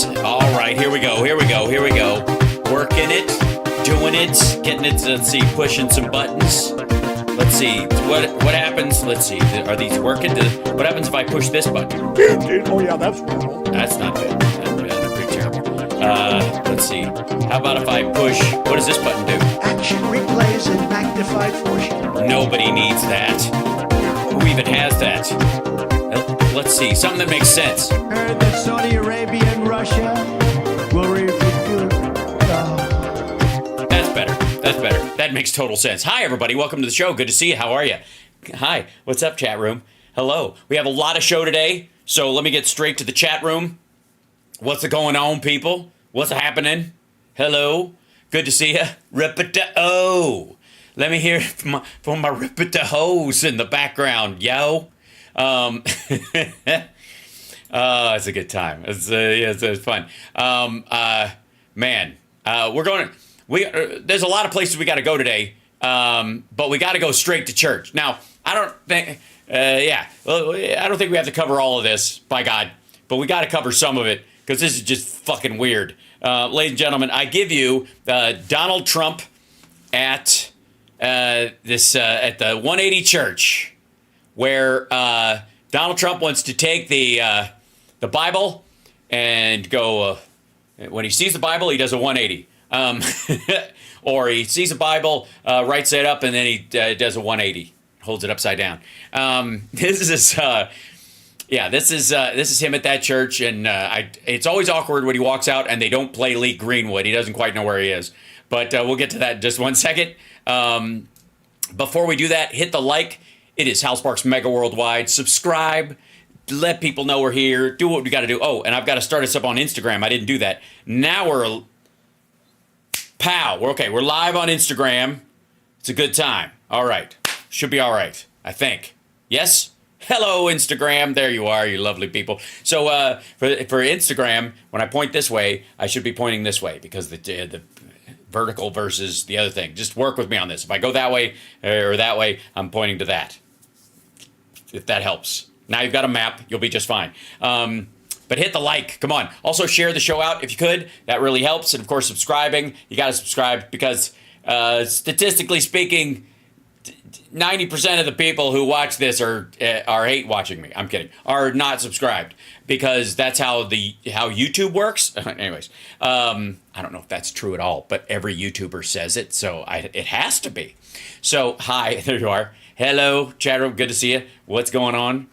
All right, here we go. Working it, doing it, getting it. Let's see, pushing some buttons. Let's see, what happens? Let's see, are these working? What happens if I push this button? Oh yeah, that's normal. That's not good. That's pretty terrible. Let's see. How about if I push, what does this button do? Action replays in magnified fortune. Nobody needs that. Who even has that? Let's see, something that makes sense. Heard that Saudi Arabia and Russia will review. That's better. That makes total sense. Hi, everybody. Welcome to the show. Good to see you. How are you? Hi. What's up, chat room? Hello. We have a lot of show today, so let me get straight to the chat room. What's going on, people? What's happening? Hello. Good to see you. Rip-a-da-oh. Let me hear from my rip-a-da-hoes in the background, yo. It's a good time. It's fun. There's a lot of places we got to go today, but we got to go straight to church. Now, I don't think we have to cover all of this, by God, but we got to cover some of it because this is just fucking weird. Ladies and gentlemen, I give you Donald Trump at the 180 Church, where Donald Trump wants to take the Bible and go. When he sees the Bible, he does a 180. Or he sees a Bible, writes it up, and then he does a 180, holds it upside down. This is him at that church, and it's always awkward when he walks out and they don't play Lee Greenwood. He doesn't quite know where he is, but we'll get to that in just 1 second. Before we do that, hit the like. It is HAL Sparks Mega Worldwide. Subscribe. Let people know we're here. Do what we got to do. Oh, and I've got to start us up on Instagram. I didn't do that. Now we're We're live on Instagram. It's a good time. All right. Should be all right, I think. Yes? Hello, Instagram. There you are, you lovely people. So for Instagram, when I point this way, I should be pointing this way because the vertical versus the other thing. Just work with me on this. If I go that way or that way, I'm pointing to that. If that helps. Now you've got a map. You'll be just fine. But hit the like. Come on. Also share the show out if you could. That really helps. And of course, subscribing. You got to subscribe because statistically speaking, 90% of the people who watch this are hate watching me. I'm kidding. Are not subscribed because that's how YouTube works. Anyways, I don't know if that's true at all, but every YouTuber says it, so it has to be. So hi, there you are. Hello, chat room. Good to see you. What's going on?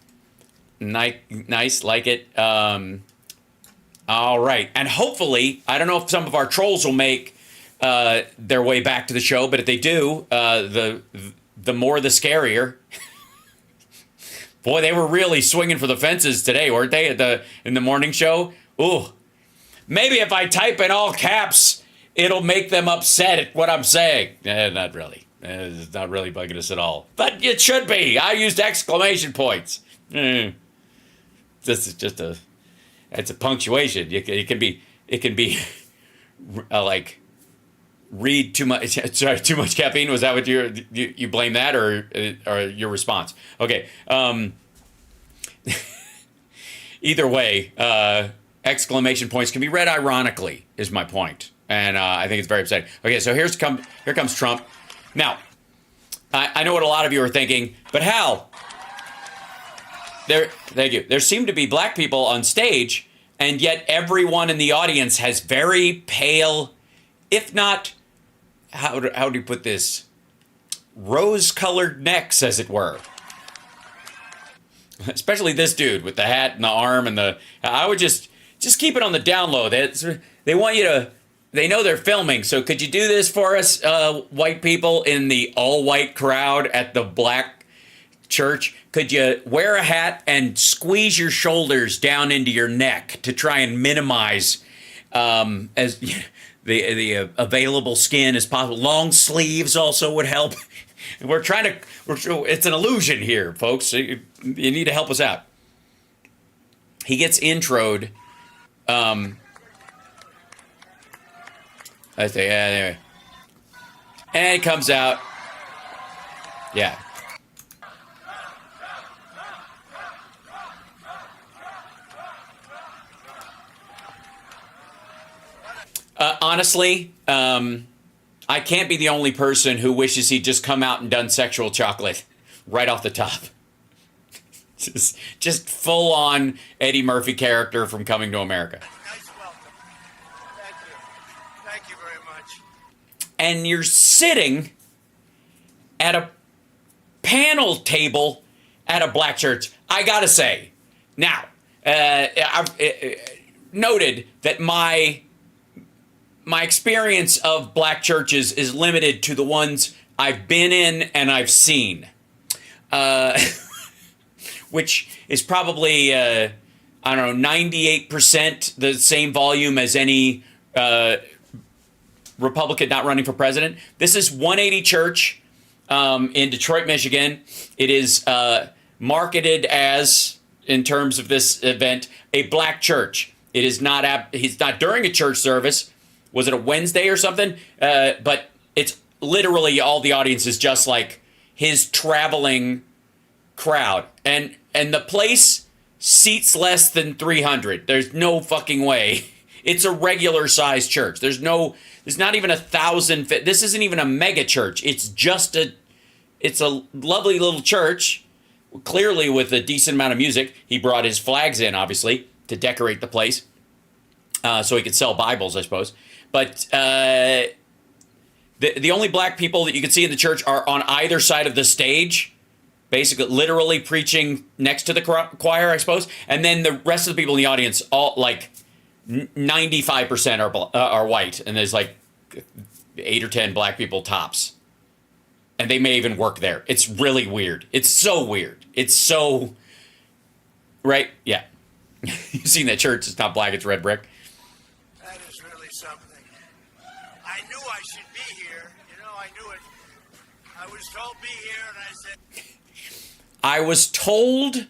Nice, like it. All right, and hopefully, I don't know if some of our trolls will make their way back to the show, but if they do, the more the scarier. Boy, they were really swinging for the fences today, weren't they? In the morning show. Ooh, maybe if I type in all caps, it'll make them upset at what I'm saying. Not really. It's not really bugging us at all, but it should be. I used exclamation points. This is just it's a punctuation. It can be like read too much. Sorry, too much caffeine. Was that what you blame that or your response? Okay. Either way, exclamation points can be read ironically. Is my point, and I think it's very upsetting. Okay, so here comes Trump. Now, I know what a lot of you are thinking, but Hal. Thank you. There seem to be black people on stage, and yet everyone in the audience has very pale, if not, how do you put this, rose-colored necks, as it were. Especially this dude with the hat and the arm and I would just keep it on the down low. They want you to. They know they're filming, so could you do this for us, white people in the all-white crowd at the black church? Could you wear a hat and squeeze your shoulders down into your neck to try and minimize as the available skin as possible? Long sleeves also would help. It's an illusion here, folks. So you need to help us out. He gets introed. I say, anyway. And it comes out. Yeah. Honestly, I can't be the only person who wishes he'd just come out and done sexual chocolate right off the top. Just full on Eddie Murphy character from Coming to America. Nice welcome. Thank you. Thank you very much. And you're sitting at a panel table at a black church. I gotta say, now, I've noted that my experience of black churches is limited to the ones I've been in and I've seen, which is probably, I don't know, 98% the same volume as any Republican not running for president. This is 180 Church in Detroit, Michigan. It is marketed as, in terms of this event, a black church. It is not. He's not during a church service. Was it a Wednesday or something? But it's literally all the audience is just like his traveling crowd, and the place seats less than 300. There's no fucking way. It's a regular sized church. There's not even 1,000. This isn't even a mega church. It's a lovely little church, clearly with a decent amount of music. He brought his flags in, obviously, to decorate the place, so he could sell Bibles, I suppose. But the only black people that you can see in the church are on either side of the stage, basically, literally preaching next to the choir, I suppose. And then the rest of the people in the audience, all like 95% are white, and there's like 8 or 10 black people tops. And they may even work there. It's really weird. It's so weird. It's so... Right? Yeah. You've seen that church. It's not black, it's red brick. That is really something. I knew I should be here. You know, I knew it. I was told be here, and I said... I was told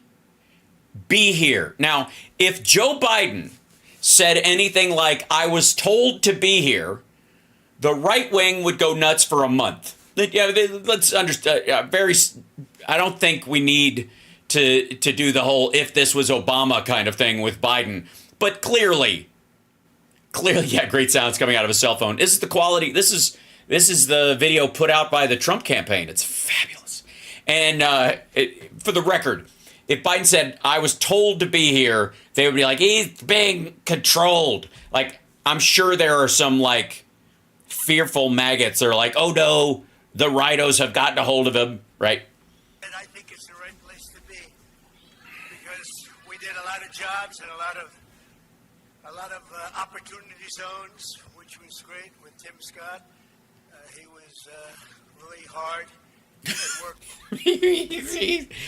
be here. Now, if Joe Biden said anything like, I was told to be here, the right wing would go nuts for a month. Yeah, let's understand. I don't think we need to do the whole if this was Obama kind of thing with Biden. But clearly, yeah, great sounds coming out of a cell phone. This is the quality. This is the video put out by the Trump campaign. It's fabulous. And for the record, if Biden said, I was told to be here, they would be like, he's being controlled. Like, I'm sure there are some, like, fearful maggots that are like, oh, no, the rhinos have gotten a hold of him, right? And I think it's the right place to be. Because we did a lot of jobs and a lot of opportunity zones, which was great with Tim Scott. He was really hard at work.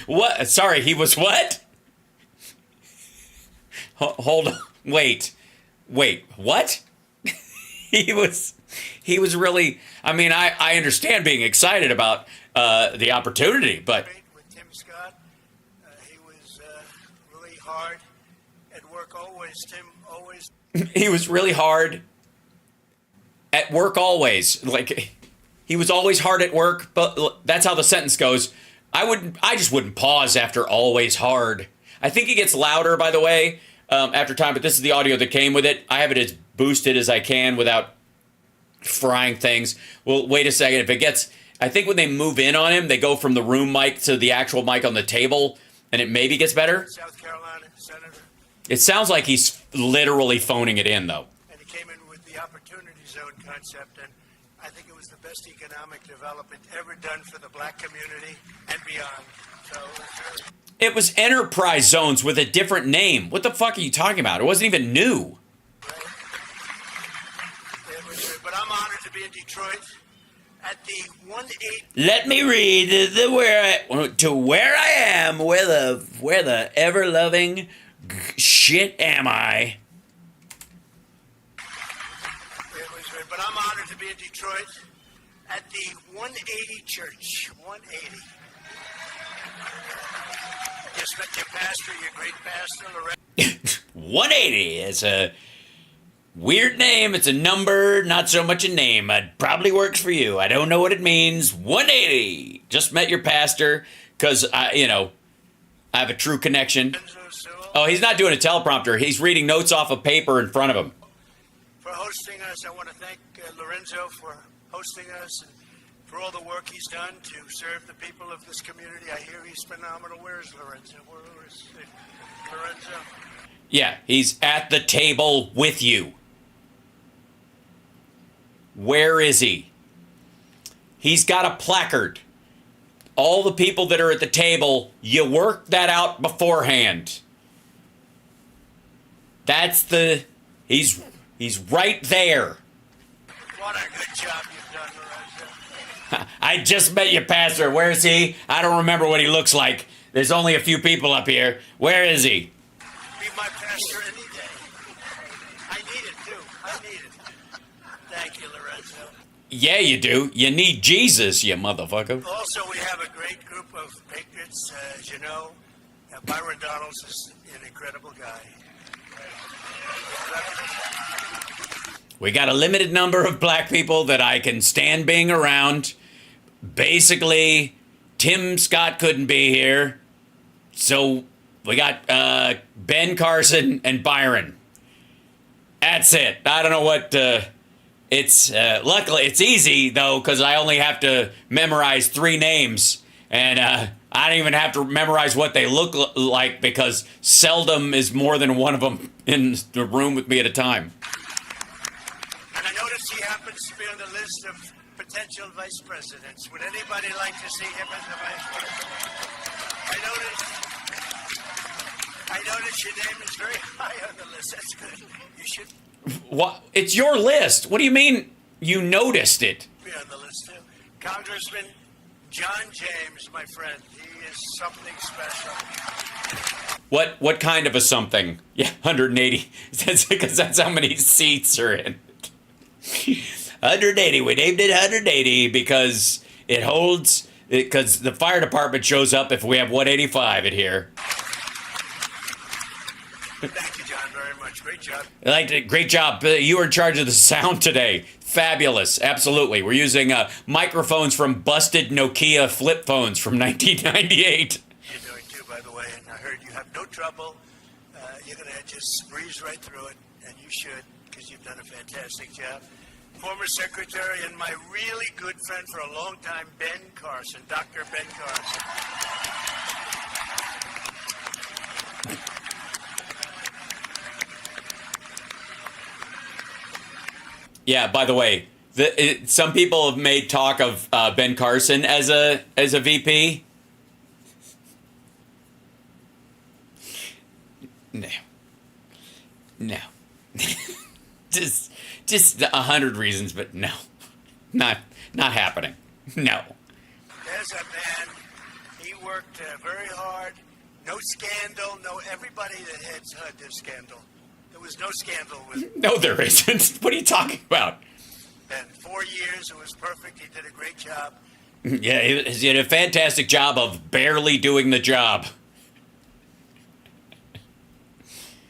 What? Sorry, he was what? Hold on. Wait, what? He was really, I mean, I understand being excited about the opportunity, but... With Tim Scott, he was really hard at work always. Tim always... He was really hard at work always. Like, he was always hard at work, but that's how the sentence goes. I just wouldn't pause after always hard. I think it gets louder, by the way, after time, but this is the audio that came with it. I have it as boosted as I can without frying things. Well, wait a second. If it gets, I think when they move in on him, they go from the room mic to the actual mic on the table, and it maybe gets better. South Carolina Senator. It sounds like he's literally phoning it in, though. And he came in with the opportunity zone concept, and I think it was the best economic development ever done for the black community and beyond. So it was enterprise zones with a different name. What the fuck are you talking about? It wasn't even new. But I'm honored to be in Detroit at the 1-8. Let me read where I am, where the ever loving shit am I? But I'm honored to be in Detroit at the 180 Church. 180. Just met your pastor, your great pastor, 180 is a weird name. It's a number, not so much a name. It probably works for you. I don't know what it means. 180. Just met your pastor because I have a true connection. Oh, he's not doing a teleprompter. He's reading notes off a paper in front of him. For hosting us. I want to thank Lorenzo for hosting us and for all the work he's done to serve the people of this community. I hear he's phenomenal. Where is Lorenzo? Where is Lorenzo? Yeah, he's at the table with you. Where is he? He's got a placard. All the people that are at the table, you work that out beforehand. That's the... He's right there. What a good job you've done, Lorenzo. I just met your pastor. Where is he? I don't remember what he looks like. There's only a few people up here. Where is he? Be my pastor any day. I need it, too. I need it. Thank you, Lorenzo. Yeah, you do. You need Jesus, you motherfucker. Also, we have a great group of patriots. As you know, Byron Donalds is an incredible guy. We got a limited number of black people that I can stand being around. Basically, Tim Scott couldn't be here. So we got Ben Carson and Byron. That's it. I don't know what... It's luckily it's easy though because I only have to memorize 3 names, and I don't even have to memorize what they look like because seldom is more than one of them in the room with me at a time. And I notice he happens to be on the list of potential vice presidents. Would anybody like to see him as a vice president? I notice your name is very high on the list. That's good. You should. What? It's your list. What do you mean you noticed it? Be on the list too. Congressman John James, my friend. He is something special. What kind of a something? Yeah, 180. That's because that's how many seats are in. 180. We named it 180 because it holds. Because the fire department shows up if we have 185 in here. Thank you, John, very much. Great job. Great job. You were in charge of the sound today. Fabulous. Absolutely. We're using microphones from busted Nokia flip phones from 1998. You're doing too, by the way, and I heard you have no trouble. You're going to just breeze right through it, and you should, because you've done a fantastic job. Former secretary and my really good friend for a long time, Ben Carson, Dr. Ben Carson. Yeah, by the way, some people have made talk of Ben Carson as a VP. No. just 100 reasons, but no, not happening. No. There's a man. He worked very hard. No scandal. No. Everybody that had this scandal. There was no scandal with. No, there isn't. What are you talking about? And 4 years, it was perfect. He did a great job. Yeah, he did a fantastic job of barely doing the job.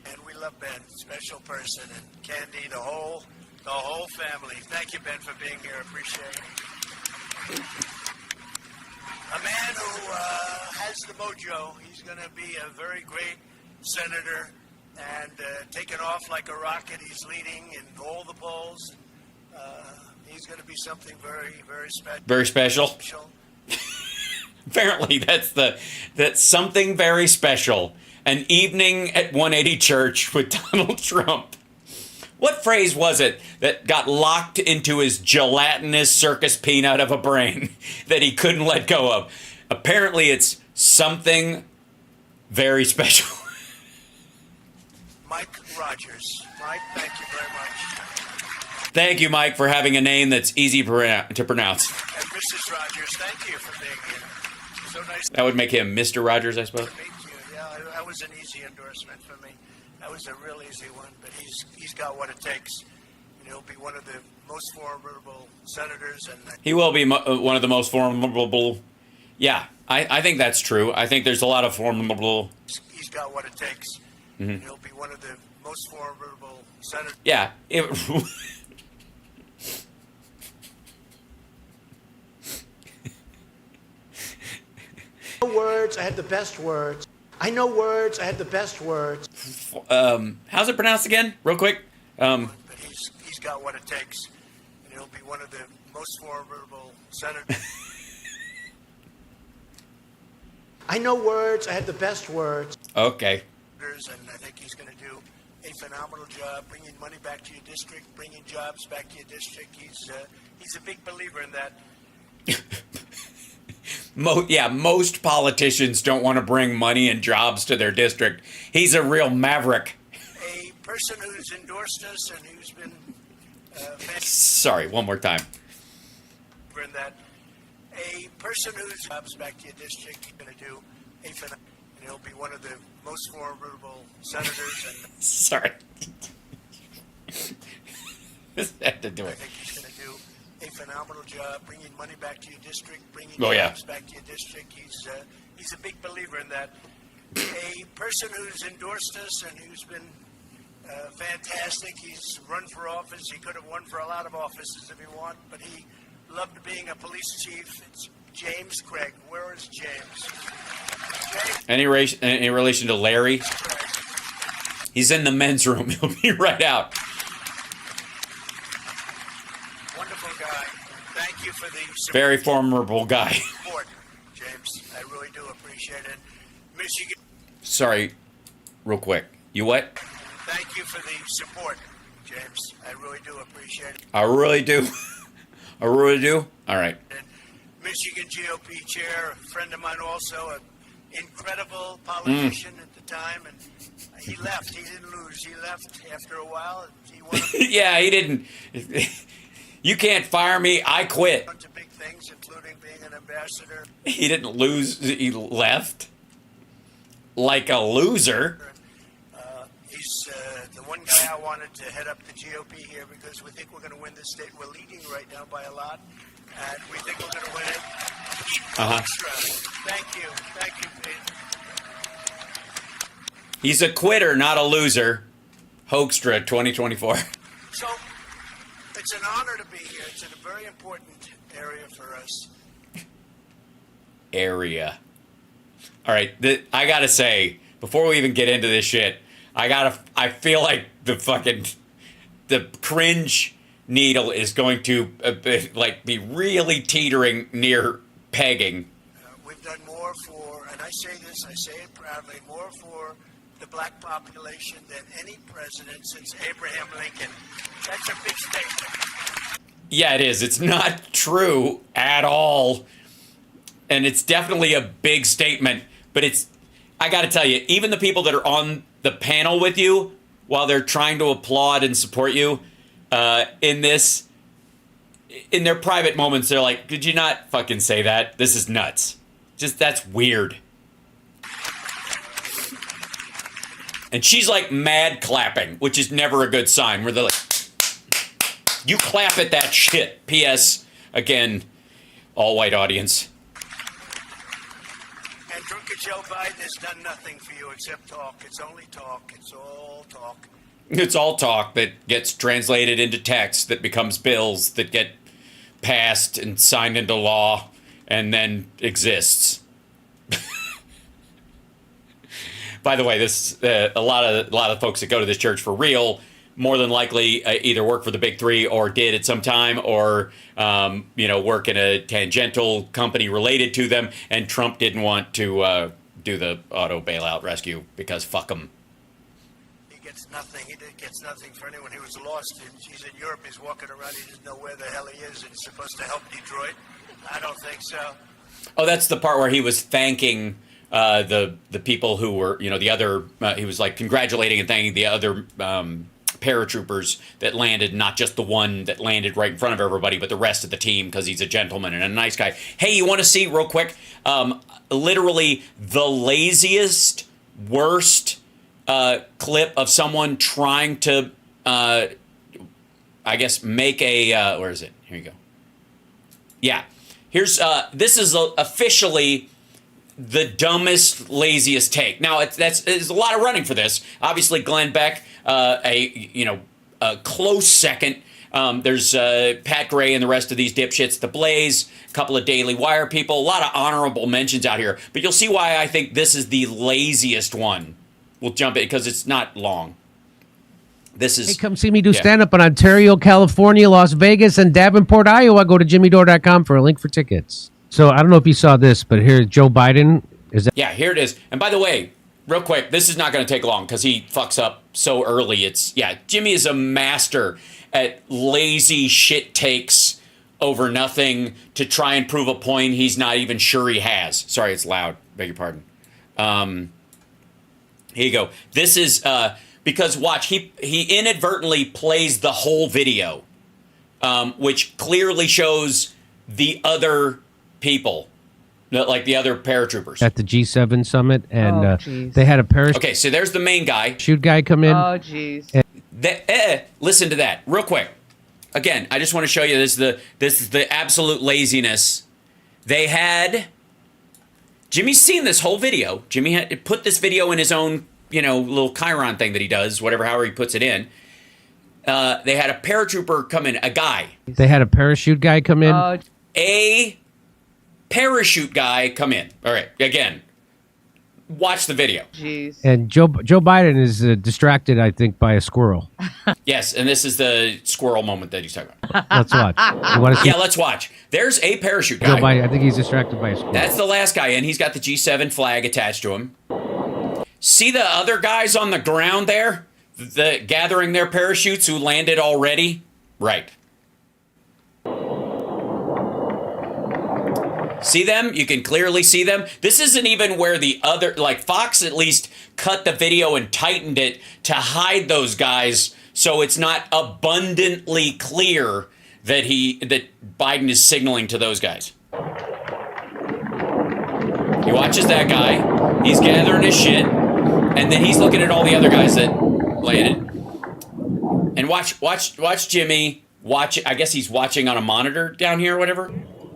And we love Ben, special person, and Candy, the whole family. Thank you, Ben, for being here. Appreciate it. A man who has the mojo. He's going to be a very great senator and taking off like a rocket. He's leading in all the polls. He's going to be something very, very special. Very special. Apparently, that's something very special. An evening at 180 Church with Donald Trump. What phrase was it that got locked into his gelatinous circus peanut of a brain that he couldn't let go of? Apparently, it's something very special. Mike Rogers. Mike, thank you very much. Thank you, Mike, for having a name that's easy to pronounce. And Mrs. Rogers, thank you for being here. So nice That would make him Mr. Rogers, I suppose. to meet you. Yeah, that was an easy endorsement for me. That was a real easy one, but he's got what it takes. And he'll be one of the most formidable senators. And He will be one of the most formidable. Yeah, I think that's true. I think there's a lot of formidable. he's got what it takes. And he'll be one of the most formidable senators. Yeah. Words, I have the best words. I know words, I have the best words. How's it pronounced again? Real quick. But he's got what it takes, and he'll be one of the most formidable senators. I know words. I have the best words. Okay. And I think he's going to do a phenomenal job bringing money back to your district, bringing jobs back to your district. He's a big believer in that. Most politicians don't want to bring money and jobs to their district. He's a real maverick. A person who's endorsed us and who's been Sorry, one more time. in that. A person who's jobs back to your district, he's going to do a phenomenal, and he'll be one of the most formidable senators. And Sorry. Had to do I it. think he's going to do a phenomenal job bringing money back to your district, bringing Oh, yeah. jobs back to your district. He's a big believer in that. A person who's endorsed us and who's been fantastic. He's run for office. He could have won for a lot of offices if he wanted, but he loved being a police chief. It's James Craig. Where is James? James Any relation to Larry? Craig. He's in the men's room. He'll be right out. Wonderful guy. Thank you for the Very formidable guy. support, James. I really do appreciate it. Michigan, Sorry, real quick. You what? thank you for the support, James. I really do appreciate it. I really do. I really do. All right. And Michigan GOP chair, a friend of mine also, an incredible politician at the time, and he left. He didn't lose. He left after a while. He won Yeah, he didn't. You can't fire me. I quit. a bunch of big things, including being an ambassador. He didn't lose. He left like a loser. He's the one guy I wanted to head up the GOP here because we think we're going to win this state. We're leading right now by a lot, and we think we're going to win it. Extra. Thank you. Thank you, Pete. He's a quitter, not a loser. Hoekstra 2024. So it's an honor to be here. It's in a very important area for us. Area. All right, I gotta say, before we even get into this shit, I feel like the cringe needle is going to be really teetering near pegging. We've done more for, and I say this, I say it proudly, more for the black population than any president since Abraham Lincoln. That's a big statement. Yeah, it is. It's not true at all. And it's definitely a big statement, but I got to tell you, even the people that are on the panel with you while they're trying to applaud and support you in their private moments, they're like, could you not fucking say that? This is nuts. That's weird. And she's like mad clapping, which is never a good sign, where they're like, you clap at that shit. P.S. Again, all white audience. And Drunken Joe Biden has done nothing for you except talk. It's only talk. It's all talk. It's all talk that gets translated into text, that becomes bills that get passed and signed into law and then exists. By the way, this a lot of folks that go to this church for real more than likely either work for the big three or did at some time, or work in a tangential company related to them. And Trump didn't want to do the auto bailout rescue because fuck him. He gets nothing. He gets nothing for anyone who was lost. He's in Europe. He's walking around. He doesn't know where the hell he is. And he's supposed to help Detroit. I don't think so. Oh, that's the part where he was thanking the people who were, the other. He was like congratulating and thanking the other paratroopers that landed, not just the one that landed right in front of everybody, but the rest of the team, because he's a gentleman and a nice guy. Hey, you want to see real quick? Literally the laziest, worst clip of someone trying to, make a. Where is it? Here you go. Yeah. Here's this is officially the dumbest, laziest take. Now there's a lot of running for this. Obviously, Glenn Beck, a close second. There's Pat Gray and the rest of these dipshits. The Blaze, a couple of Daily Wire people, a lot of honorable mentions out here. But you'll see why I think this is the laziest one. We'll jump in because it's not long. This is Hey, come see me do yeah. stand-up in Ontario, California, Las Vegas, and Davenport, Iowa. Go to jimmydore.com for a link for tickets. So I don't know if you saw this, but here Joe Biden is that Yeah, here it is. And by the way, real quick, this is not going to take long because he fucks up so early. Jimmy is a master at lazy shit takes over nothing to try and prove a point he's not even sure he has. Sorry, it's loud. Beg your pardon. Here you go. This is because watch, he inadvertently plays the whole video, which clearly shows the other people, like the other paratroopers. at the G7 summit, and jeez. they had a parachute Okay, so there's the main guy. guy come in. Oh, jeez. Listen to that real quick. Again, I just want to show you this is the absolute laziness. They had Jimmy's seen this whole video. Jimmy had put this video in his own, little Chiron thing that he does, however he puts it in. They had a paratrooper come in, a guy. They had a parachute guy come in. Oh, A parachute guy come in. All right, again, watch the video. jeez. And Joe Biden is distracted, I think, by a squirrel. Yes, and this is the squirrel moment that he's talking about. Let's watch. You want to see Yeah, let's watch. There's a parachute Joe guy. Biden? I think he's distracted by a squirrel. That's the last guy in. He's got the G7 flag attached to him. See the other guys on the ground there? The gathering their parachutes who landed already? Right. See them? You can clearly see them. This isn't even where the other, like Fox at least cut the video and tightened it to hide those guys so it's not abundantly clear that Biden is signaling to those guys. He watches that guy. He's gathering his shit. And then he's looking at all the other guys that landed. And watch Jimmy watch it. I guess he's watching on a monitor down here or whatever.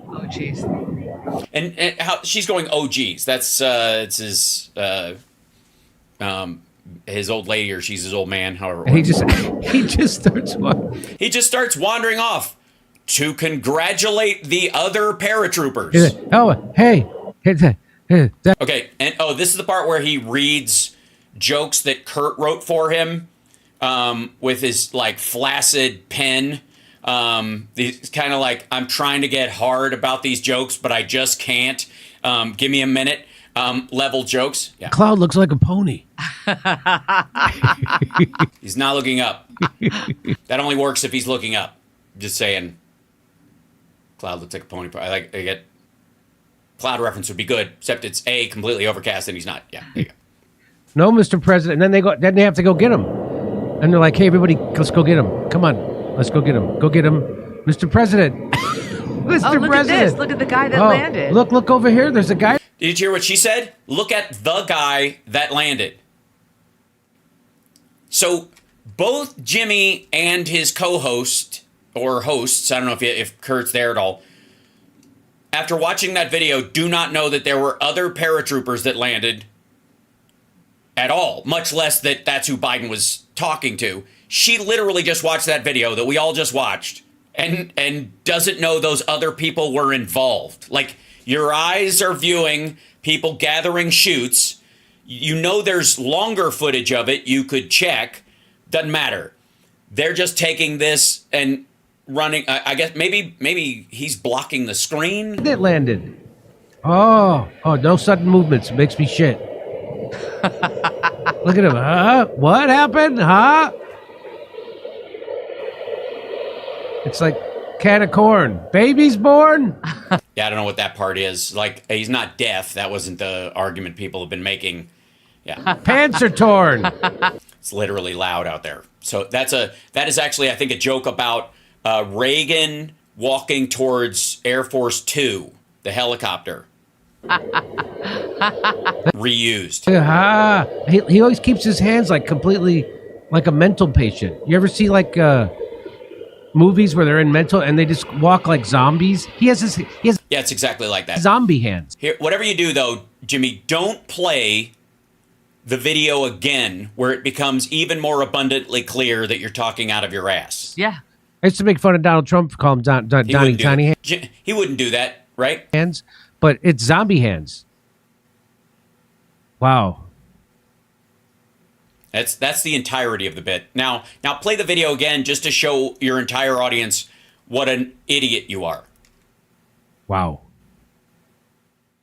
Oh, jeez. And how she's going, oh geez, that's it's his old lady, or she's his old man, however. And he just starts walking. He just starts wandering off to congratulate the other paratroopers. He's like, oh, hey, that. Okay, and this is the part where he reads jokes that Kurt wrote for him with his like flaccid pen. He's kind of like, I'm trying to get hard about these jokes, but I just can't. Give me a minute. Level jokes. Yeah. Cloud looks like a pony. He's not looking up. That only works if he's looking up. Just saying. Cloud looks like a pony. I get Cloud reference would be good, except it's completely overcast and he's not. Yeah. There you go. No, Mr. President. And then they have to go get him. And they're like, hey, everybody, let's go get him. Come on, let's go get him. Go get him, Mr. President. Mr. Oh, look President. at this. Look at the guy that landed. Look over here. There's a guy. Did you hear what she said? Look at the guy that landed. So both Jimmy and his co-host or hosts, I don't know if Kurt's there at all, after watching that video, do not know that there were other paratroopers that landed at all, much less that that's who Biden was talking to. She literally just watched that video that we all just watched and doesn't know those other people were involved. Like, your eyes are viewing people gathering chutes. You know there's longer footage of it you could check. Doesn't matter. They're just taking this and running. I guess maybe he's blocking the screen. That landed. Oh, no sudden movements. Makes me shit. Look at him. Huh? What happened? Huh? It's like can of corn. Baby's born? Yeah, I don't know what that part is. Like, he's not deaf. That wasn't the argument people have been making. Yeah. Pants are torn. It's literally loud out there. So that is actually, I think, a joke about Reagan walking towards Air Force Two, the helicopter. Reused. He always keeps his hands like completely like a mental patient. You ever see like movies where they're in mental and they just walk like zombies? He has Yeah, it's exactly like that. zombie hands. Here, whatever you do, though, Jimmy, don't play the video again where it becomes even more abundantly clear that you're talking out of your ass. Yeah. I used to make fun of Donald Trump, call him Donnie Tiny He wouldn't do that, right? Hands, but it's zombie hands. Wow. That's the entirety of the bit. Now play the video again just to show your entire audience what an idiot you are. Wow.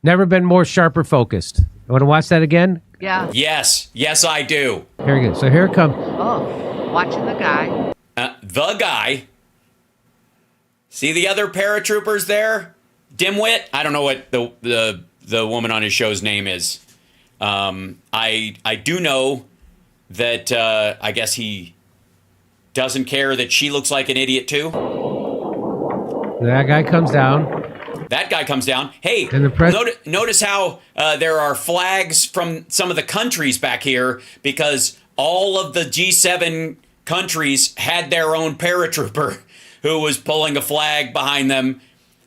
Never been more sharper focused. You want to watch that again? Yeah. Yes, I do. Very good. So here it comes. Oh, watching the guy. The guy. See the other paratroopers there? Dimwit? I don't know what the woman on his show's name is. I do know that I guess he doesn't care that she looks like an idiot too. That guy comes down. That guy comes down. Hey, And the notice how there are flags from some of the countries back here because all of the G7 countries had their own paratrooper who was pulling a flag behind them.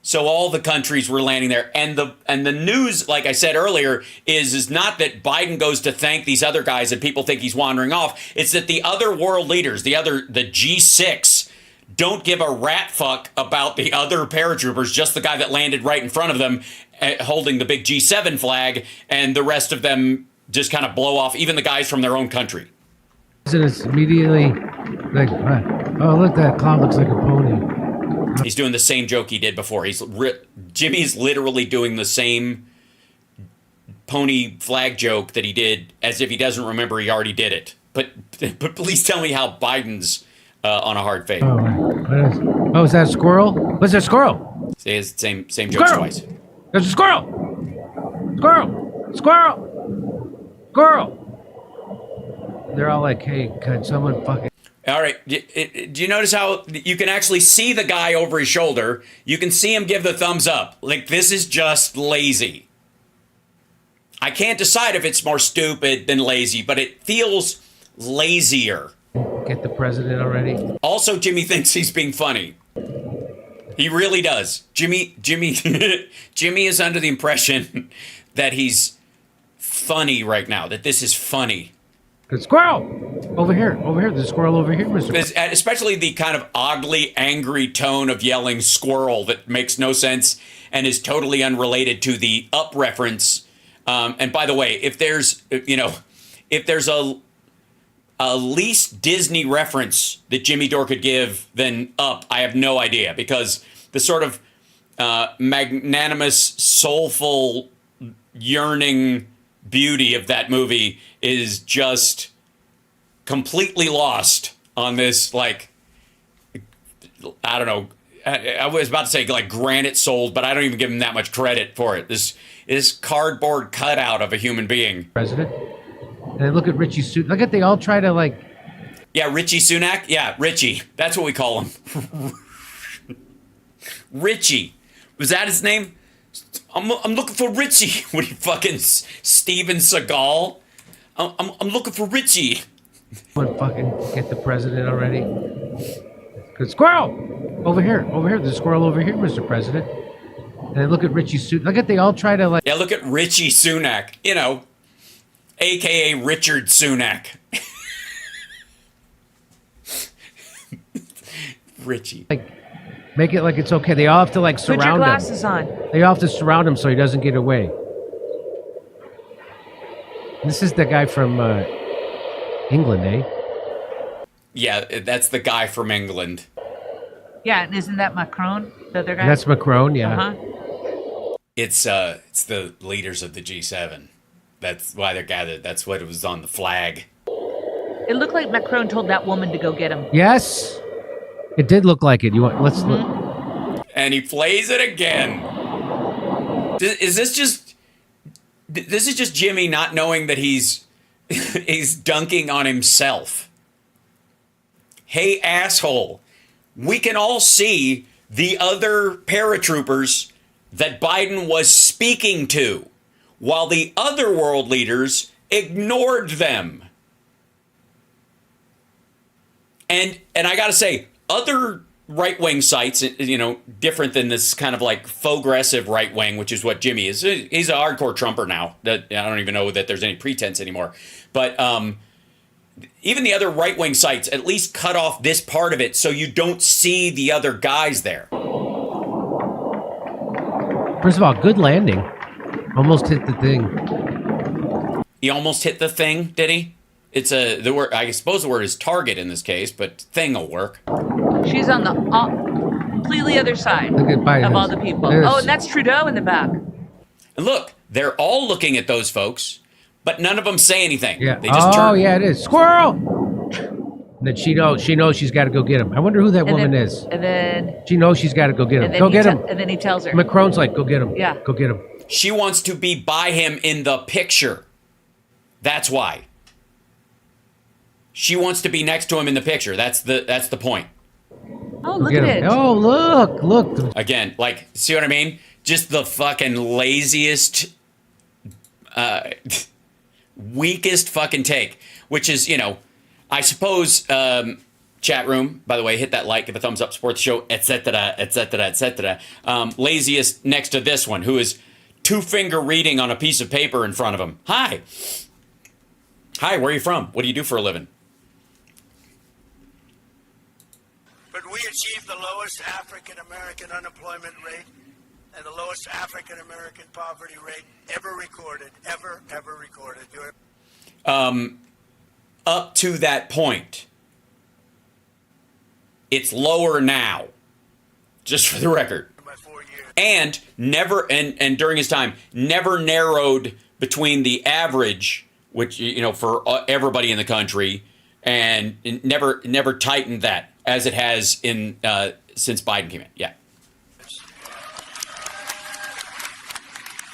So all the countries were landing there. And the news, like I said earlier, is not that Biden goes to thank these other guys and people think he's wandering off. It's that the other world leaders, the G6, don't give a rat fuck about the other paratroopers, just the guy that landed right in front of them holding the big G7 flag, and the rest of them just kind of blow off, even the guys from their own country. It's immediately like, oh, look, that cloud looks like a pony. He's doing the same joke he did before. Jimmy's literally doing the same pony flag joke that he did, as if he doesn't remember he already did it. But please tell me how Biden's on a hard fade. Oh, is that a squirrel? What's that squirrel? Say his same joke twice. There's a squirrel! Squirrel! Squirrel! Squirrel! They're all like, hey, can someone fucking... All right. Do you notice how you can actually see the guy over his shoulder? You can see him give the thumbs up. Like, this is just lazy. I can't decide if it's more stupid than lazy, but it feels lazier. Get the president already? Also, Jimmy thinks he's being funny. He really does. Jimmy is under the impression that he's funny right now, that this is funny. Good squirrel! Over here. There's a squirrel over here, Mr. Especially the kind of oddly angry tone of yelling squirrel that makes no sense and is totally unrelated to the Up reference. And by the way, if there's a least Disney reference that Jimmy Dore could give than Up, I have no idea, because the sort of magnanimous, soulful, yearning beauty of that movie is just completely lost on this, like, I don't know, I was about to say like granite souled, but I don't even give him that much credit for it. This cardboard cutout of a human being. President. And look at Richie Sunak. Look at, they all try to like... Yeah, Richie Sunak? Yeah, Richie. That's what we call him. Richie. Was that his name? I'm looking for Richie. What are you, fucking Steven Seagal? I'm looking for Richie. Someone fucking get the president already. Good squirrel! Over here. There's a squirrel over here, Mr. President. And look at Richie Sunak. Look at, they all try to like... Yeah, look at Richie Sunak. You know, a.k.a. Richard Sunak. Richie. Like, make it like it's okay. They all have to like surround him. Put your glasses on. They all have to surround him so he doesn't get away. This is the guy from England, eh? Yeah, that's the guy from England. Yeah, and isn't that Macron, the other guy? That's Macron, yeah. Uh-huh. It's the leaders of the G7. That's why they're gathered. That's what it was on the flag. It looked like Macron told that woman to go get him. Yes, it did look like it. You want? Let's look. And he plays it again. Is this just? This is just Jimmy not knowing that he's dunking on himself. Hey, asshole! We can all see the other paratroopers that Biden was speaking to, while the other world leaders ignored them. And I gotta say, other right-wing sites, you know, different than this kind of like faux-aggressive right-wing, which is what Jimmy is. He's a hardcore Trumper now. That I don't even know that there's any pretense anymore. But even the other right-wing sites at least cut off this part of it so you don't see the other guys there. First of all, good landing. Almost hit the thing. He almost hit the thing, did he? It's the word. I suppose the word is target in this case, but thing will work. She's on the completely other side Look at Biden. of all the people. There's- Oh, and that's Trudeau in the back. And look, they're all looking at those folks, but none of them say anything. Yeah. They just Oh, turn. yeah, it is. Squirrel! And then she knows she's got to go get him. I wonder who that woman is. And then, She knows she's got to go get him. and then Go he get him. And then he tells her. Macron's like, go get him. Yeah. Go get him. She wants to be by him in the picture. That's why. She wants to be next to him in the picture. That's the point. Oh, Go look get at him. it. Oh, look. Again, like, see what I mean? Just the fucking laziest, weakest fucking take, which is, I suppose, chat room, by the way, hit that like, give a thumbs up, support the show, etc., etc., etc. Laziest next to this one, who is two-finger reading on a piece of paper in front of him. Hi, where are you from? What do you do for a living? But we achieved the lowest African American unemployment rate and the lowest African American poverty rate ever recorded. Ever recorded. Up to that point. It's lower now. Just for the record. My 4 years. And never, and during his time, never narrowed between the average, which, for everybody in the country, and never tightened that as it has in since Biden came in. Yeah.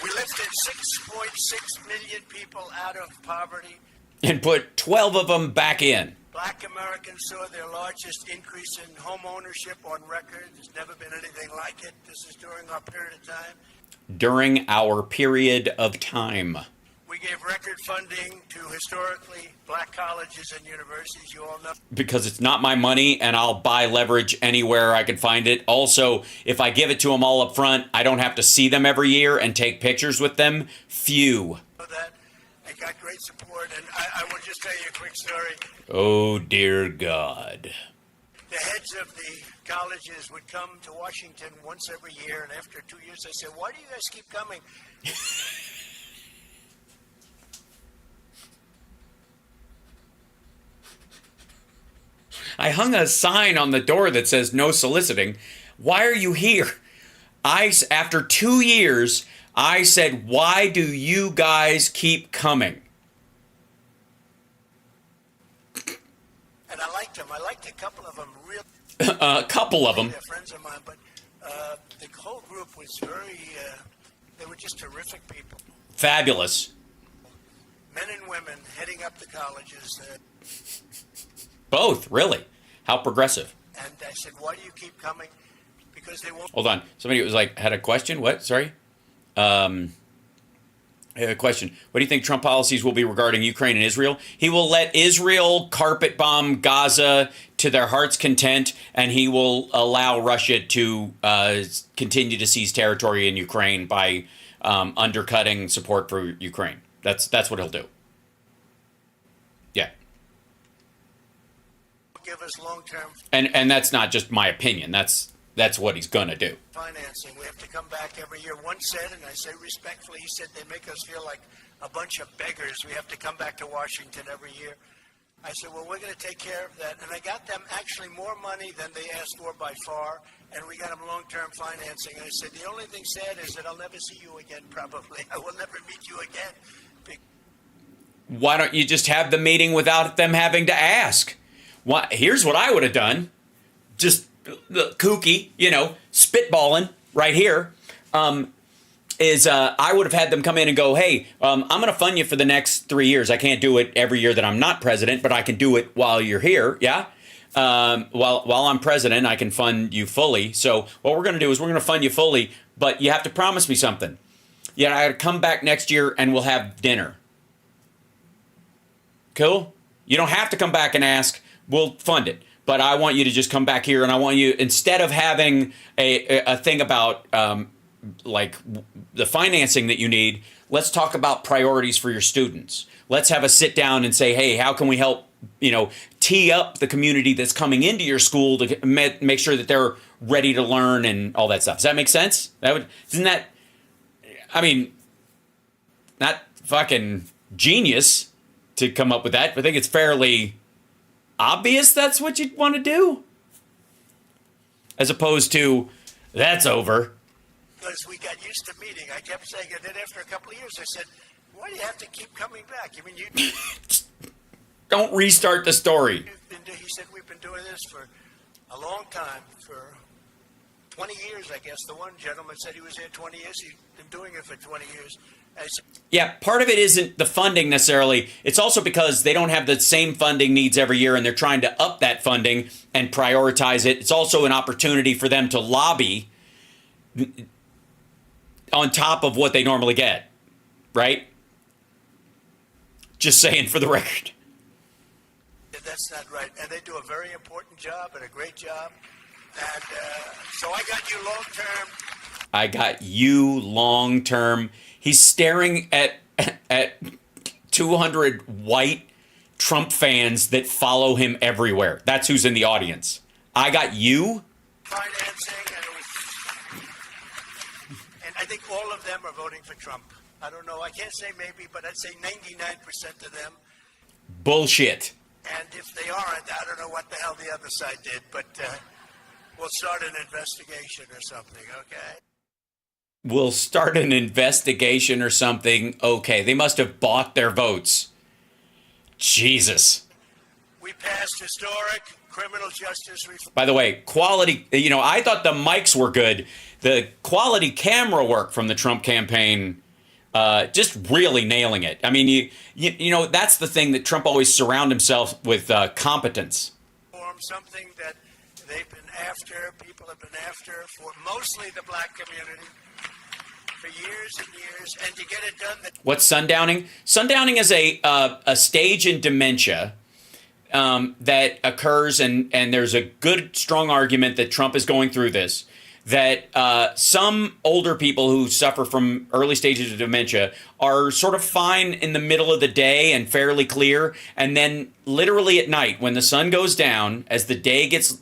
We lifted 6.6 million people out of poverty. And put 12 of them back in. Black Americans saw their largest increase in home ownership on record. There's never been anything like it. This is during our period of time. During our period of time. We gave record funding to historically black colleges and universities. You all know. Because it's not my money and I'll buy leverage anywhere I can find it. Also, if I give it to them all up front, I don't have to see them every year and take pictures with them. Phew. That I got great support, and I will just tell you a quick story. Oh, dear God. The heads of the colleges would come to Washington once every year, and after 2 years, I said, "Why do you guys keep coming?" I hung a sign on the door that says no soliciting. Why are you here? After 2 years, I said, why do you guys keep coming? And I liked them. I liked a couple of them real. A couple of them. They're friends of mine, but the whole group was very. They were just terrific people. Fabulous. Men and women heading up the colleges. Both, really. How progressive. And I said, "Why do you keep coming?" Because they won't. Hold on. Somebody was like, had a question. What? Sorry. A question. What do you think Trump policies will be regarding Ukraine and Israel? He will let Israel carpet bomb Gaza to their heart's content, and he will allow Russia to continue to seize territory in Ukraine by undercutting support for Ukraine. That's what he'll do. Yeah. Give us long-term And that's not just my opinion. That's what he's gonna do. financing. We have to come back every year. One said, and I say respectfully, he said they make us feel like a bunch of beggars. We have to come back to Washington every year. I said, well, we're going to take care of that. And I got them actually more money than they asked for by far, and we got them long-term financing. And I said, the only thing sad is that I'll never see you again, probably. I will never meet you again. Why don't you just have the meeting without them having to ask? Here's what I would have done. Just kooky, spitballing right here. I would have had them come in and go, hey, I'm going to fund you for the next 3 years. I can't do it every year that I'm not president, but I can do it while you're here. Yeah. While I'm president, I can fund you fully. So what we're going to do is we're going to fund you fully, but you have to promise me something. Yeah, I got to come back next year and we'll have dinner. Cool? You don't have to come back and ask. We'll fund it. But I want you to just come back here, and I want you, instead of having a thing about like the financing that you need, let's talk about priorities for your students. Let's have a sit down and say, hey, how can we help, tee up the community that's coming into your school to make sure that they're ready to learn and all that stuff. Does that make sense? Not fucking genius to come up with that. I think it's fairly obvious that's what you'd want to do. As opposed to, that's over. Because we got used to meeting. I kept saying, and then after a couple of years, I said, why do you have to keep coming back? I mean, you... Don't restart the story. He said, we've been doing this for a long time, for 20 years, I guess. The one gentleman said he was here 20 years. He's been doing it for 20 years. Yeah, part of it isn't the funding necessarily. It's also because they don't have the same funding needs every year, and they're trying to up that funding and prioritize it. It's also an opportunity for them to lobby on top of what they normally get, right? Just saying for the record. That's not right. And they do a very important job and a great job. And so I got you long term. I got you long term. He's staring at 200 white Trump fans that follow him everywhere. That's who's in the audience. I got you. Financing, and I think all of them are voting for Trump. I don't know. I can't say maybe, but I'd say 99% of them. Bullshit. And if they aren't, I don't know what the hell the other side did, but we'll start an investigation or something, okay? We'll start an investigation or something. Okay, they must have bought their votes. Jesus. We passed historic criminal justice reform. By the way, quality, I thought the mics were good. The quality camera work from the Trump campaign, just really nailing it. I mean, you that's the thing that Trump always surround himself with, competence. Something that they've been after, people have been after for mostly the black community for years and years, and to get it done. What's sundowning? Sundowning is a stage in dementia that occurs, and there's a good, strong argument that Trump is going through this, that some older people who suffer from early stages of dementia are sort of fine in the middle of the day and fairly clear, and then literally at night, when the sun goes down, as the day gets,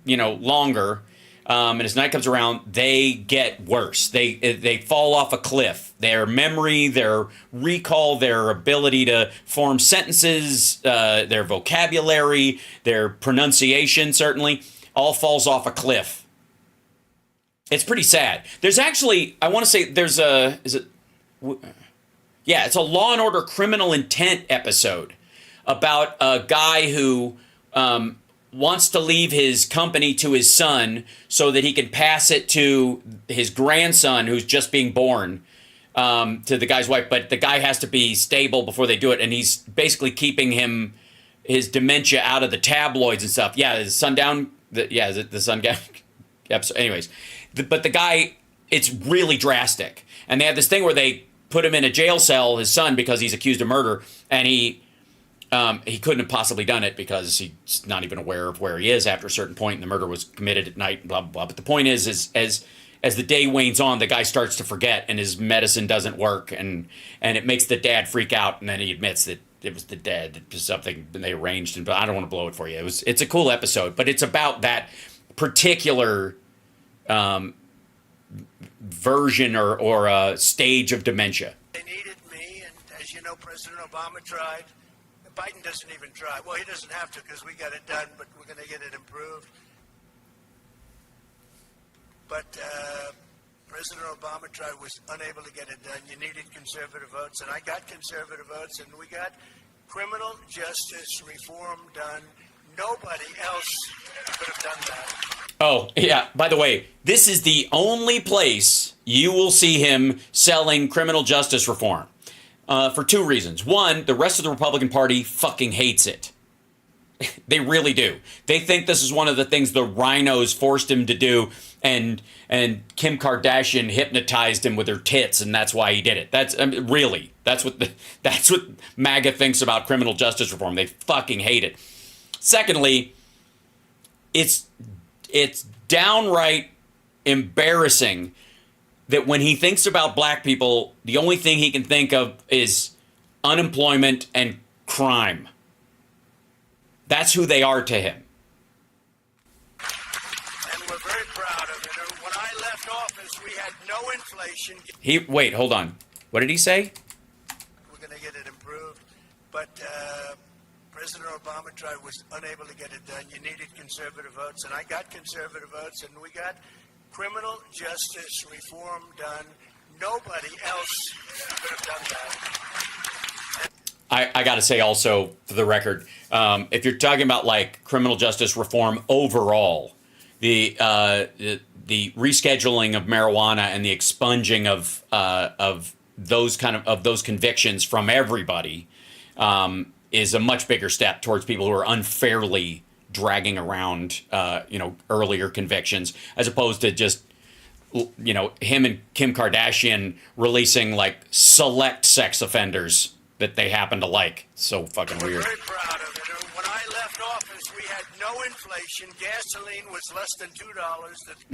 longer, and as night comes around, they get worse. They fall off a cliff. Their memory, their recall, their ability to form sentences, their vocabulary, their pronunciation, certainly, all falls off a cliff. It's pretty sad. There's actually, I want to say it's a Law and Order Criminal Intent episode about a guy who wants to leave his company to his son so that he can pass it to his grandson who's just being born, to the guy's wife. But the guy has to be stable before they do it, and he's basically keeping his dementia out of the tabloids and stuff. Yeah, the Sundown, the Sundown episode. Anyways, but the guy, it's really drastic. And they have this thing where they put him in a jail cell, his son, because he's accused of murder, and he couldn't have possibly done it because he's not even aware of where he is after a certain point, and the murder was committed at night, blah, blah, blah. But the point is as the day wanes on, the guy starts to forget, and his medicine doesn't work, and it makes the dad freak out, and then he admits that it was the dad, it was something they arranged, but I don't want to blow it for you. It's a cool episode, but it's about that particular version or stage of dementia. They needed me, and as you know, President Obama tried. Biden doesn't even try. Well, he doesn't have to because we got it done, but we're going to get it improved. But President Obama tried, was unable to get it done. You needed conservative votes, and I got conservative votes, and we got criminal justice reform done. Nobody else could have done that. Oh, yeah. By the way, this is the only place you will see him selling criminal justice reform. For two reasons. One, the rest of the Republican Party fucking hates it. They really do. They think this is one of the things the rhinos forced him to do, and Kim Kardashian hypnotized him with her tits, and that's why he did it. That's really that's what MAGA thinks about criminal justice reform. They fucking hate it. Secondly, it's downright embarrassing that when he thinks about black people, the only thing he can think of is unemployment and crime. That's who they are to him. And we're very proud of it. When I left office, we had no inflation. Wait, hold on. What did he say? We're going to get it improved. but President Obama was unable to get it done. You needed conservative votes, and I got conservative votes, and we got criminal justice reform done. Nobody else could have done that. I got to say also, for the record, if you're talking about like criminal justice reform overall, the rescheduling of marijuana and the expunging of those convictions from everybody is a much bigger step towards people who are unfairly dragging around earlier convictions, as opposed to just him and Kim Kardashian releasing like select sex offenders that they happen to like. So fucking We're weird. very proud of it. When I left office, we had no inflation. Gasoline was less than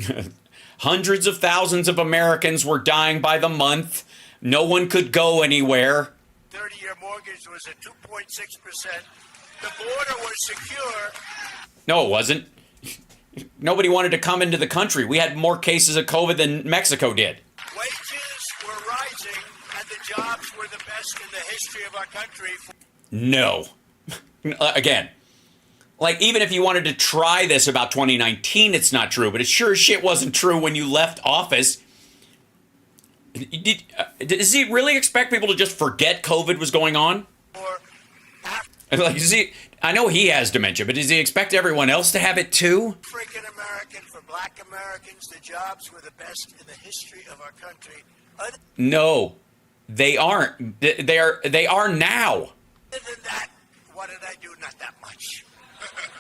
$2. Hundreds of thousands of Americans were dying by the month. No one could go anywhere. 30-year mortgage was at 2.6%. The border was secure. No, it wasn't. Nobody wanted to come into the country. We had more cases of COVID than Mexico did. Wages were rising, and the jobs were the best in the history of our country. No. Again, like, even if you wanted to try this about 2019, it's not true, but it sure as shit wasn't true when you left office. Does he really expect people to just forget COVID was going on? Or Like, I know he has dementia, but does he expect everyone else to have it too? African American, for Black Americans, the jobs were the best in the history of our country. Other No, they aren't. They are now. than that, what did I do? Not that much.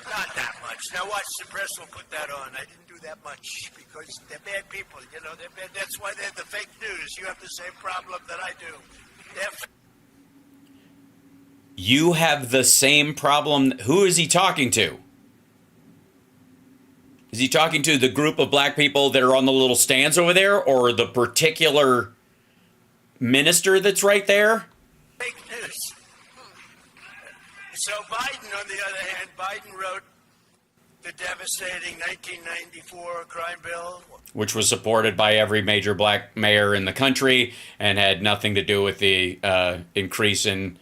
Not that much. Now watch, the press will put that on. I didn't do that much because they're bad people. They're bad. That's why they're the fake news. You have the same problem that I do. You have the same problem. Who is he talking to? Is he talking to the group of black people that are on the little stands over there, or the particular minister that's right there? Fake news. So Biden, on the other hand, Biden wrote the devastating 1994 crime bill. Which was supported by every major black mayor in the country and had nothing to do with the increase in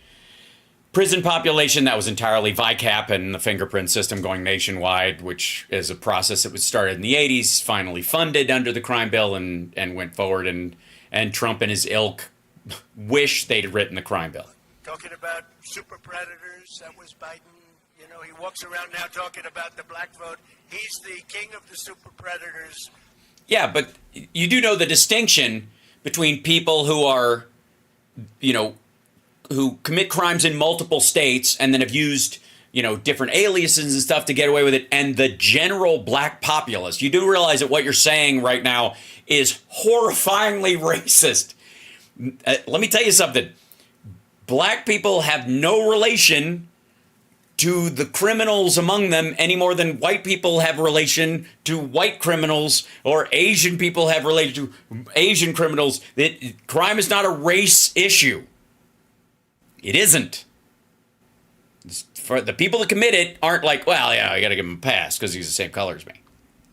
prison population. That was entirely VICAP and the fingerprint system going nationwide, which is a process that was started in the 80s, finally funded under the crime bill and went forward. And Trump and his ilk wish they'd written the crime bill. Talking about super predators, that was Biden. He walks around now talking about the black vote. He's the king of the super predators. Yeah, but you do know the distinction between people who are, who commit crimes in multiple states and then have used, different aliases and stuff to get away with it, and the general black populace. You do realize that what you're saying right now is horrifyingly racist. Let me tell you something. Black people have no relation to the criminals among them any more than white people have relation to white criminals, or Asian people have relation to Asian criminals. Crime is not a race issue. It isn't. For the people that commit it aren't like, well, yeah, I got to give him a pass because he's the same color as me.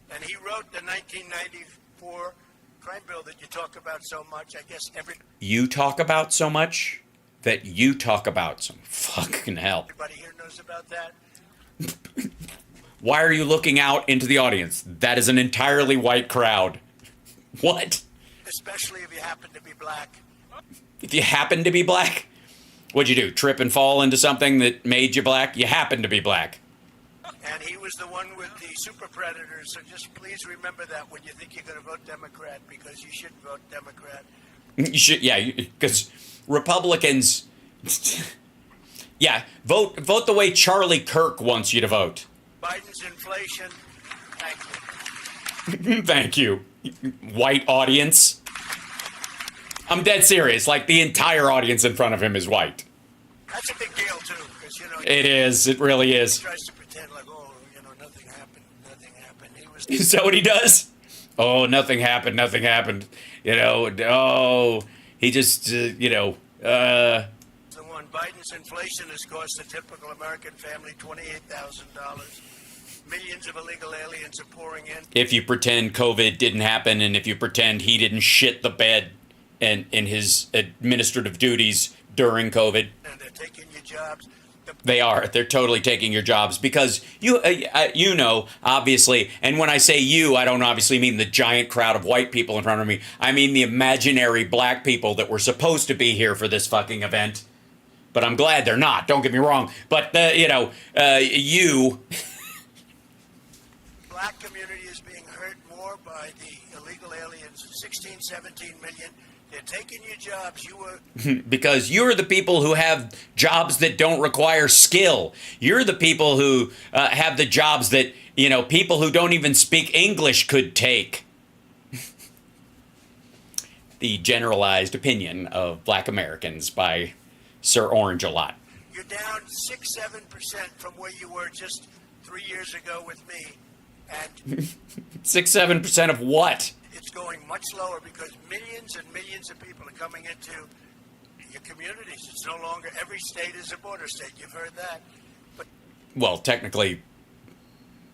And he wrote the 1994 crime bill that you talk about so much. I guess You talk about so much that you talk about some fucking hell. everybody here knows about that. Why are you looking out into the audience? That is an entirely white crowd. What? Especially if you happen to be black. If you happen to be black? What'd you do? Trip and fall into something that made you black? You happen to be black. And he was the one with the super predators. So just please remember that when you think you're going to vote Democrat, because you should vote Democrat. You should, yeah, because Republicans, yeah, vote the way Charlie Kirk wants you to vote. Biden's inflation. Thank you. Thank you, white audience. I'm dead serious. Like, the entire audience in front of him is white. That's a big deal, too, because, It is. It really he is. tries to pretend like, oh, nothing happened, nothing happened. He was Is that what he does? Oh, nothing happened. Nothing happened. Oh, he just, the one. Biden's inflation has cost a typical American family $28,000. Millions of illegal aliens are pouring in. if you pretend COVID didn't happen, and if you pretend he didn't shit the bed and in his administrative duties during COVID. And they're taking your jobs. They are. They're totally taking your jobs because you know, obviously, and when I say you, I don't obviously mean the giant crowd of white people in front of me. I mean the imaginary black people that were supposed to be here for this fucking event. But I'm glad they're not. Don't get me wrong. But, you... Black community is being hurt more by the illegal aliens, 16, 17 million. They're taking your jobs. You were... Because you're the people who have jobs that don't require skill. You're the people who have the jobs that, people who don't even speak English could take. The generalized opinion of black Americans by Sir Orange a lot. You're down 6-7% from where you were just 3 years ago with me. And 6-7% of what? it's going much lower because millions and millions of people are coming into your communities. It's no longer every state is a border state. You've heard that. But well, technically,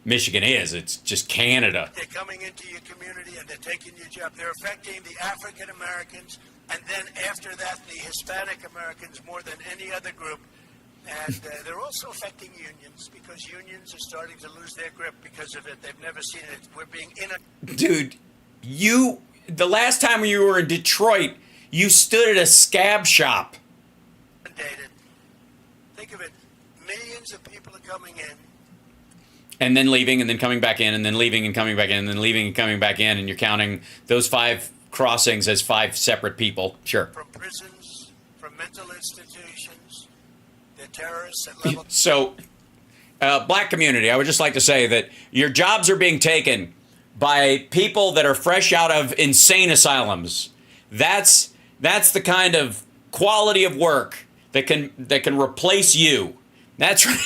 Michigan is. It's just Canada. they're coming into your community and they're taking your job. They're affecting the African Americans, and then after that, the Hispanic Americans more than any other group. And they're also affecting unions because unions are starting to lose their grip because of it. They've never seen it. We're being Dude, the last time you were in Detroit, you stood at a scab shop. inundated. Think of it. Millions of people are coming in. And then leaving and then coming back in and then leaving and coming back in and then leaving and coming back in. And you're counting those 5 crossings as 5 separate people. Sure. From prisons, from mental institutions. They're terrorists at level. So, black community, I would just like to say that your jobs are being taken by people that are fresh out of insane asylums. That's the kind of quality of work that can replace you. That's right.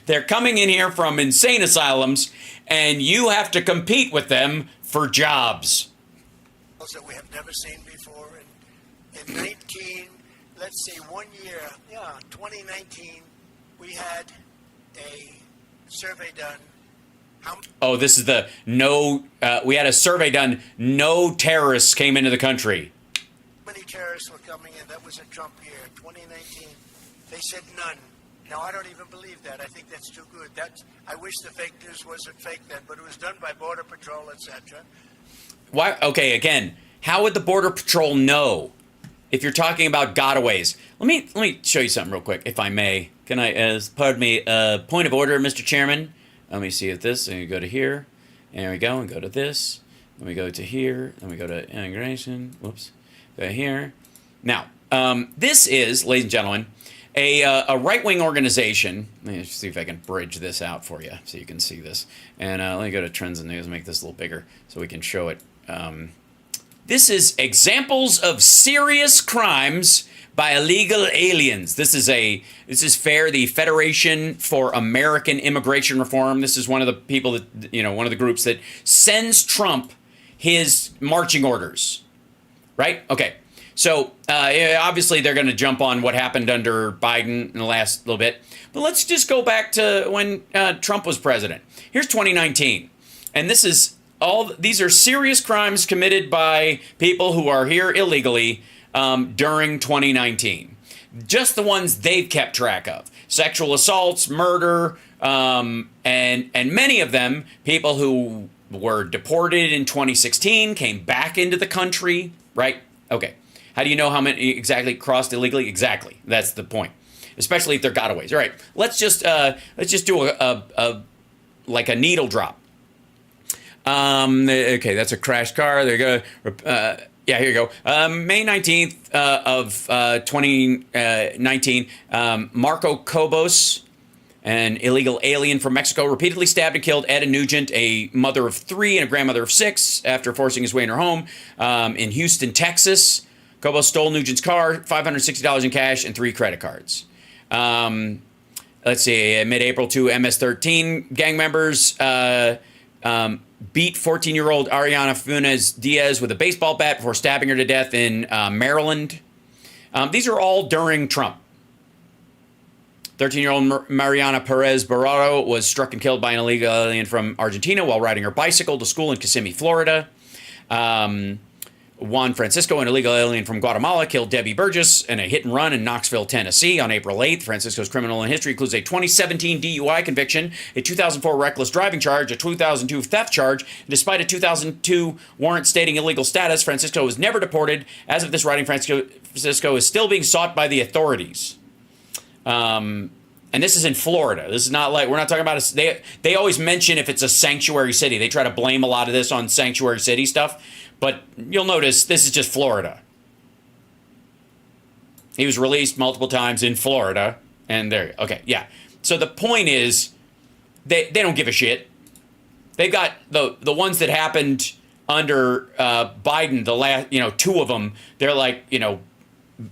They're coming in here from insane asylums, and you have to compete with them for jobs. That we have never seen before. In 19, let's say 1 year, 2019, we had a survey done. Oh, this is the we had a survey done. No terrorists came into the country. How many terrorists were coming in? That was a Trump year, 2019. They said none. Now, I don't even believe that. I think that's too good. I wish the fake news wasn't fake then, but it was done by Border Patrol, etc. Why? Okay, again, how would the Border Patrol know if you're talking about gotaways? Let me show you something real quick, if I may. Can I? Pardon me. Point of order, Mr. Chairman. Let me see if this. And we go to here. And we go and go to this. Then we go to here. Then we go to immigration. Whoops. Go here. Now, this is, ladies and gentlemen, a right-wing organization. Let me see if I can bridge this out for you so you can see this. And let me go to Trends and News and make this a little bigger so we can show it. This is examples of serious crimes by illegal aliens. This is FAIR, the Federation for American Immigration Reform. This is one of the people that, one of the groups that sends Trump his marching orders. Right? Okay. So, obviously, they're going to jump on what happened under Biden in the last little bit. But let's just go back to when Trump was president. Here's 2019. And these are serious crimes committed by people who are here illegally during 2019. Just the ones they've kept track of. Sexual assaults, murder, and many of them, people who were deported in 2016, came back into the country, right? Okay. How do you know how many exactly crossed illegally? Exactly. That's the point. Especially if they're gotaways. All right. Let's just do a needle drop. Okay, that's a crashed car. There you go. Yeah, here you go. May 19th of 2019, Marco Cobos, an illegal alien from Mexico, repeatedly stabbed and killed Etta Nugent, a mother of 3 and a grandmother of 6, after forcing his way in her home in Houston, Texas. Cobos stole Nugent's car, $560 in cash, and 3 credit cards. Let's see, mid-April, 2 MS-13 gang members beat 14-year-old Ariana Funes Diaz with a baseball bat before stabbing her to death in Maryland. These are all during Trump. 13-year-old Mariana Perez Barraro was struck and killed by an illegal alien from Argentina while riding her bicycle to school in Kissimmee, Florida. Juan Francisco, an illegal alien from Guatemala, killed Debbie Burgess in a hit and run in Knoxville, Tennessee on April 8th. Francisco's criminal history includes a 2017 DUI conviction, a 2004 reckless driving charge, a 2002 theft charge. Despite a 2002 warrant stating illegal status, Francisco was never deported. As of this writing, Francisco is still being sought by the authorities. And this is in Florida. This is not like, we're not talking about, they always mention if it's a sanctuary city. They try to blame a lot of this on sanctuary city stuff. But you'll notice this is just Florida. He was released multiple times in Florida. And there, okay, yeah. So the point is, they don't give a shit. They've got the ones that happened under Biden, the last, two of them. They're like,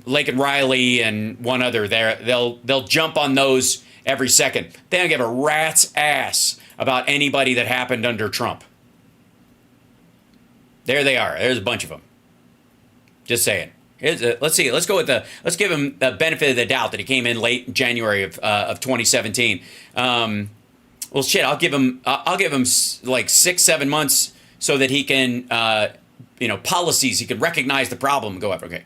Lake and Riley and one other there. They'll jump on those every second. They don't give a rat's ass about anybody that happened under Trump. There they are. There's a bunch of them. Just saying. Let's see. Let's give him the benefit of the doubt that he came in late in January of 2017. Well, shit. I'll give him like 6-7 months so that he can, policies. He can recognize the problem and go after. Okay.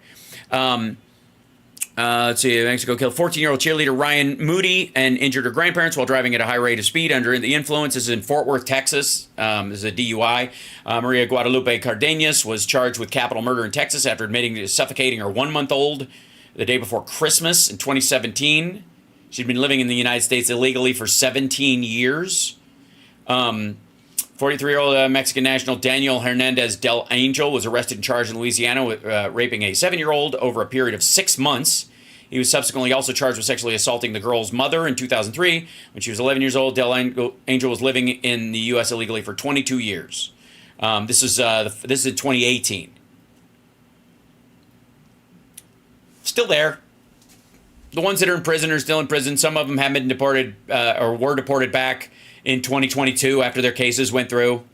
Let's see. Mexico killed 14-year-old cheerleader Ryan Moody and injured her grandparents while driving at a high rate of speed under the influence. This is in Fort Worth, Texas. This is a DUI. Maria Guadalupe Cardenas was charged with capital murder in Texas after admitting to suffocating her 1-month-old the day before Christmas in 2017. She'd been living in the United States illegally for 17 years. 43-year-old Mexican national Daniel Hernandez del Angel was arrested and charged in Louisiana with raping a 7-year-old over a period of 6 months. He was subsequently also charged with sexually assaulting the girl's mother in 2003. When she was 11 years old, del Angel was living in the U.S. illegally for 22 years. This is in 2018. Still there. The ones that are in prison are still in prison. Some of them have been deported or were deported back in 2022 after their cases went through.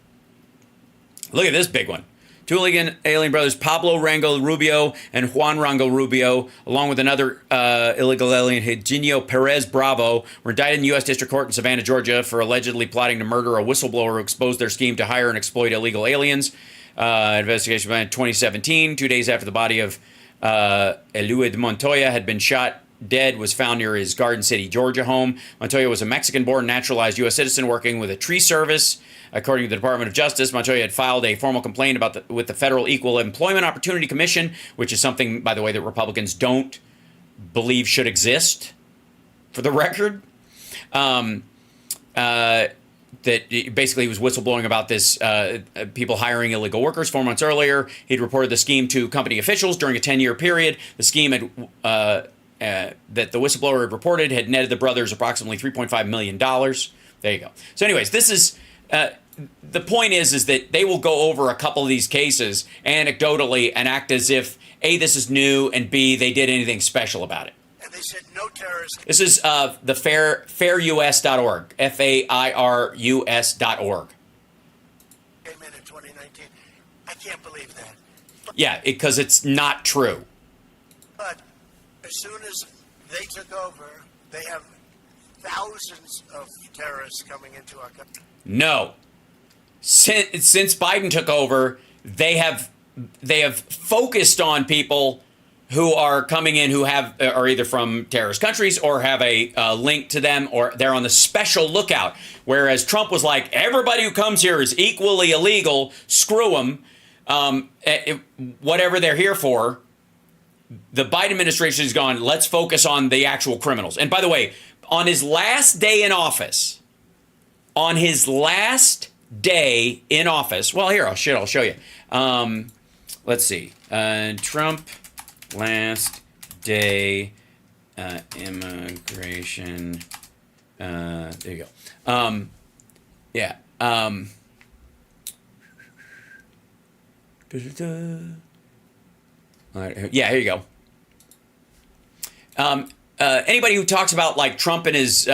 Look at this big one. Two alien brothers, Pablo Rango Rubio and Juan Rango Rubio, along with another illegal alien, Eugenio Perez Bravo, were indicted in the U.S. District Court in Savannah, Georgia, for allegedly plotting to murder a whistleblower who exposed their scheme to hire and exploit illegal aliens. Investigation began in 2017, 2 days after the body of Eluid Montoya had been shot dead was found near his Garden City, Georgia home. Montoya was a Mexican-born naturalized U.S. citizen working with a tree service. According to the Department of Justice, Montoya had filed a formal complaint with the Federal Equal Employment Opportunity Commission, which is something, by the way, that Republicans don't believe should exist, for the record. That basically he was whistleblowing about this, people hiring illegal workers. 4 months earlier, he'd reported the scheme to company officials during a 10-year period. The scheme had... that the whistleblower had reported had netted the brothers approximately $3.5 million. There you go. So anyways, this is, the point is that they will go over a couple of these cases anecdotally and act as if, A, this is new, and B, they did anything special about it. And they said no terrorists. This is the fairus.org, fairus.org. Came in 2019. I can't believe that. Yeah, because it's not true. But as soon as they took over, they have thousands of terrorists coming into our country. No. Since Biden took over, they have focused on people who are coming in who are either from terrorist countries or have a link to them, or they're on the special lookout. Whereas Trump was like, everybody who comes here is equally illegal. Screw them. Whatever they're here for. The Biden administration has gone, let's focus on the actual criminals. And by the way, on his last day in office, well, here, I'll show you. Let's see. Trump, last day, immigration. There you go. Yeah. All right, yeah, here you go. Anybody who talks about like Trump and his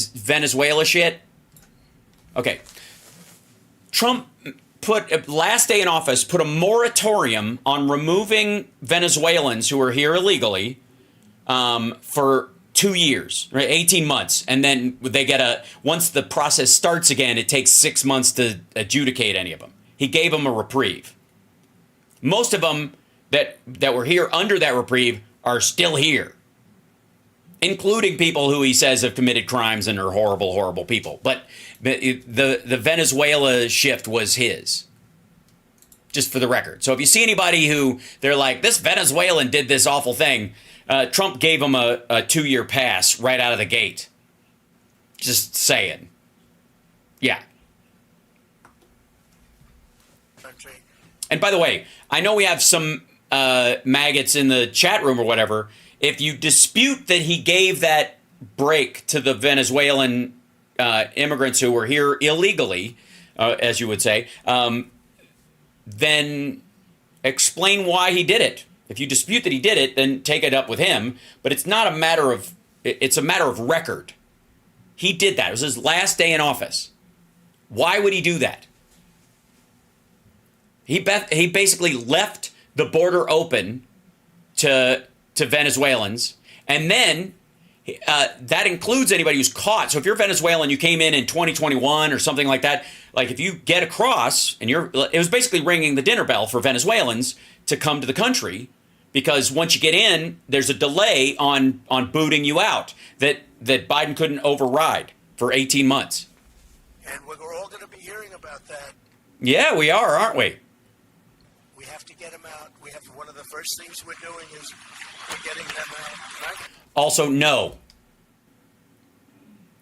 Venezuela shit. Okay. Trump put last day in office put a moratorium on removing Venezuelans who are here illegally for 2 years, right? 18 months. And then they get once the process starts again, it takes 6 months to adjudicate any of them. He gave them a reprieve. Most of them that were here under that reprieve are still here, including people who he says have committed crimes and are horrible, horrible people. But the Venezuela shift was his, just for the record. So if you see anybody who they're like, this Venezuelan did this awful thing, Trump gave him a 2-year pass right out of the gate. Just saying. Yeah. And by the way, I know we have some maggots in the chat room or whatever. If you dispute that he gave that break to the Venezuelan immigrants who were here illegally, as you would say, then explain why he did it. If you dispute that he did it, then take it up with him. But it's not a matter of, it's a matter of record. He did that. It was his last day in office. Why would he do that? He basically left the border open to Venezuelans, and then that includes anybody who's caught. So if you're Venezuelan, you came in 2021 or something like that, like if you get across and it was basically ringing the dinner bell for Venezuelans to come to the country, because once you get in, there's a delay on booting you out that Biden couldn't override for 18 months. And we're all going to be hearing about that. Yeah, we are, aren't we? We have to get them out. One of the first things we're doing is we're getting them out, right? Also, no.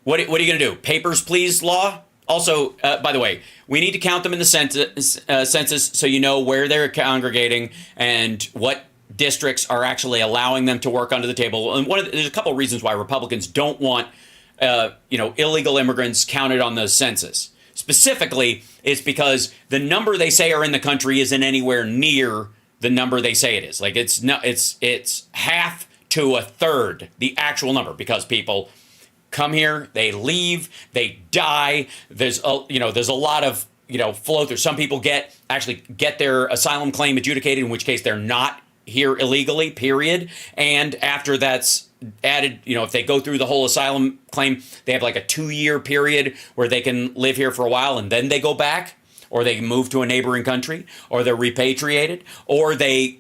What are you going to do? Papers, please, law? Also, by the way, we need to count them in the census so you know where they're congregating and what districts are actually allowing them to work under the table. And there's a couple of reasons why Republicans don't want illegal immigrants counted on the census. Specifically, it's because the number they say are in the country isn't anywhere near the number they say it is. Like it's half to a third the actual number, because people come here, they leave, they die. There's a lot of flow through. Some people actually get their asylum claim adjudicated, in which case they're not here illegally, period. And after that's added, if they go through the whole asylum claim, they have like a 2-year period where they can live here for a while and then they go back, or they move to a neighboring country, or they're repatriated, or they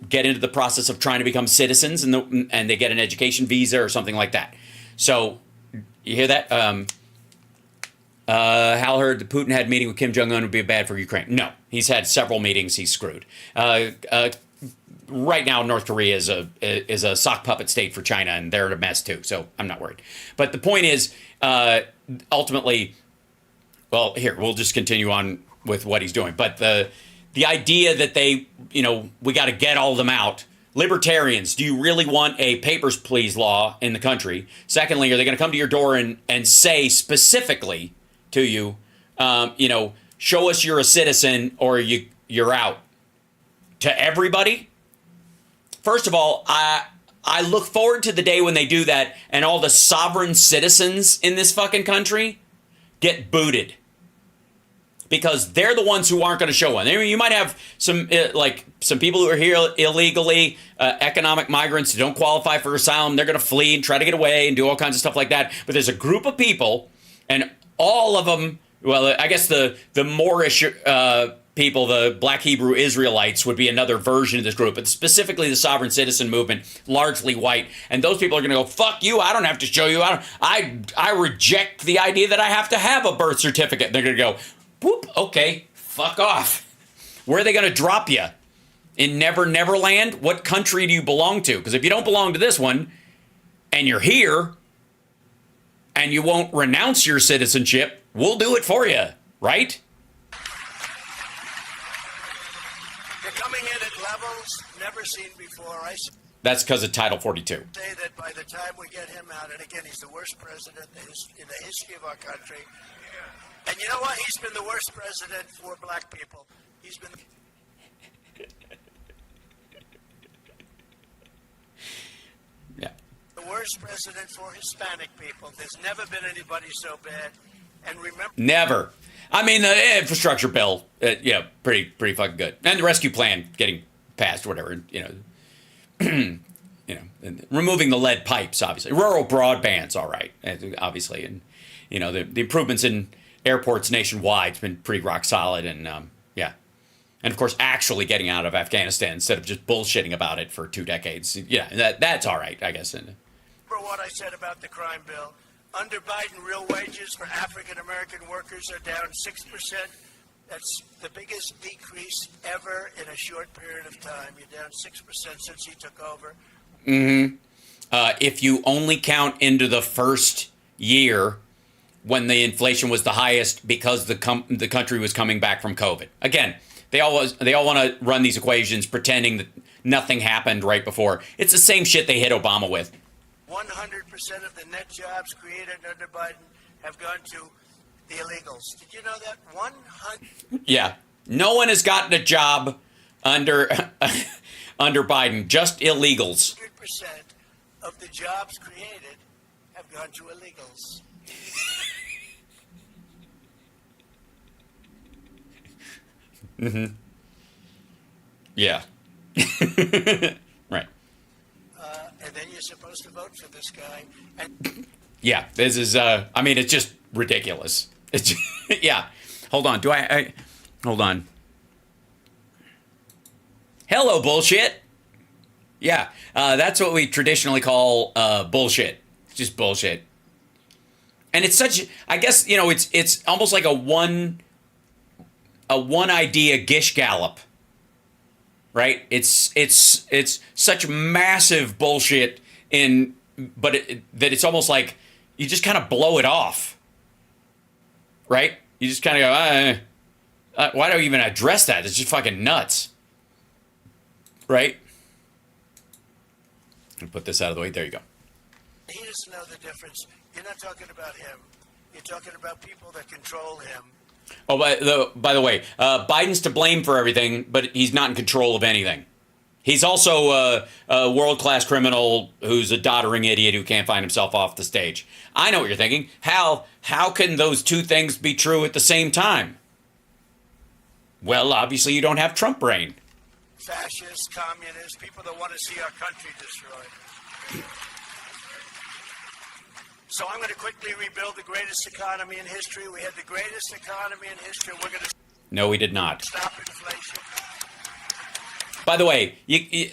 get into the process of trying to become citizens and they get an education visa or something like that. So you hear that? Hal heard that Putin had a meeting with Kim Jong-un would be bad for Ukraine. No, he's had several meetings. He's screwed. Right now, North Korea is a sock puppet state for China, and they're a mess too. So I'm not worried. But the point is, ultimately, well, here we'll just continue on with what he's doing. But the idea that we got to get all of them out. Libertarians, do you really want a papers, please law in the country? Secondly, are they going to come to your door and say specifically to you, show us you're a citizen or you're out? To everybody? First of all, I look forward to the day when they do that and all the sovereign citizens in this fucking country get booted. Because they're the ones who aren't going to show one. You might have some people who are here illegally, economic migrants who don't qualify for asylum. They're going to flee and try to get away and do all kinds of stuff like that. But there's a group of people, and all of them, well, I guess the Moorish people, the Black Hebrew Israelites, would be another version of this group. But specifically the sovereign citizen movement, largely white. And those people are going to go, fuck you, I don't have to show you. I reject the idea that I have to have a birth certificate. They're going to go, whoop, okay, fuck off. Where are they going to drop you? In Never Never Land? What country do you belong to? Because if you don't belong to this one, and you're here, and you won't renounce your citizenship, we'll do it for you, right? They're coming in at levels never seen before. That's because of Title 42. Say that by the time we get him out, and again, he's the worst president in the history of our country. And you know what? He's been the worst president for black people. He's been the worst president for Hispanic people. There's never been anybody so bad. And remember, never. I mean, the infrastructure bill, pretty fucking good, and the rescue plan getting passed, or whatever. And removing the lead pipes, obviously. Rural broadband's all right, obviously, and the improvements in airports nationwide has been pretty rock solid, and And of course, actually getting out of Afghanistan instead of just bullshitting about it for 2 decades. Yeah, that's all right, I guess. Remember what I said about the crime bill? Under Biden, real wages for African-American workers are down 6%. That's the biggest decrease ever in a short period of time. You're down 6% since he took over. If you only count into the first year when the inflation was the highest because the country was coming back from COVID. Again, they all want to run these equations pretending that nothing happened right before. It's the same shit they hit Obama with. 100% of the net jobs created under Biden have gone to the illegals. Did you know that? 100. Yeah. No one has gotten a job under Biden, just illegals. 100% of the jobs created have gone to illegals. Yeah. Right. And then you're supposed to vote for this guy. And Yeah, this is, it's just ridiculous. It's, yeah. Hold on. Hold on. Hello, bullshit. Yeah, that's what we traditionally call bullshit. It's just bullshit. And it's such, I guess, it's almost like a one idea gish gallop. Right? It's such massive bullshit that it's almost like you just kind of blow it off. Right? You just kind of go, why do I even address that? It's just fucking nuts. Right? I'll put this out of the way. There you go. he doesn't know the difference. You're not talking about him. You're talking about people that control him. Oh, by the way, Biden's to blame for everything, but he's not in control of anything. He's also a world-class criminal who's a doddering idiot who can't find himself off the stage. I know what you're thinking. Hal, how can those two things be true at the same time? Well, obviously you don't have Trump brain. Fascists, communists, people that want to see our country destroyed. So I'm going to quickly rebuild the greatest economy in history. We had the greatest economy in history. We're going to No, we did not. stop inflation. By the way,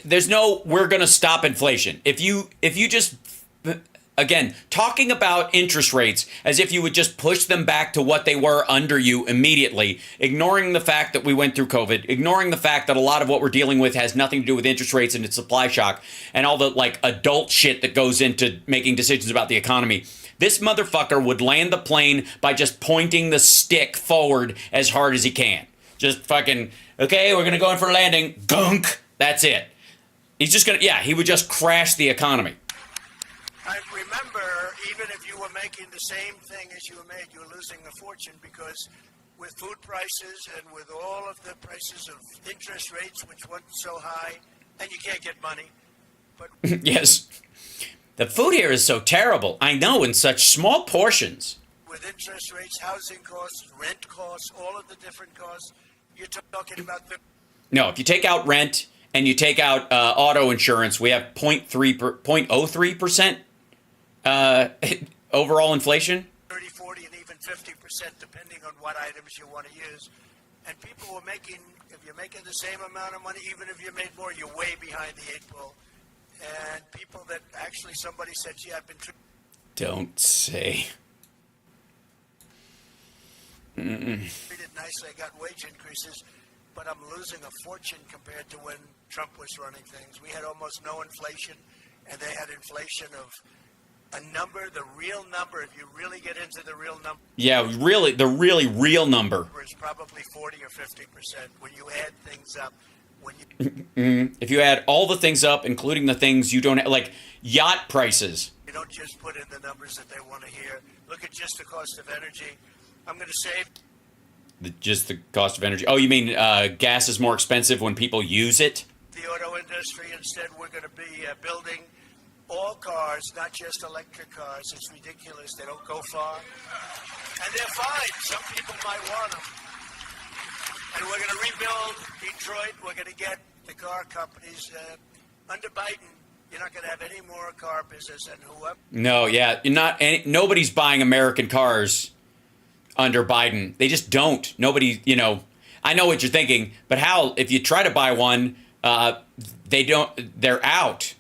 there's no we're going to stop inflation. If you just, again, talking about interest rates as if you would just push them back to what they were under you immediately, ignoring the fact that we went through COVID, ignoring the fact that a lot of what we're dealing with has nothing to do with interest rates and its supply shock and all the like adult shit that goes into making decisions about the economy. This motherfucker would land the plane by just pointing the stick forward as hard as he can. Just fucking, okay, we're going to go in for a landing. Gunk. That's it. He's just going to, he would just crash the economy. I remember, even if you were making the same thing as you made, you were losing a fortune because with food prices and with all of the prices of interest rates, which went so high, and you can't get money. But Yes. The food here is so terrible. I know, in such small portions. with interest rates, housing costs, rent costs, all of the different costs, you're talking about the No, if you take out rent and you take out auto insurance, we have 0.03% overall inflation. 30, 40, and even 50%, depending on what items you want to use. And people were making, if you're making the same amount of money, even if you made more, you're way behind the eight ball. And people that actually, somebody said, gee, I've been Don't say. treated nicely, I got wage increases, but I'm losing a fortune compared to when Trump was running things. We had almost no inflation, and they had inflation of a number, the real number, if you really get into the real number. Yeah, really, the really real number. Is probably 40 or 50% when you add things up. When you If you add all the things up, including the things you don't like yacht prices. you don't just put in the numbers that they want to hear. Look at just the cost of energy. I'm going to save. Just the cost of energy. Oh, you mean gas is more expensive when people use it? The auto industry. Instead, we're going to be building all cars, not just electric cars. It's ridiculous. They don't go far. And they're fine. Some people might want them. And we're going to rebuild Detroit. We're going to get the car companies. Under Biden, you're not going to have any more car business. And whoever. No, yeah, nobody's buying American cars under Biden. They just don't. Nobody, I know what you're thinking, but Hal, if you try to buy one, they're out.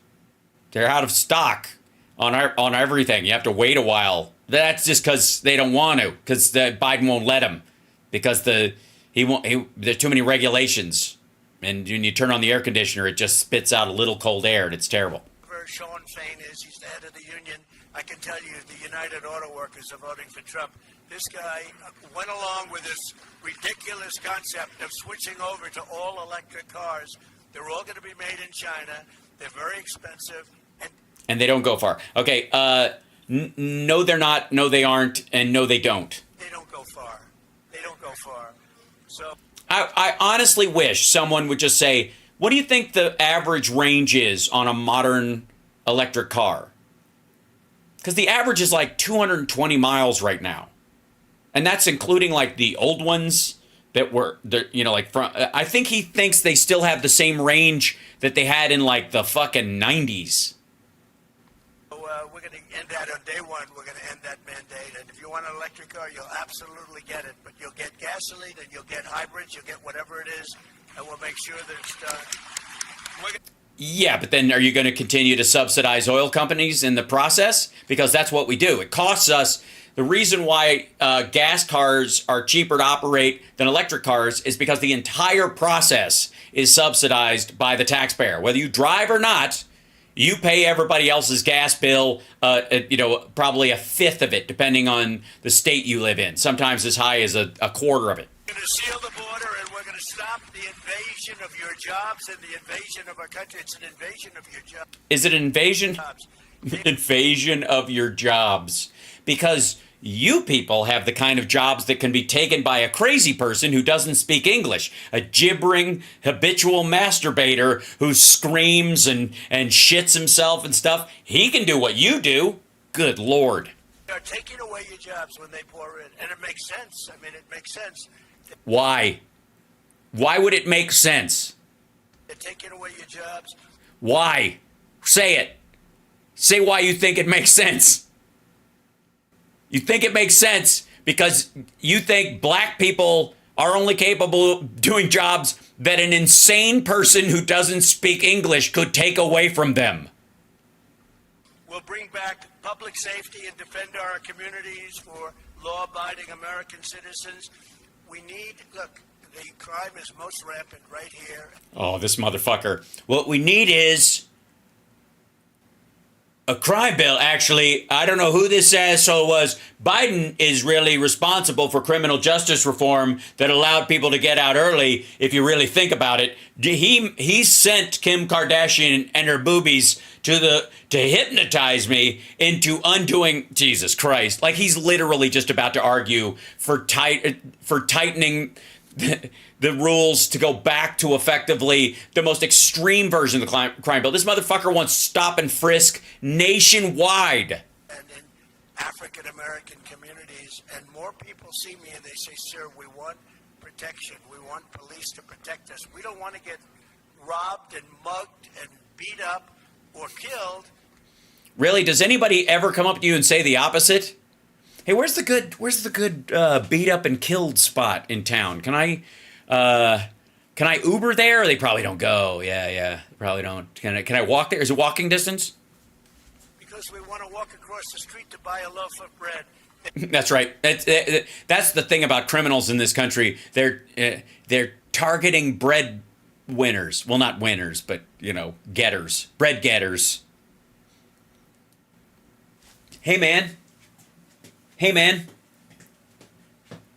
They're out of stock on everything. You have to wait a while. That's just because they don't want to, because Biden won't let them, because there's too many regulations. And when you turn on the air conditioner, it just spits out a little cold air, and it's terrible. Sean Fain is, he's the head of the union. I can tell you the United Auto Workers are voting for Trump. This guy went along with this ridiculous concept of switching over to all electric cars. They're all going to be made in China. They're very expensive. And they don't go far. Okay, no, they're not. No, they aren't. And no, they don't. They don't go far. They don't go far. So I honestly wish someone would just say, what do you think the average range is on a modern electric car? Because the average is like 220 miles right now. And that's including like the old ones that were, like from, I think he thinks they still have the same range that they had in like the fucking 90s. We're going to end that on day one. We're going to end that mandate. And if you want an electric car, you'll absolutely get it. But you'll get gasoline and you'll get hybrids. You'll get whatever it is. And we'll make sure that it's done. Yeah, but then are you going to continue to subsidize oil companies in the process? Because that's what we do. It costs us. The reason why gas cars are cheaper to operate than electric cars is because the entire process is subsidized by the taxpayer. Whether you drive or not, you pay everybody else's gas bill, probably a fifth of it, depending on the state you live in. Sometimes as high as a quarter of it. We're going to seal the border and we're going to stop the invasion of your jobs and the invasion of our country. It's an invasion of your jobs. Is it an invasion? Invasion of your jobs. Because you people have the kind of jobs that can be taken by a crazy person who doesn't speak English. A gibbering, habitual masturbator who screams and shits himself and stuff. He can do what you do. Good Lord. They're taking away your jobs when they pour in. And it makes sense. I mean, it makes sense. Why? Why would it make sense? They're taking away your jobs. Why? Say it. Say why you think it makes sense. You think it makes sense because you think black people are only capable of doing jobs that an insane person who doesn't speak English could take away from them. We'll bring back public safety and defend our communities for law-abiding American citizens. We need, look, the crime is most rampant right here. Oh, this motherfucker. What we need is a crime bill. Actually, I don't know who this asshole was. Biden is really responsible for criminal justice reform that allowed people to get out early, if you really think about it. He sent Kim Kardashian and her boobies to hypnotize me into undoing Jesus Christ. Like he's literally just about to argue for tightening the rules to go back to effectively the most extreme version of the crime bill. This motherfucker wants stop and frisk nationwide. And in African American communities, and more people see me and they say, sir, we want protection. We want police to protect us. We don't want to get robbed and mugged and beat up or killed. Really? Does anybody ever come up to you and say the opposite? Hey, where's the good beat up and killed spot in town? Can I Uber there? They probably don't go. Yeah, probably don't. Can I walk there? Is it walking distance? Because we want to walk across the street to buy a loaf of bread. That's right. That's the thing about criminals in this country. They're targeting bread winners. Well, not winners, but getters, bread getters. Hey man.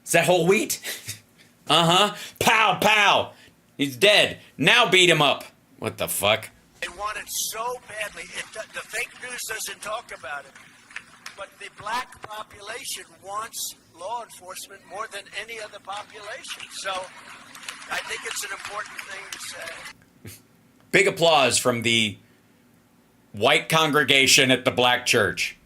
Is that whole wheat? Uh-huh. Pow, pow. He's dead. Now beat him up. What the fuck? They want it so badly. The fake news doesn't talk about it. But the black population wants law enforcement more than any other population. So I think it's an important thing to say. Big applause from the white congregation at the black church.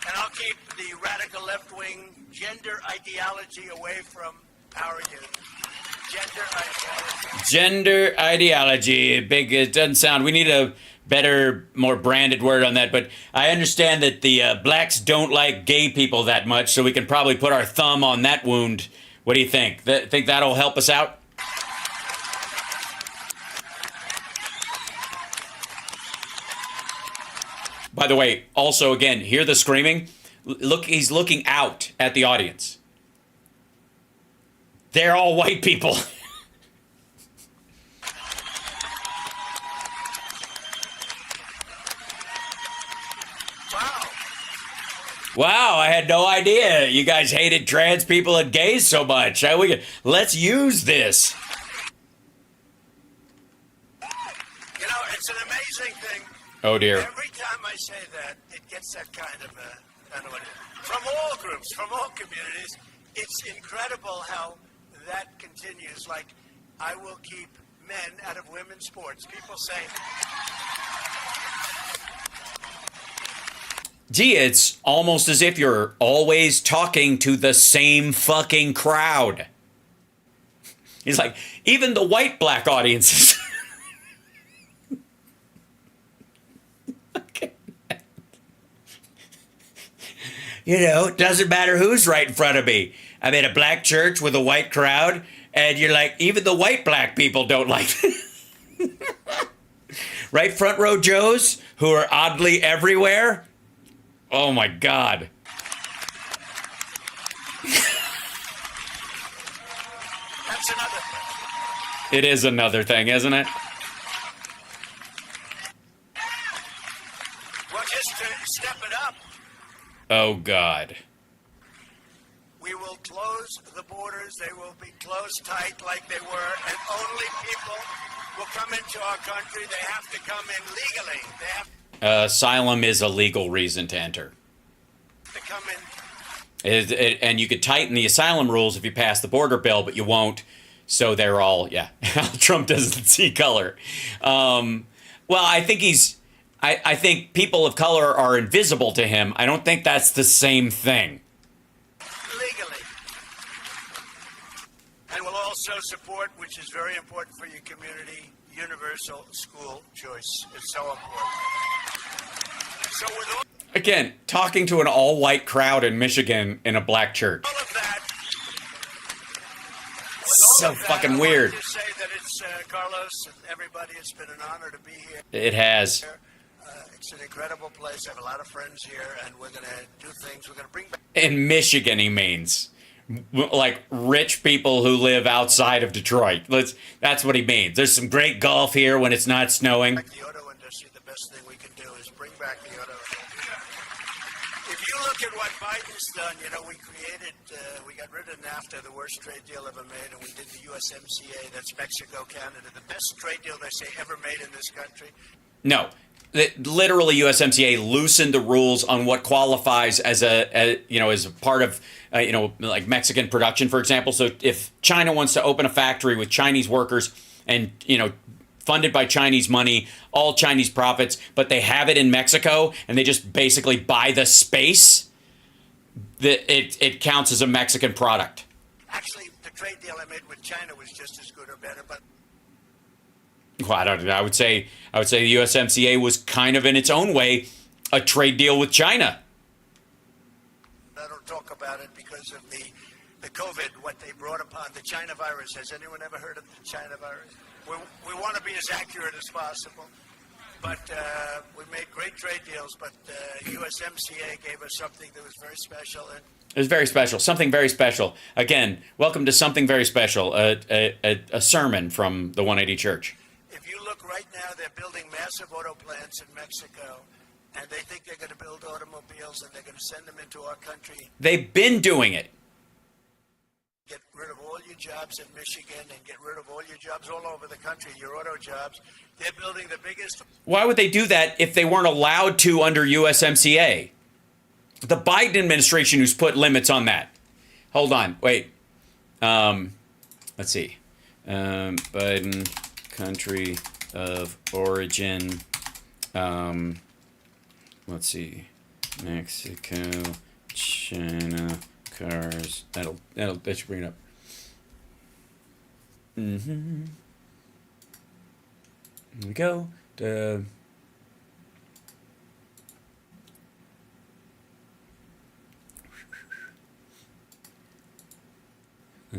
And I'll keep the radical left-wing gender ideology away from our youth. Gender ideology. Big. It doesn't sound. We need a better, more branded word on that. But I understand that the blacks don't like gay people that much, so we can probably put our thumb on that wound What do you think? Think that'll help us out? By the way, also again, hear the screaming? Look, he's looking out at the audience. They're all white people. Wow. Wow, I had no idea you guys hated trans people and gays so much. Let's use this. You know, it's an amazing thing. Oh dear. Every time I say that, it gets that kind of from all groups, from all communities. It's incredible how that continues. Like, I will keep men out of women's sports. People say, Gee, it's almost as if you're always talking to the same fucking crowd. He's like, even the white black audiences. You know, it doesn't matter who's right in front of me. I'm in a black church with a white crowd, and you're like, even the white black people don't like it. Right, front row Joes, who are oddly everywhere. Oh my God. that's another thing. It is another thing, isn't it? Well, just to step it up, Oh God. we will close the borders. They will be closed tight like they were, and only people will come into our country. They have to come in legally. They have Asylum is a legal reason to enter. to come in. And you could tighten the asylum rules if you pass the border bill, but you won't. So they're all, yeah. Trump doesn't see color. Well, I think I think people of color are invisible to him. I don't think that's the same thing. Legally. And will also support, which is very important for your community, universal school choice. It's so important. So with all Again, talking to an all-white crowd in Michigan in a black church. of that, So fucking weird. I want to say that it's Carlos and everybody. It's been an honor to be here. It has. It's an incredible place. I have a lot of friends here, and we're going to do things. We're going to bring back In Michigan, he means. Like rich people who live outside of Detroit. That's what he means. There's some great golf here when it's not snowing. the auto industry. The best thing we can do is bring back the auto industry. If you look at what Biden's done, you know, we got rid of NAFTA, the worst trade deal ever made, and we did the USMCA. That's Mexico, Canada, the best trade deal they say ever made in this country. No. Literally, USMCA loosened the rules on what qualifies as as part of, like Mexican production, for example. So if China wants to open a factory with Chinese workers and, funded by Chinese money, all Chinese profits, but they have it in Mexico and they just basically buy the space, it counts as a Mexican product. Actually, the trade deal I made with China was just as good or better, but Well, I don't know. I would say the USMCA was kind of in its own way a trade deal with China. I don't talk about it because of the COVID, what they brought upon the China virus. Has anyone ever heard of the China virus? We want to be as accurate as possible, but we made great trade deals, but USMCA gave us something that was very special. And It was very special. Something very special. Again, welcome to Something Very Special, a sermon from the 180 Church. if you look right now, they're building massive auto plants in Mexico, and they think they're going to build automobiles, and they're going to send them into our country. They've been doing it. Get rid of all your jobs in Michigan and get rid of all your jobs all over the country, your auto jobs. They're building the biggest. Why would they do that if they weren't allowed to under USMCA? The Biden administration who's put limits on that. Hold on. Wait. Let's see. Biden, country of origin. Let's see. Mexico, China, cars. That should bring it up. Here we go.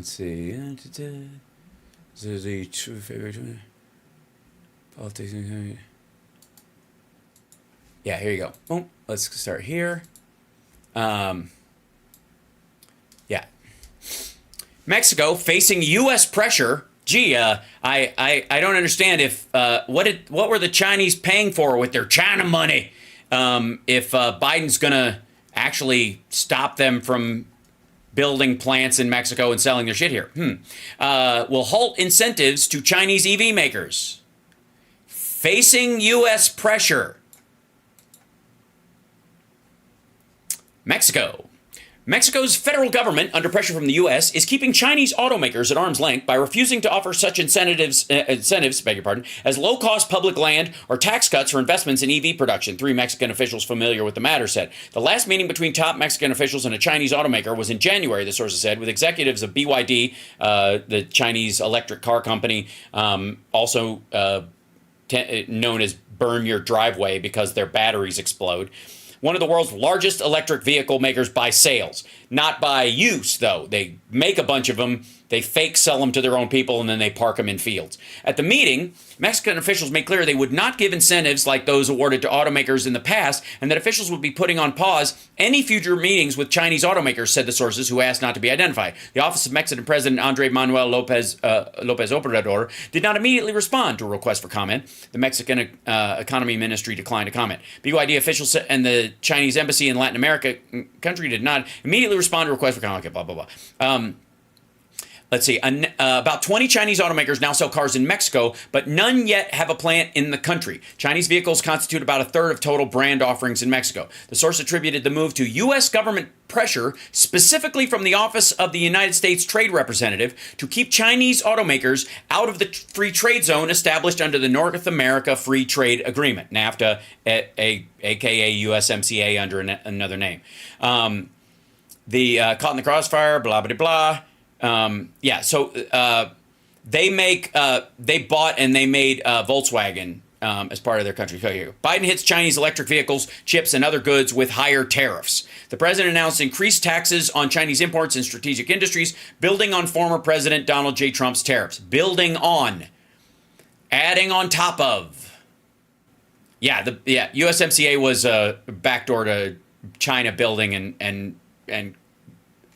Let's see. This is the true favorite politics. Yeah, here you go. Boom. Let's start here. Yeah. Mexico facing U.S. pressure. Gee, I don't understand if what were the Chinese paying for with their China money? If Biden's gonna actually stop them from building plants in Mexico and selling their shit here, will halt incentives to Chinese EV makers. Facing U.S. pressure. Mexico. Mexico's federal government, under pressure from the U.S., is keeping Chinese automakers at arm's length by refusing to offer such incentives, as low-cost public land or tax cuts for investments in EV production, 3 Mexican officials familiar with the matter said. The last meeting between top Mexican officials and a Chinese automaker was in January, the sources said, with executives of BYD, the Chinese electric car company, also known as Burn Your Driveway because their batteries explode. One of the world's largest electric vehicle makers by sales. Not by use, though. They make a bunch of them, they fake sell them to their own people, and then they park them in fields. At the meeting, Mexican officials made clear they would not give incentives like those awarded to automakers in the past, and that officials would be putting on pause any future meetings with Chinese automakers, said the sources, who asked not to be identified. The office of Mexican President Andrés Manuel López Obrador did not immediately respond to a request for comment. The Mexican Economy Ministry declined to comment. BYD officials and the Chinese embassy in Latin America country did not immediately respond to a request for comment. Okay, blah, blah, blah. Let's see. About 20 Chinese automakers now sell cars in Mexico, but none yet have a plant in the country. Chinese vehicles constitute about a third of total brand offerings in Mexico. The source attributed the move to U.S. government pressure, specifically from the Office of the United States Trade Representative, to keep Chinese automakers out of the free trade zone established under the North America Free Trade Agreement, NAFTA, aka USMCA under another name. Caught in the crossfire, blah, blah, blah. They bought and they made Volkswagen as part of their country. Biden hits Chinese electric vehicles, chips, and other goods with higher tariffs. The president announced increased taxes on Chinese imports in strategic industries, building on former President Donald J. Trump's tariffs. Building on. Adding on top of. USMCA was a backdoor to China building and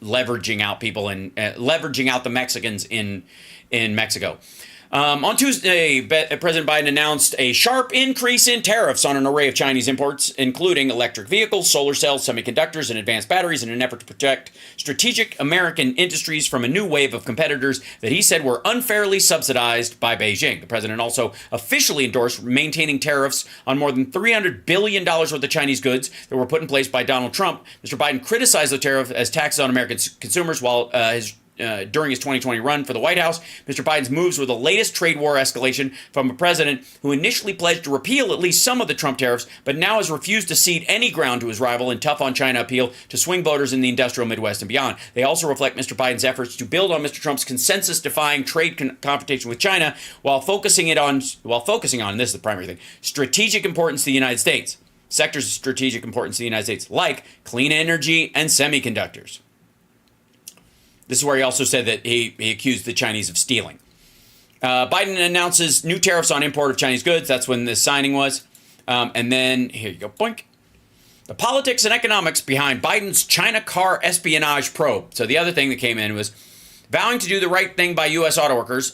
leveraging out people and leveraging out the Mexicans in Mexico. On Tuesday, President Biden announced a sharp increase in tariffs on an array of Chinese imports, including electric vehicles, solar cells, semiconductors, and advanced batteries, in an effort to protect strategic American industries from a new wave of competitors that he said were unfairly subsidized by Beijing. The president also officially endorsed maintaining tariffs on more than $300 billion worth of Chinese goods that were put in place by Donald Trump. Mr. Biden criticized the tariff as taxes on American consumers while during his 2020 run for the White House. Mr. Biden's moves were the latest trade war escalation from a president who initially pledged to repeal at least some of the Trump tariffs, but now has refused to cede any ground to his rival in tough on China appeal to swing voters in the industrial Midwest and beyond. They also reflect Mr. Biden's efforts to build on Mr. Trump's consensus-defying trade confrontation with China while focusing on, and this is the primary thing, strategic importance to the United States. Sectors of strategic importance to the United States, like clean energy and semiconductors. This is where he also said that he accused the Chinese of stealing. Biden announces new tariffs on import of Chinese goods. That's when this signing was. And then, here you go, boink. The politics and economics behind Biden's China car espionage probe. So the other thing that came in was vowing to do the right thing by U.S. autoworkers.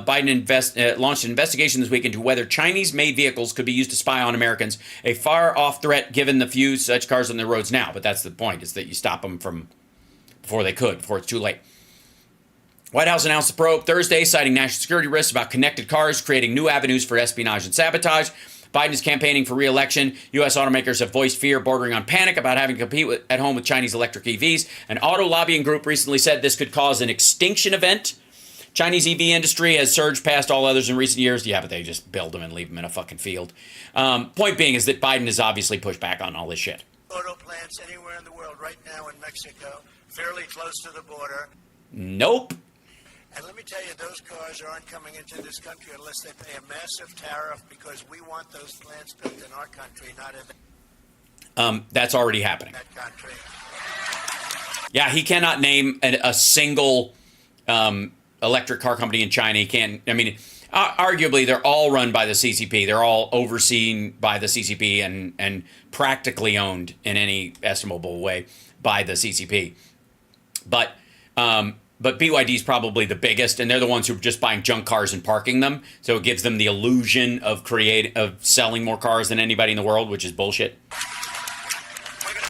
Biden launched an investigation this week into whether Chinese-made vehicles could be used to spy on Americans, a far-off threat given the few such cars on the roads now. But that's the point, is that you stop them before it's too late. White House announced the probe Thursday, citing national security risks about connected cars, creating new avenues for espionage and sabotage. Biden is campaigning for re-election. U.S. automakers have voiced fear bordering on panic about having to compete at home with Chinese electric EVs. An auto lobbying group recently said this could cause an extinction event. Chinese EV industry has surged past all others in recent years. Yeah, but they just build them and leave them in a fucking field. Point being is that Biden has obviously pushed back on all this shit. Auto plants anywhere in the world right now in Mexico, fairly close to the border. Nope. And let me tell you, those cars aren't coming into this country unless they pay a massive tariff, because we want those plants built in our country, not in that's already happening. that country. Yeah, he cannot name a single electric car company in China. You can't. I mean, arguably, they're all run by the CCP. They're all overseen by the CCP and practically owned in any estimable way by the CCP. But BYD is probably the biggest, and they're the ones who are just buying junk cars and parking them. So it gives them the illusion of selling more cars than anybody in the world, which is bullshit.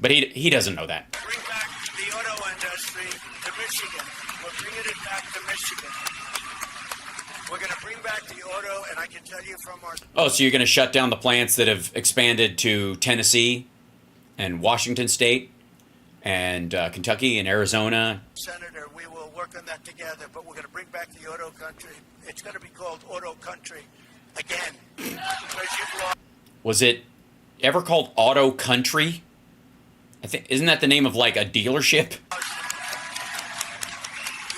But he doesn't know that. Bring back the auto industry to Michigan. We're bringing it back to Michigan. We're going to bring back the auto, and I can tell you from our... Oh, so you're going to shut down the plants that have expanded to Tennessee and Washington State and Kentucky and Arizona? Senator, we will work on that together, but we're going to bring back the auto country. It's going to be called auto country again. Was it ever called Auto Country? Isn't that the name of like a dealership?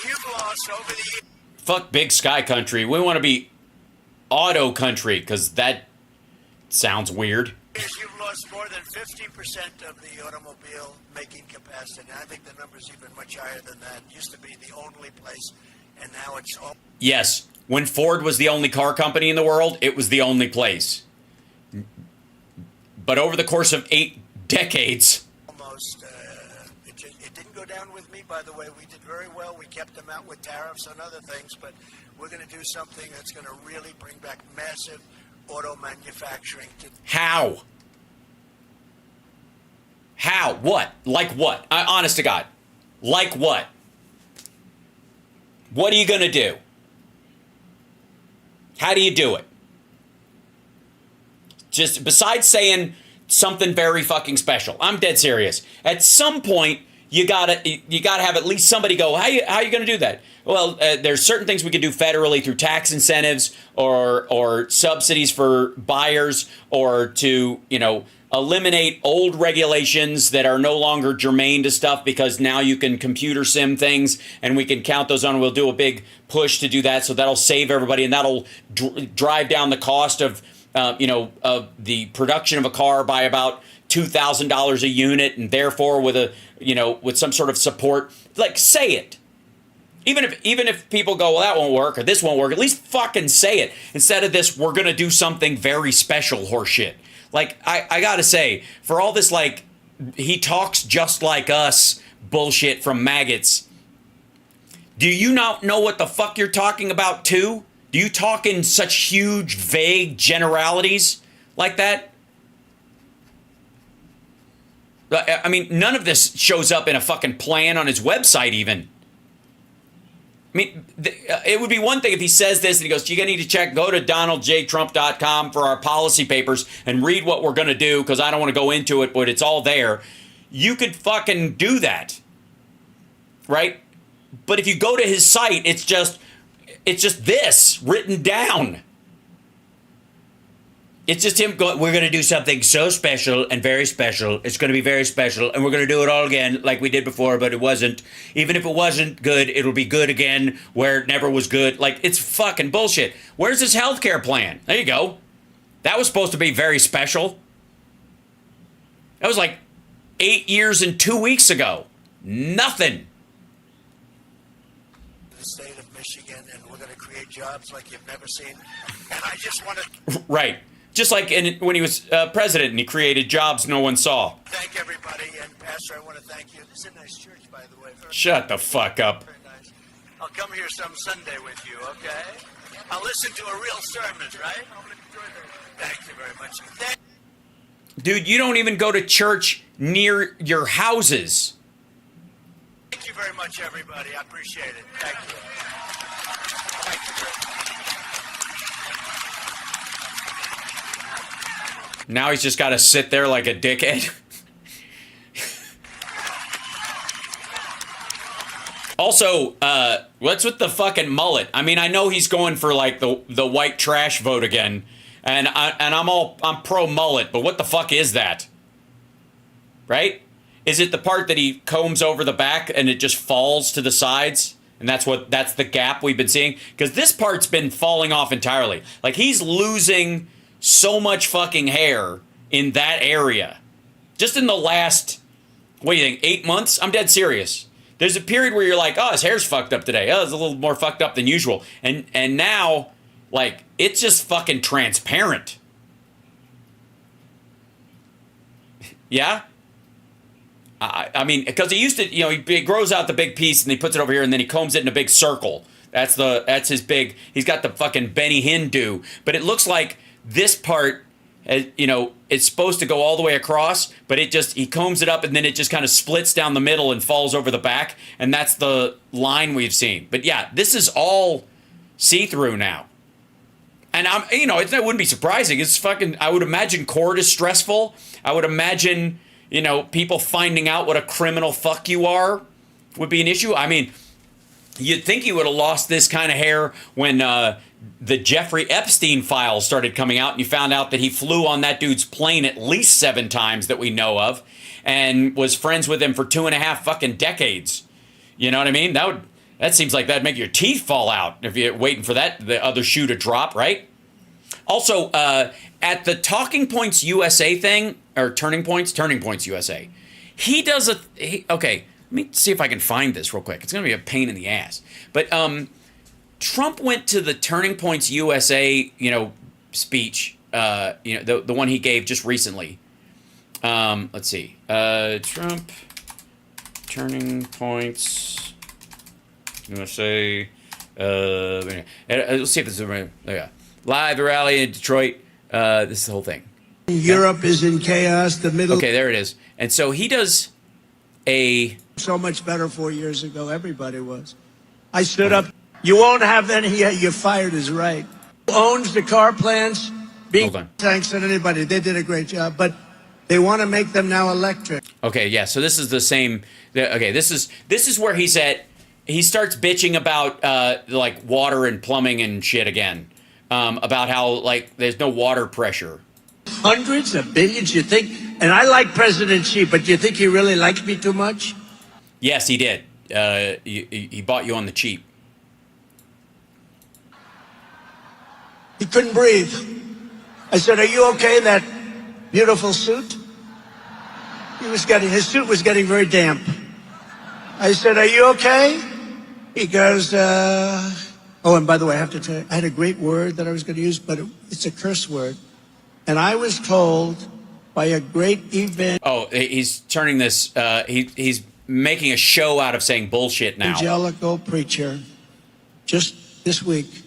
You've lost over the years. Fuck Big Sky Country. We want to be Auto Country because that sounds weird. You've lost more than 50% of the automobile making capacity. I think the number's even much higher than that. It used to be the only place, and now it's all... Yes, when Ford was the only car company in the world, it was the only place. But over the course of 8 decades... Almost, it didn't go down with me, by the way. We did very well. We kept them out with tariffs and other things, but we're going to do something that's going to really bring back massive auto manufacturing. How? How? What? Like what? Honest to God. Like what? What are you going to do? How do you do it? Just besides saying something very fucking special. I'm dead serious. At some point, you gotta have at least somebody go, how you going to do that? Well, there's certain things we can do federally through tax incentives or subsidies for buyers, or to, eliminate old regulations that are no longer germane to stuff, because now you can computer sim things and we can count those on. We'll do a big push to do that. So that'll save everybody, and that'll drive down the cost of the production of a car by about $2,000 a unit, and therefore with some sort of support. Like, say it. Even if people go, well, that won't work or this won't work, at least fucking say it. Instead of this, we're gonna do something very special horseshit. Like, I gotta say, for all this, like, he talks just like us bullshit from maggots, do you not know what the fuck you're talking about too? Do you talk in such huge, vague generalities like that? I mean, none of this shows up in a fucking plan on his website even. I mean, it would be one thing if he says this and he goes, you need to go to donaldjtrump.com for our policy papers and read what we're going to do, because I don't want to go into it, but it's all there. You could fucking do that, right? But if you go to his site, it's just this written down. It's just him going, we're going to do something so special and very special. It's going to be very special, and we're going to do it all again like we did before, but it wasn't. Even if it wasn't good, it'll be good again where it never was good. Like, it's fucking bullshit. Where's his healthcare plan? There you go. That was supposed to be very special. That was like 8 years and 2 weeks ago. Nothing. The state of Michigan, and we're going to create jobs like you've never seen. And I just want to... Right. Just like when he was president and he created jobs no one saw. Thank everybody, and Pastor, I want to thank you. This is a nice church, by the way. Shut the fuck up. Very nice. I'll come here some Sunday with you, okay? I'll listen to a real sermon, right? Thank you very much. Dude, you don't even go to church near your houses. Thank you very much, everybody. I appreciate it. Thank you. Thank you very much. Now he's just got to sit there like a dickhead. Also, what's with the fucking mullet? I mean, I know he's going for like the white trash vote again, and I'm pro mullet, but what the fuck is that? Right? Is it the part that he combs over the back and it just falls to the sides? And that's the gap we've been seeing? Because this part's been falling off entirely. Like, he's losing so much fucking hair in that area. Just in the last, what do you think, 8 months? I'm dead serious. There's a period where you're like, oh, his hair's fucked up today. Oh, it's a little more fucked up than usual. And now, like, it's just fucking transparent. Yeah? I mean, because he used to, you know, he grows out the big piece and he puts it over here and then he combs it in a big circle. That's his big, he's got the fucking Benny Hinn do. But it looks like this part, you know, it's supposed to go all the way across, but he combs it up and then it just kind of splits down the middle and falls over the back. And that's the line we've seen. But yeah, this is all see-through now. And you know, it wouldn't be surprising. It's fucking, I would imagine court is stressful. I would imagine, you know, people finding out what a criminal fuck you are would be an issue. I mean, you'd think he would have lost this kind of hair when the Jeffrey Epstein files started coming out and you found out that he flew on that dude's plane at least 7 times that we know of and was friends with him for 2.5 fucking decades. You know what I mean? That seems like that'd make your teeth fall out if you're waiting for the other shoe to drop, right? Also, at the Talking Points USA thing, or Turning Points USA, he does okay, let me see if I can find this real quick. It's going to be a pain in the ass. But Trump went to the Turning Points USA, you know, speech, you know, the one he gave just recently. Let's see. Trump, Turning Points USA. Let's see if this is right. Yeah. Live rally in Detroit. This is the whole thing. Europe is in chaos. The Middle. Okay, there it is. And so he does so much better 4 years ago. Everybody was. I stood up. You won't have any. You're fired is right. Who owns the car plants? Hold on. Thanks to anybody. They did a great job, but they want to make them now electric. Okay, yeah. So this is the same. Okay, this is where he's at. He starts bitching about like water and plumbing and shit again. About how like there's no water pressure. Hundreds of billions, you think? And I like President Xi, but do you think he really liked me too much? Yes, he did. He bought you on the cheap. He couldn't breathe. I said, "Are you okay in that beautiful suit?" His suit was getting very damp. I said, "Are you okay?" He goes, oh, and by the way, I have to tell you, I had a great word that I was going to use, but it's a curse word. And I was told by a great event. Oh, he's turning this, he's making a show out of saying bullshit now. Evangelical preacher, just this week.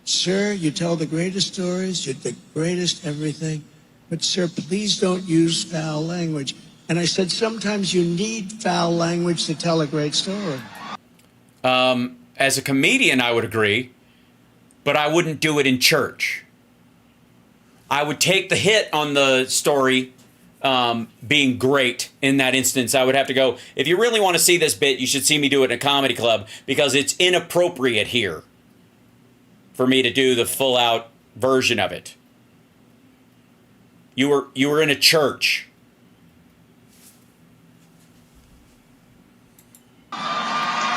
Sir, you tell the greatest stories, you're the greatest everything. But sir, please don't use foul language. And I said, sometimes you need foul language to tell a great story. As a comedian, I would agree, but I wouldn't do it in church. I would take the hit on the story being great in that instance. I would have to go, if you really want to see this bit, you should see me do it in a comedy club because it's inappropriate here for me to do the full out version of it. You were in a church.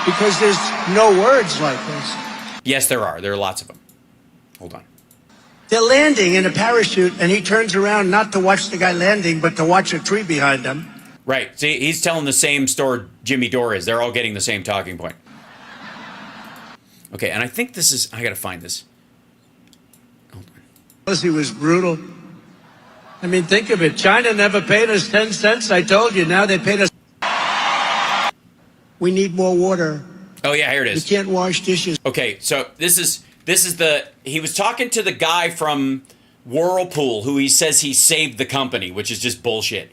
Because there's no words like this. Yes, there are. There are lots of them. Hold on. They're landing in a parachute, and he turns around not to watch the guy landing, but to watch a tree behind him. Right. See, he's telling the same story Jimmy Dore is. They're all getting the same talking point. Okay, and I think this is... I gotta find this. Hold on. Because he was brutal. I mean, think of it. China never paid us 10 cents. I told you. Now they paid us... We need more water. Oh, yeah, here it is. We can't wash dishes. Okay, so this is the... He was talking to the guy from Whirlpool who he says he saved the company, which is just bullshit.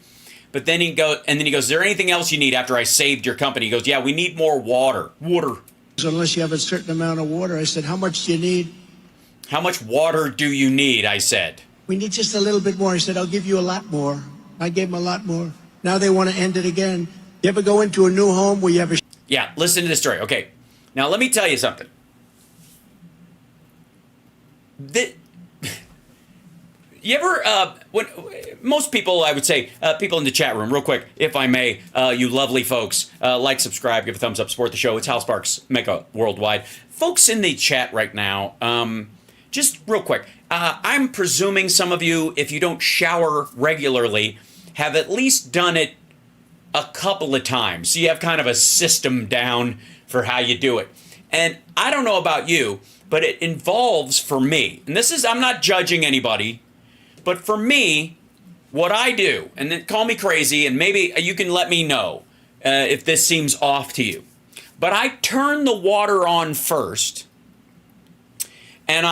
But then he goes, is there anything else you need after I saved your company? He goes, yeah, we need more water. Water. Unless you have a certain amount of water. I said, how much do you need? How much water do you need, I said. We need just a little bit more. He said, I'll give you a lot more. I gave him a lot more. Now they want to end it again. You ever go into a new home where you have a... Yeah, listen to this story. Okay, now let me tell you something. You ever, when most people, I would say, people in the chat room, real quick, if I may, you lovely folks, like, subscribe, give a thumbs up, support the show. It's HAL SPARKS, Mega Worldwide. Folks in the chat right now, just real quick, I'm presuming some of you, if you don't shower regularly, have at least done it a couple of times. So you have kind of a system down for how you do it. And I don't know about you, but it involves, for me, and this is, I'm not judging anybody, but for me, what I do, and then call me crazy, and maybe you can let me know if this seems off to you. But I turn the water on first, and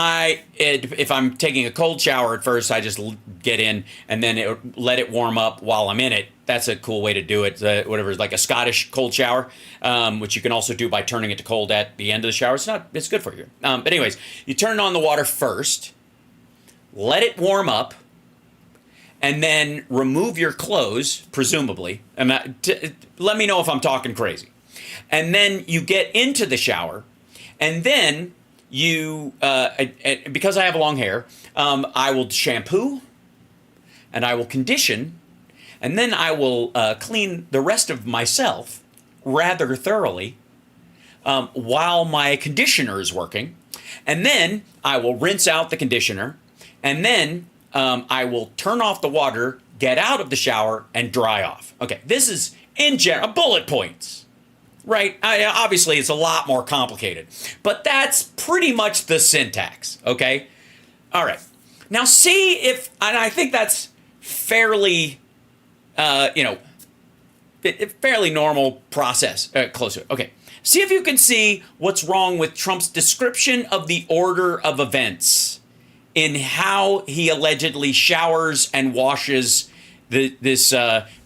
if I'm taking a cold shower at first, I just get in and then let it warm up while I'm in it. That's a cool way to do it. Whatever, like a Scottish cold shower, which you can also do by turning it to cold at the end of the shower. It's good for you. But anyways, you turn on the water first, let it warm up, and then remove your clothes, presumably. Let me know if I'm talking crazy. And then you get into the shower, and then you, because I have long hair, I will shampoo, and I will condition, and then I will clean the rest of myself rather thoroughly while my conditioner is working. And then I will rinse out the conditioner, and then I will turn off the water, get out of the shower, and dry off. Okay, this is, in general, bullet points, right? Obviously, it's a lot more complicated, but that's pretty much the syntax, okay? All right. Now, see if, and I think that's fairly, fairly normal process, close to it. Okay, see if you can see what's wrong with Trump's description of the order of events in how he allegedly showers and washes this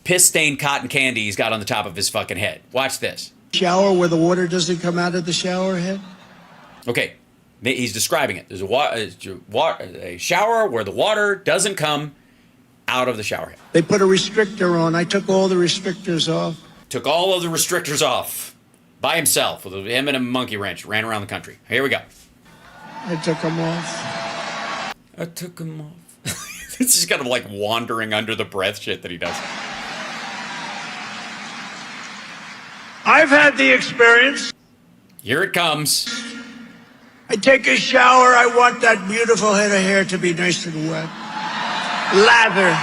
piss-stained cotton candy he's got on the top of his fucking head. Watch this. Shower where the water doesn't come out of the shower head? Okay, he's describing it. There's a shower where the water doesn't come out of the shower head. They put a restrictor on. I took all the restrictors off. Took all of the restrictors off by himself with him and a monkey wrench. Ran around the country. Here we go. I took them off. I took him off. It's just kind of like wandering under the breath shit that he does. I've had the experience. Here it comes. I take a shower. I want that beautiful head of hair to be nice and wet. Lather.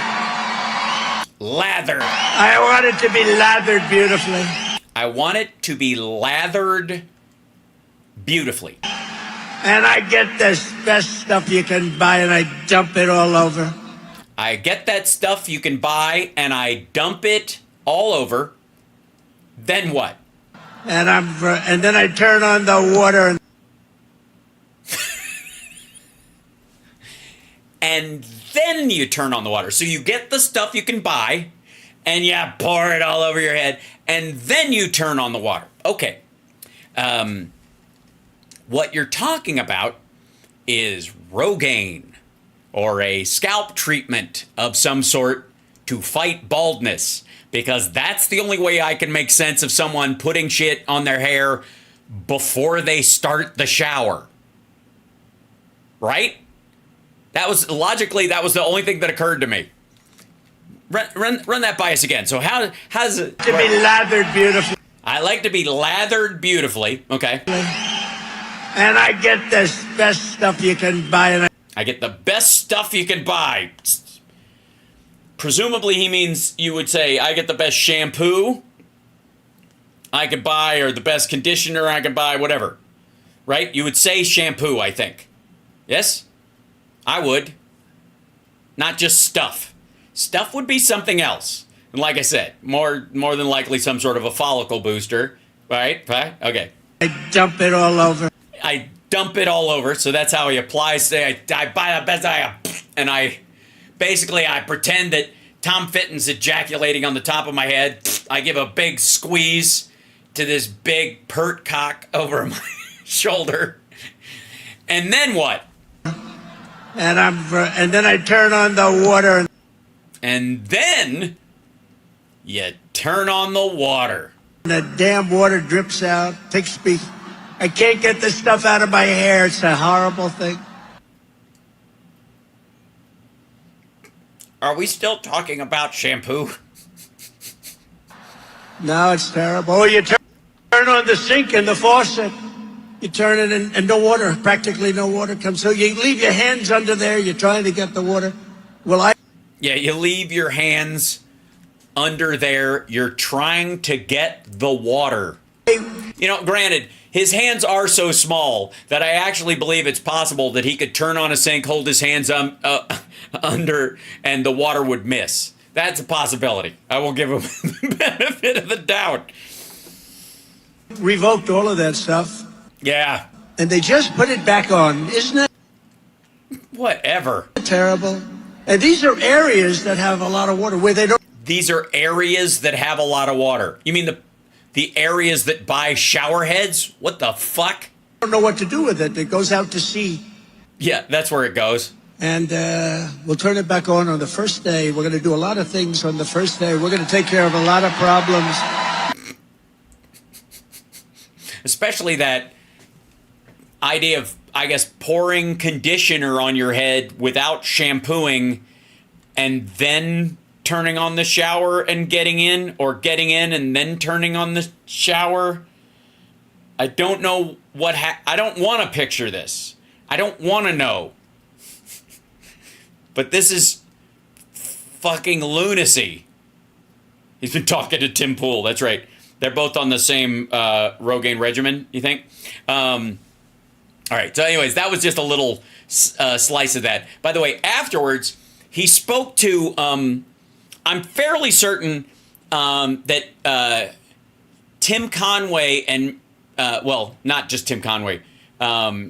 Lather. I want it to be lathered beautifully. I want it to be lathered beautifully. And I get this best stuff you can buy and I dump it all over. I get that stuff you can buy and I dump it all over. Then what? And then I turn on the water. And then you turn on the water. So you get the stuff you can buy and you pour it all over your head and then you turn on the water. Okay. What you're talking about is Rogaine or a scalp treatment of some sort to fight baldness, because that's the only way I can make sense of someone putting shit on their hair before they start the shower. Right? That was the only thing that occurred to me. Run that by us again. So how's it To be lathered beautifully. I like to be lathered beautifully. Okay. And I get this best stuff you can buy. And I get the best stuff you can buy. Presumably he means you would say, I get the best shampoo I could buy, or the best conditioner I could buy, whatever. Right? You would say shampoo, I think. Yes? I would. Not just stuff. Stuff would be something else. And like I said, more than likely some sort of a follicle booster. Right? Okay. I dump it all over. I dump it all over, so that's how he applies. I buy the best, and I pretend that Tom Fitton's ejaculating on the top of my head. I give a big squeeze to this big pert cock over my shoulder. And then what? And then I turn on the water. And then you turn on the water. The damn water drips out. Takes me. I can't get this stuff out of my hair. It's a horrible thing. Are we still talking about shampoo? No, it's terrible. Oh, you turn on the sink and the faucet. You turn it and no water, practically no water comes. So you leave your hands under there. You're trying to get the water. Well, Yeah, you leave your hands under there. You're trying to get the water. You know, granted, his hands are so small that I actually believe it's possible that he could turn on a sink, hold his hands under, and the water would miss. That's a possibility. I will give him the benefit of the doubt. Revoked all of that stuff, Yeah. and they just put it back on. Isn't that Whatever. terrible? And these are areas that have a lot of water where they don't These are areas that have a lot of water. You mean the areas that buy shower heads? What the fuck? know what to do with it. It goes out to sea. Yeah, that's where it goes. And we'll turn it back on the first day. We're going to do a lot of things on the first day. We're going to take care of a lot of problems. Especially that idea of, I guess, pouring conditioner on your head without shampooing and then turning on the shower and getting in, or getting in and then turning on the shower. I don't know what I don't want to picture this. I don't want to know. But this is fucking lunacy. He's been talking to Tim Pool. That's right. They're both on the same Rogaine regimen, you think? All right. So anyways, that was just a little slice of that. By the way, afterwards, he spoke to, I'm fairly certain that Tim Conway and, well, not just Tim Conway, Mr.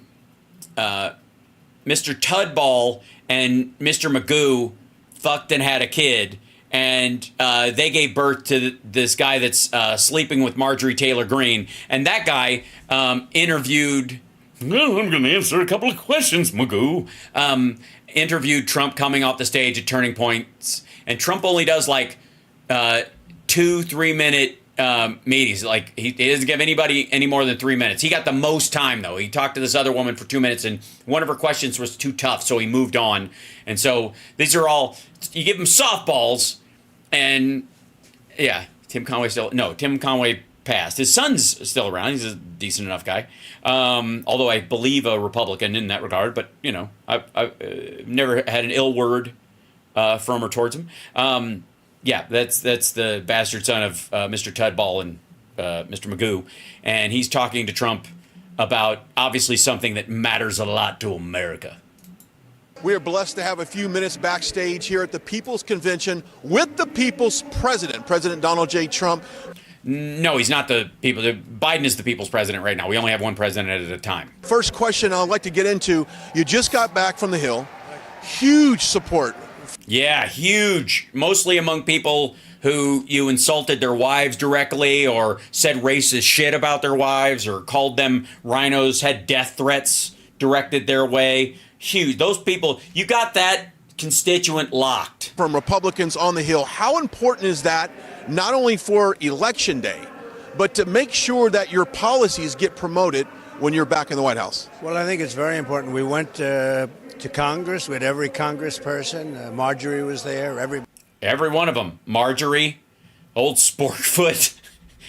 Tudball and Mr. Magoo fucked and had a kid. And they gave birth to this guy that's sleeping with Marjorie Taylor Greene. And that guy interviewed, well, I'm going to answer a couple of questions, Magoo. Interviewed Trump coming off the stage at Turning Points. And Trump only does like 2-3 minute meetings. Like he doesn't give anybody any more than 3 minutes. He got the most time though. He talked to this other woman for 2 minutes, and one of her questions was too tough, so he moved on. And so these are all, you give him softballs, and yeah, Tim Conway passed. His son's still around. He's a decent enough guy, although I believe a Republican in that regard. But you know, I've never had an ill word from or towards him. Yeah, that's the bastard son of Mr. Tudball and Mr. Magoo, and he's talking to Trump about obviously something that matters a lot to America. We are blessed to have a few minutes backstage here at the People's Convention with the People's President, President Donald J. Trump. No, he's not the people. Biden is the people's president right now. We only have one president at a time. First question I'd like to get into, you just got back from the Hill. Huge support. Yeah, huge. Mostly among people who you insulted their wives directly or said racist shit about their wives or called them rhinos, had death threats directed their way. Huge. Those people, you got that constituent locked. From Republicans on the Hill, how important is that, not only for Election Day, but to make sure that your policies get promoted when you're back in the White House? Well, I think it's very important. We went to Congress with every congressperson. Marjorie was there. Every one of them. Marjorie, old Sportfoot,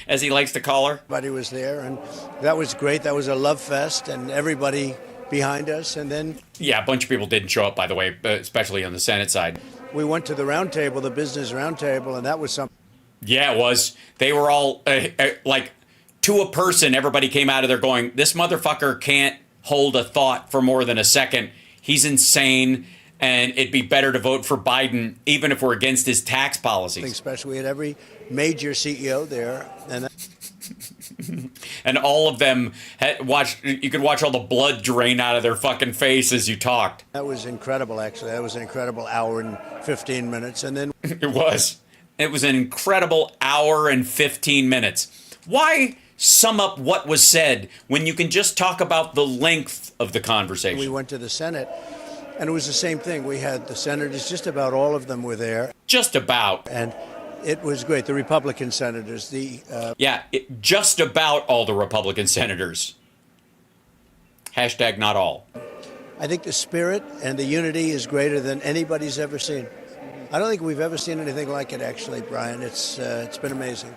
as he likes to call her. Everybody was there, and that was great. That was a love fest, and everybody behind us. And then, yeah, a bunch of people didn't show up, by the way, especially on the Senate side. We went to the round table, the business round table, and that was something. Yeah, it was. They were all like, to a person, everybody came out of there going, this motherfucker can't hold a thought for more than a second. He's insane, and it'd be better to vote for Biden, even if we're against his tax policies. Especially, we had every major CEO there, and all of them had watched. You could watch all the blood drain out of their fucking face as you talked. That was incredible, actually. That was an incredible hour and 15 minutes, and then it was an incredible hour and 15 minutes. Why sum up what was said when you can just talk about the length of the conversation? We went to the Senate, and it was the same thing. We had the senators, just about all of them were there. Just about. And it was great. The Republican senators, just about all the Republican senators. Hashtag not all. I think the spirit and the unity is greater than anybody's ever seen. I don't think we've ever seen anything like it, actually, Brian. It's been amazing.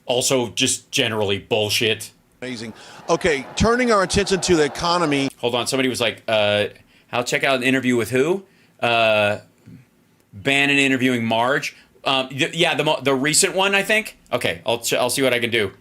Also, just generally bullshit. Amazing. Okay, turning our attention to the economy. Hold on, somebody was like, I'll check out an interview with who? Bannon interviewing Marge. The recent one, I think. Okay, I'll see what I can do.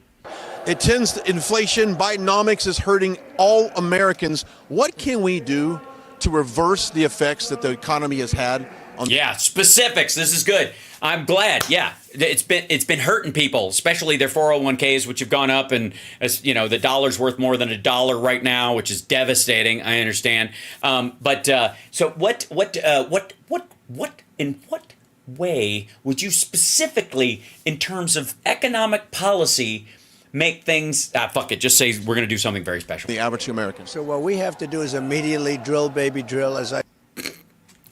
It tends to inflation. Bidenomics is hurting all Americans. What can we do to reverse the effects that the economy has had on? Yeah, specifics. This is good. I'm glad. Yeah, it's been hurting people, especially their 401ks, which have gone up, and as you know, the dollar's worth more than $1 right now, which is devastating. I understand. So what in what way would you specifically, in terms of economic policy, make things fuck it, just say we're going to do something very special? The average American. So what we have to do is immediately drill, baby, drill.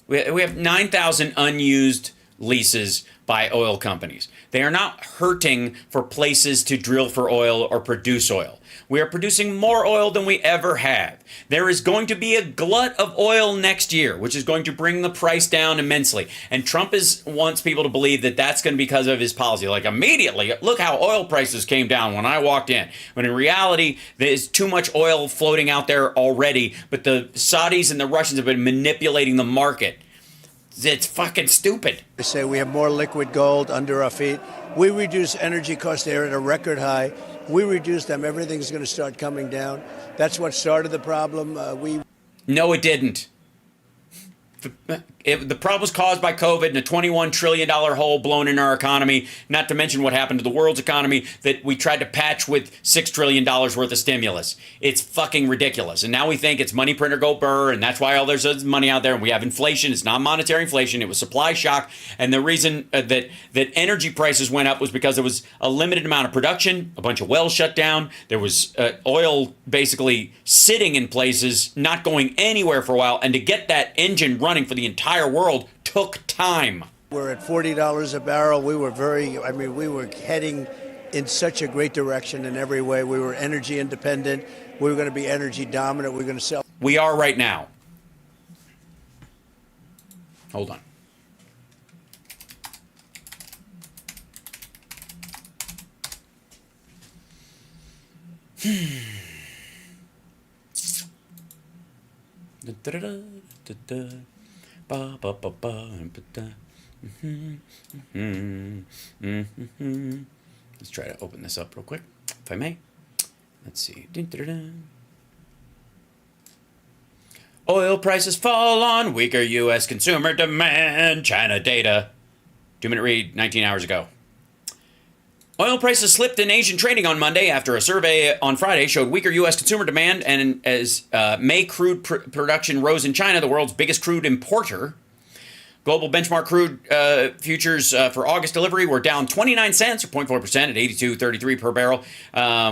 We have 9,000 unused leases by oil companies. They are not hurting for places to drill for oil or produce oil. We are producing more oil than we ever have. There is going to be a glut of oil next year, which is going to bring the price down immensely. And Trump wants people to believe that that's going to be because of his policy. Like immediately, look how oil prices came down when I walked in. When in reality, there's too much oil floating out there already, but the Saudis and the Russians have been manipulating the market. It's fucking stupid. They say we have more liquid gold under our feet. We reduce energy costs. They're at a record high. We reduce them. Everything's going to start coming down. That's what started the problem. No, it didn't. The problem was caused by COVID and a $21 trillion hole blown in our economy, not to mention what happened to the world's economy that we tried to patch with $6 trillion worth of stimulus. It's fucking ridiculous. And now we think it's money printer go burr, and that's why all there's money out there. And we have inflation. It's not monetary inflation. It was supply shock. And the reason that energy prices went up was because there was a limited amount of production, a bunch of wells shut down. There was oil basically sitting in places, not going anywhere for a while. And to get that engine running for the entire world took time. We're at $40 a barrel. We were heading in such a great direction in every way. We were energy independent. We were going to be energy dominant. We were going to sell. We are right now. Hold on. Let's try to open this up real quick, if I may. Let's see. Oil prices fall on weaker U.S. consumer demand. China data. 2-minute read, 19 hours ago. Oil prices slipped in Asian trading on Monday after a survey on Friday showed weaker U.S. consumer demand, and as May crude production rose in China, the world's biggest crude importer. Global benchmark crude futures for August delivery were down 29 cents, or 0.4%, at 82.33 per barrel.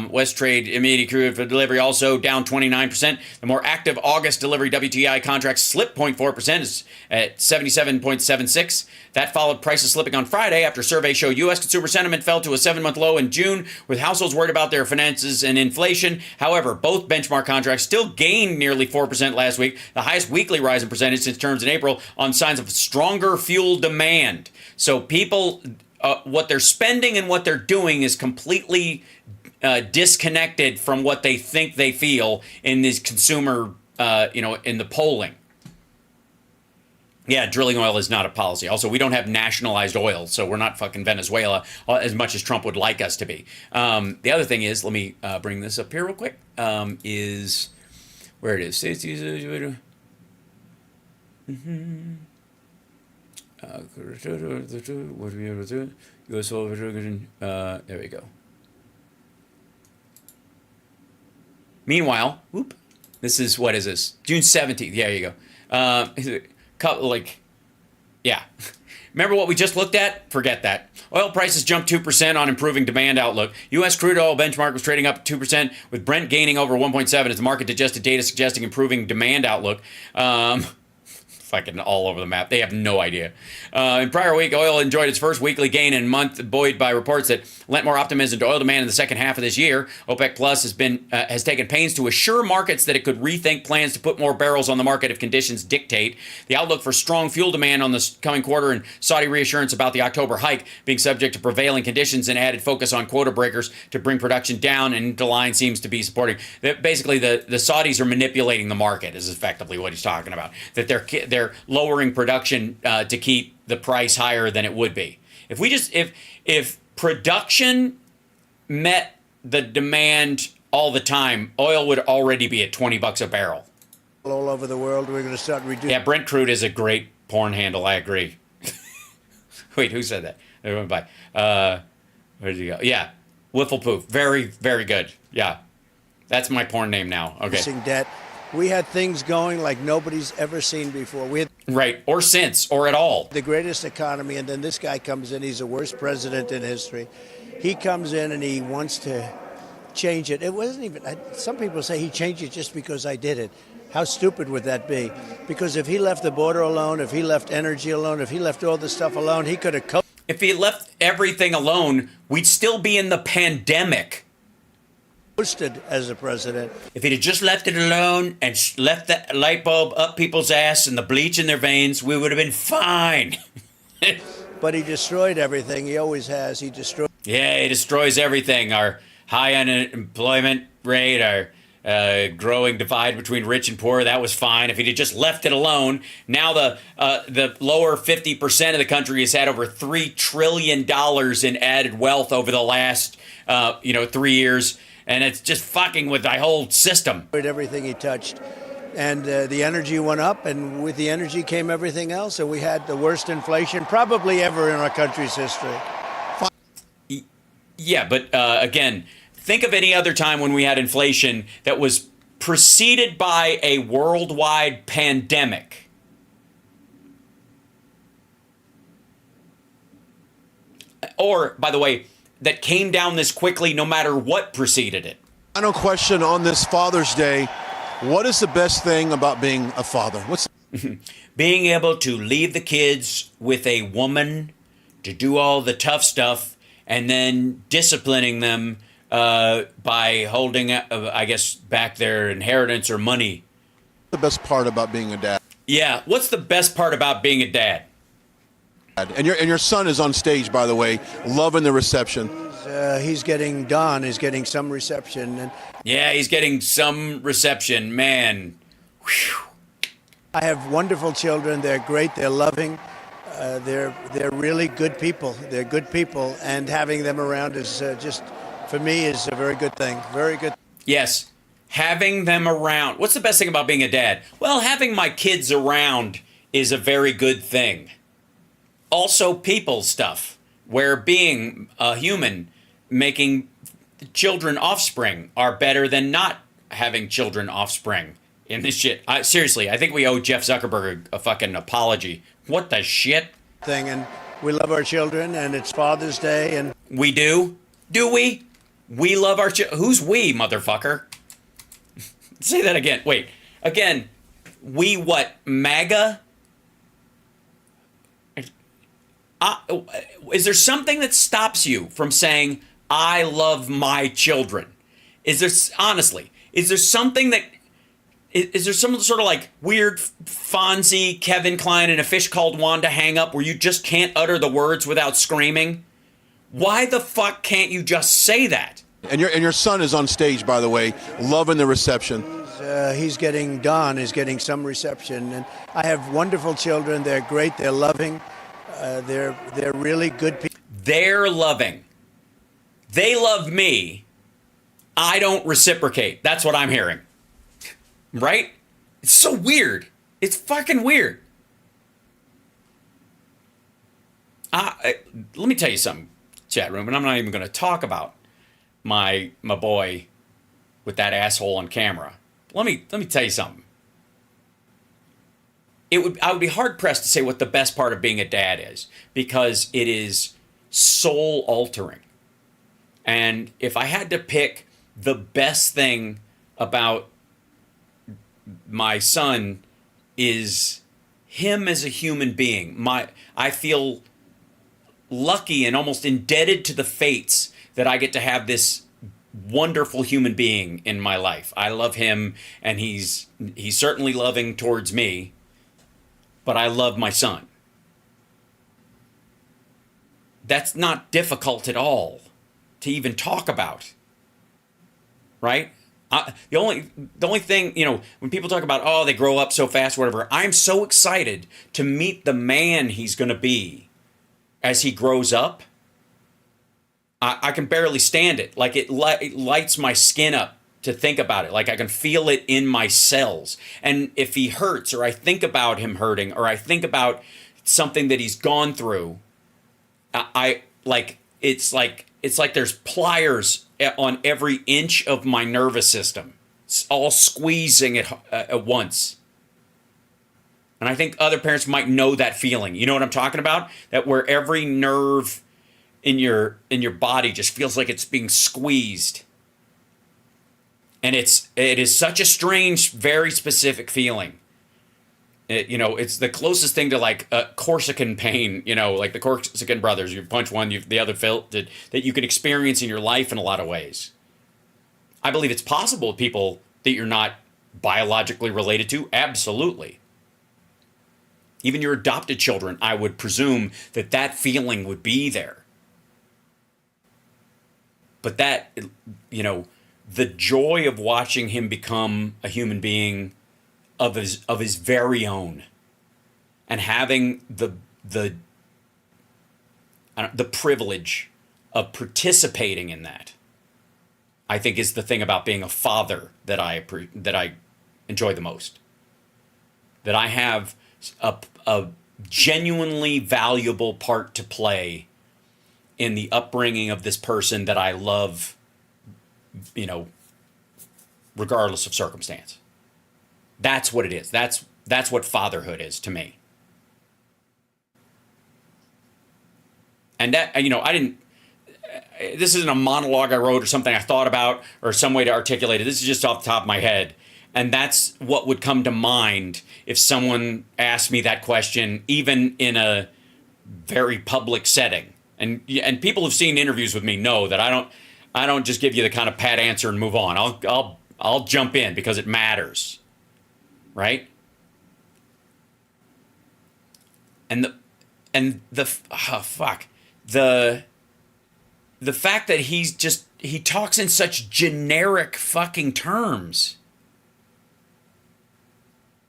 West Trade immediate crude for delivery also down 29%. The more active August delivery WTI contracts slipped 0.4% at 77.76. That followed prices slipping on Friday after a survey showed U.S. consumer sentiment fell to a 7-month low in June, with households worried about their finances and inflation. However, both benchmark contracts still gained nearly 4% last week, the highest weekly rise in percentage since terms in April, on signs of stronger fuel demand. So people, what they're spending and what they're doing is completely disconnected from what they think they feel in this consumer, in the polling. Yeah, drilling oil is not a policy. Also, we don't have nationalized oil, so we're not fucking Venezuela as much as Trump would like us to be. The other thing is, let me bring this up here real quick, is where it is. There we go. Meanwhile, this is, what is this? June 17th. Yeah, there you go. Yeah. Remember what we just looked at? Forget that. Oil prices jumped 2% on improving demand outlook. U.S. crude oil benchmark was trading up 2%, with Brent gaining over 1.7 as the market-adjusted data suggesting improving demand outlook. Fucking all over the map. They have no idea. In prior week, oil enjoyed its first weekly gain in a month, buoyed by reports that lent more optimism to oil demand in the second half of this year. OPEC Plus has taken pains to assure markets that it could rethink plans to put more barrels on the market if conditions dictate. The outlook for strong fuel demand on the coming quarter and Saudi reassurance about the October hike being subject to prevailing conditions and added focus on quota breakers to bring production down, and the line seems to be supporting. Basically, the Saudis are manipulating the market is effectively what he's talking about. That they're lowering production to keep the price higher than it would be. If production met the demand all the time, oil would already be at $20 a barrel. All over the world, we're going to start reducing. Yeah, Brent Crude is a great porn handle. I agree. Wait, who said that? It went by. Where did he go? Yeah, Wiffle Poof. Very, very good. Yeah, that's my porn name now. Okay. Debt. We had things going like nobody's ever seen before. We had Right, or since, or at all. the greatest economy, and then this guy comes in. He's the worst president in history. He comes in and he wants to change it. It wasn't even. Some people say he changed it just because I did it. How stupid would that be? Because if he left the border alone, if he left energy alone, if he left all this stuff alone, he could have If he left everything alone, we'd still be in the pandemic. coasted as a president. If he'd have just left it alone and left that light bulb up people's ass and the bleach in their veins, we would have been fine. But he destroyed everything. He always has. He destroyed. Yeah, he destroys everything. Our high unemployment rate, our growing divide between rich and poor, that was fine. If he'd have just left it alone, now the lower 50% of the country has had over $3 trillion in added wealth over the last 3 years, and it's just fucking with the whole system. Everything he touched. And the energy went up, and with the energy came everything else, and we had the worst inflation probably ever in our country's history. Yeah, but again, think of any other time when we had inflation that was preceded by a worldwide pandemic. Or, by the way, that came down this quickly no matter what preceded it. Final question on this Father's Day. What is the best thing about being a father? Being able to leave the kids with a woman to do all the tough stuff and then disciplining them by holding, I guess, back their inheritance or money. The best part about being a dad? Yeah, what's the best part about being a dad? And your son is on stage, by the way, loving the reception. He's getting done. He's getting some reception. And yeah, he's getting some reception. Man. Whew. I have wonderful children. They're great. They're loving. They're really good people. They're good people. And having them around is just, for me, is a very good thing. Very good. Yes. Having them around. What's the best thing about being a dad? Well, having my kids around is a very good thing. Also, people stuff, where being a human, making children offspring are better than not having children offspring in this shit. Seriously, I think we owe Jeff Zuckerberg a fucking apology. What the shit? Thing, and we love our children, and it's Father's Day, and we do? Do we? We love our children. Who's we, motherfucker? Say that again. Wait. Again. We what? MAGA? Is there something that stops you from saying, I love my children? Is there, honestly, is there something that, is there some sort of like weird Fonzie, Kevin Kline, and a fish called Wanda hang up where you just can't utter the words without screaming? Why the fuck can't you just say that? And your son is on stage, by the way, loving the reception. He's getting done. He's getting some reception. And I have wonderful children. They're great. They're loving. They're really good people. They're loving. They love me. I don't reciprocate. That's what I'm hearing. Right? It's so weird. It's fucking weird. Let me tell you something, chat room, and I'm not even going to talk about my boy with that asshole on camera. Let me tell you something. I would be hard pressed to say what the best part of being a dad is, because it is soul altering. And if I had to pick the best thing about my son is him as a human being. I feel lucky and almost indebted to the fates that I get to have this wonderful human being in my life. I love him, and he's certainly loving towards me, but I love my son. That's not difficult at all to even talk about, right? The only thing, when people talk about, oh, they grow up so fast, whatever, I'm so excited to meet the man he's going to be as he grows up, I can barely stand it. Like it lights my skin up to think about it. Like I can feel it in my cells. And if he hurts, or I think about him hurting, or I think about something that he's gone through, it's like there's pliers on every inch of my nervous system. It's all squeezing it at once. And I think other parents might know that feeling. You know what I'm talking about? That where every nerve in your body just feels like it's being squeezed. And it is such a strange, very specific feeling. It's the closest thing to like Corsican pain, like the Corsican brothers. You punch one, the other felt that you can experience in your life in a lot of ways. I believe it's possible with people that you're not biologically related to. Absolutely. Even your adopted children, I would presume that feeling would be there. But that, the joy of watching him become a human being of his very own, and having the privilege of participating in that, I think is the thing about being a father that I enjoy the most. That I have a genuinely valuable part to play in the upbringing of this person that I love, regardless of circumstance. That's what it is. That's what fatherhood is to me. And that, I didn't, this isn't a monologue I wrote or something I thought about or some way to articulate it. This is just off the top of my head. And that's what would come to mind if someone asked me that question, even in a very public setting. And people who've seen interviews with me know that I don't just give you the kind of pat answer and move on. I'll jump in because it matters, right? The fact that he talks in such generic fucking terms.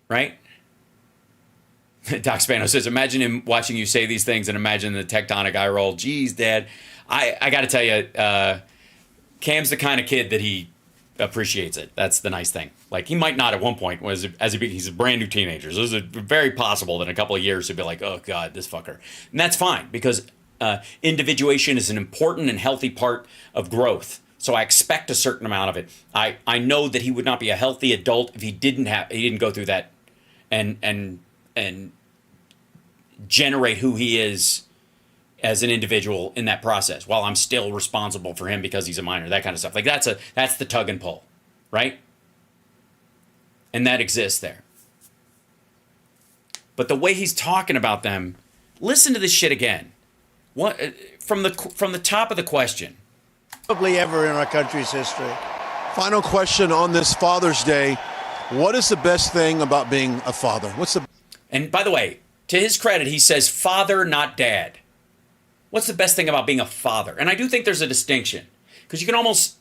Right? Doc Spano says, imagine him watching you say these things and imagine the tectonic eye roll. Geez, Dad. I got to tell you, Cam's the kind of kid that he appreciates it. That's the nice thing. Like, he might not at one point, he's a brand new teenager. So it's very possible that in a couple of years he'll be like, oh, God, this fucker. And that's fine, because individuation is an important and healthy part of growth. So I expect a certain amount of it. I know that he would not be a healthy adult if he didn't go through that and generate who he is as an individual in that process, while I'm still responsible for him because he's a minor, that kind of stuff. Like that's the tug and pull, right? And that exists there. But the way he's talking about them, listen to this shit again. What from the top of the question? Probably ever in our country's history. Final question on this Father's Day. What is the best thing about being a father? And by the way, to his credit, he says father, not dad. What's the best thing about being a father? And I do think there's a distinction, because you can almost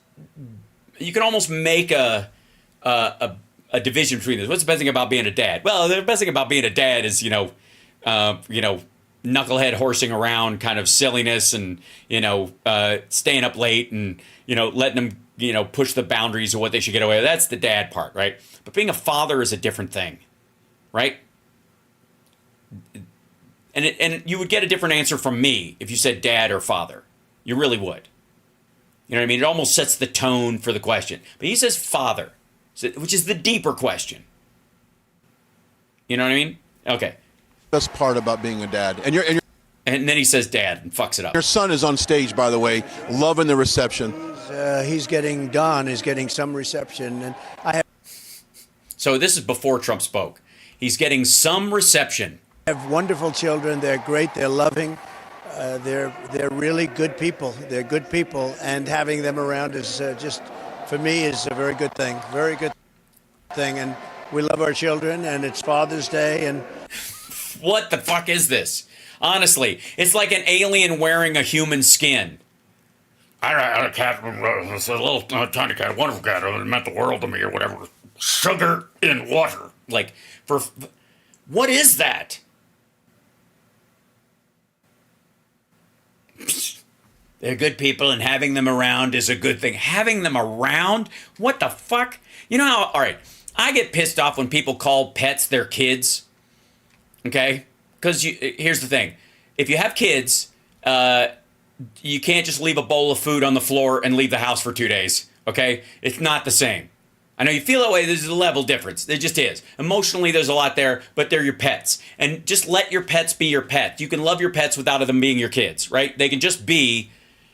make a division between this. What's the best thing about being a dad? Well, the best thing about being a dad is knucklehead horsing around kind of silliness and staying up late and letting them push the boundaries of what they should get away with. That's the dad part, right? But being a father is a different thing, right? And you would get a different answer from me if you said dad or father. You really would. You know what I mean? It almost sets the tone for the question. But he says father, which is the deeper question. You know what I mean? Okay. Best part about being a dad. And then he says dad and fucks it up. Your son is on stage, by the way, loving the reception. He's getting some reception, and So this is before Trump spoke. He's getting some reception. I have wonderful children. They're great. They're loving. They're really good people. They're good people, and having them around is just, for me, is a very good thing. Very good thing, and we love our children, and it's Father's Day, and what the fuck is this? Honestly, it's like an alien wearing a human skin. I had a cat, it's a little tiny cat, wonderful cat, it meant the world to me or whatever. Sugar in water. Like, what is that? They're good people, and having them around is a good thing. Having them around? What the fuck? You know how, all right, I get pissed off when people call pets their kids, okay? Because here's the thing. If you have kids, you can't just leave a bowl of food on the floor and leave the house for 2 days, okay? It's not the same. I know you feel that way. There's a level difference. There just is. Emotionally, there's a lot there, but they're your pets. And just let your pets be your pet. You can love your pets without them being your kids, right? They can just be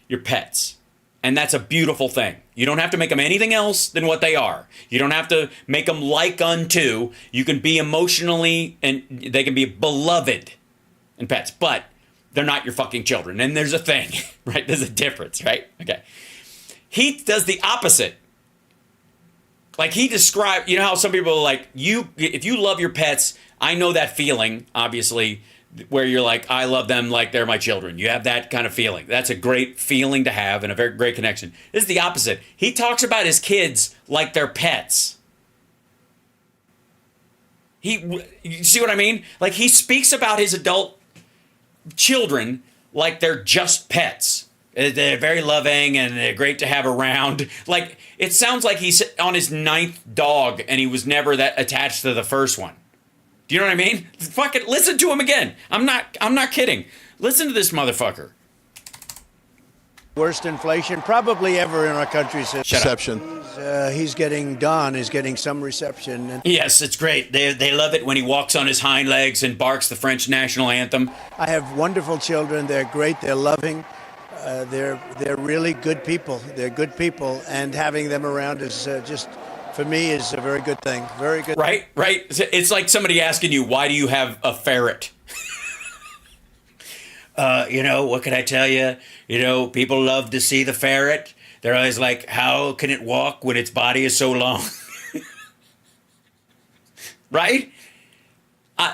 your pets. And that's a beautiful thing. You don't have to make them anything else than what they are. You don't have to make them like unto. You can be emotionally, and they can be beloved in pets, but they're not your fucking children. And there's a thing, right? There's a difference, right? Okay. He does the opposite. Like he described, you know how some people are like, if you love your pets, I know that feeling, obviously, where you're like, I love them like they're my children. You have that kind of feeling. That's a great feeling to have and a very great connection. This is the opposite. He talks about his kids like they're pets. You see what I mean? Like he speaks about his adult children like they're just pets. They're very loving and they're great to have around. Like, it sounds like he's on his 9th dog and he was never that attached to the first one. Do you know what I mean? Fucking listen to him again. I'm not kidding. Listen to this motherfucker. Worst inflation probably ever in our country's Reception. He's getting some reception. And Yes, it's great. They love it when he walks on his hind legs and barks the French national anthem. I have wonderful children. They're great. They're loving. They're really good people. They're good people, and having them around is just, for me, is a very good thing. Very good. Right. It's like somebody asking you, why do you have a ferret? What can I tell you? People love to see the ferret. They're always like, how can it walk when its body is so long? Right?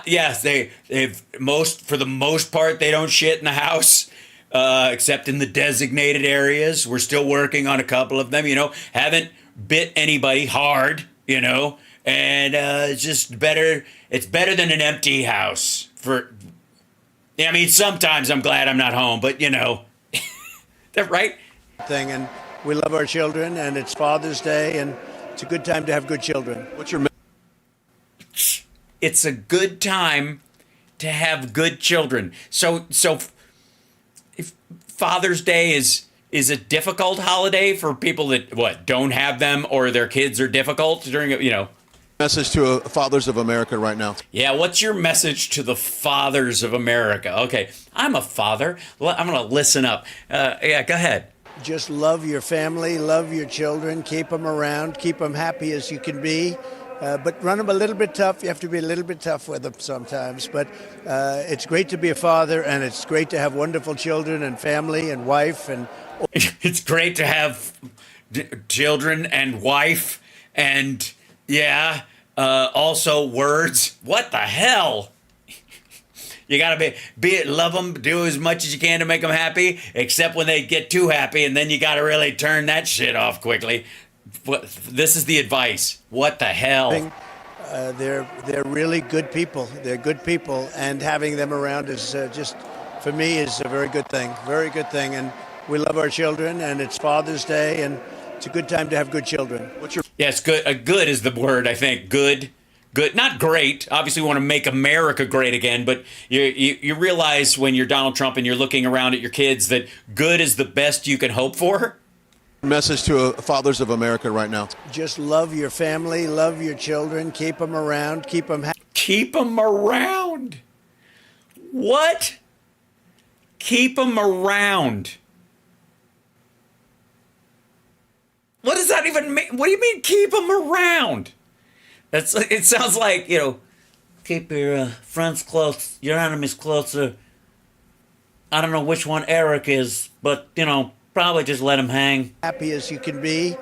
Yes, for the most part, they don't shit in the house. Except in the designated areas. We're still working on a couple of them, haven't bit anybody hard, and it's just better. It's better than an empty house sometimes I'm glad I'm not home, but that right? Thing, and we love our children, and it's Father's Day, and it's a good time to have good children. What's your It's a good time to have good children. So if Father's Day is a difficult holiday for people that don't have them or their kids are difficult during message to fathers of America right now? Yeah, what's your message to the fathers of America? Okay, I'm a father. I'm going to listen up. Yeah, go ahead. Just love your family, love your children, keep them around, keep them happy as you can be. But run them a little bit tough. You have to be a little bit tough with them sometimes. But it's great to be a father, and it's great to have wonderful children and family and wife. And it's great to have children and wife and, also words. What the hell? You got to love them, do as much as you can to make them happy, except when they get too happy, and then you got to really turn that shit off quickly. This is the advice. What the hell? They're really good people. They're good people, and having them around is just, for me, is a very good thing. Very good thing, and we love our children, and it's Father's Day, and it's a good time to have good children. Yes, good. Good is the word, I think. Good. Not great. Obviously, we want to make America great again, but you realize when you're Donald Trump and you're looking around at your kids that good is the best you can hope for. Message to fathers of America right now. Just love your family, love your children, keep them around, keep them happy. Keep them around. What? Keep them around. What does that even mean? What do you mean keep them around? It sounds like, keep your friends close, your enemies closer. I don't know which one Eric is, but, probably just let them hang. Happy as you can be.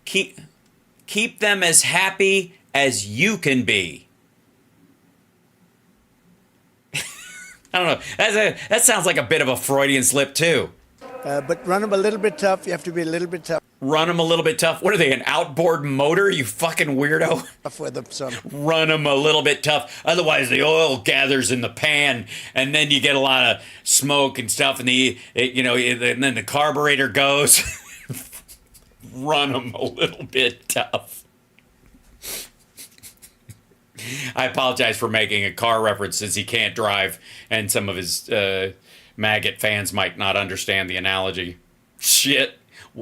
Keep them as happy as you can be. I don't know. That sounds like a bit of a Freudian slip, too. But run them a little bit tough. You have to be a little bit tough. Run them a little bit tough. What are they, an outboard motor, you fucking weirdo? With them some. Run them a little bit tough. Otherwise, the oil gathers in the pan, and then you get a lot of smoke and stuff, and and then the carburetor goes. Run them a little bit tough. I apologize for making a car reference since he can't drive, and some of his MAGAt fans might not understand the analogy. Shit.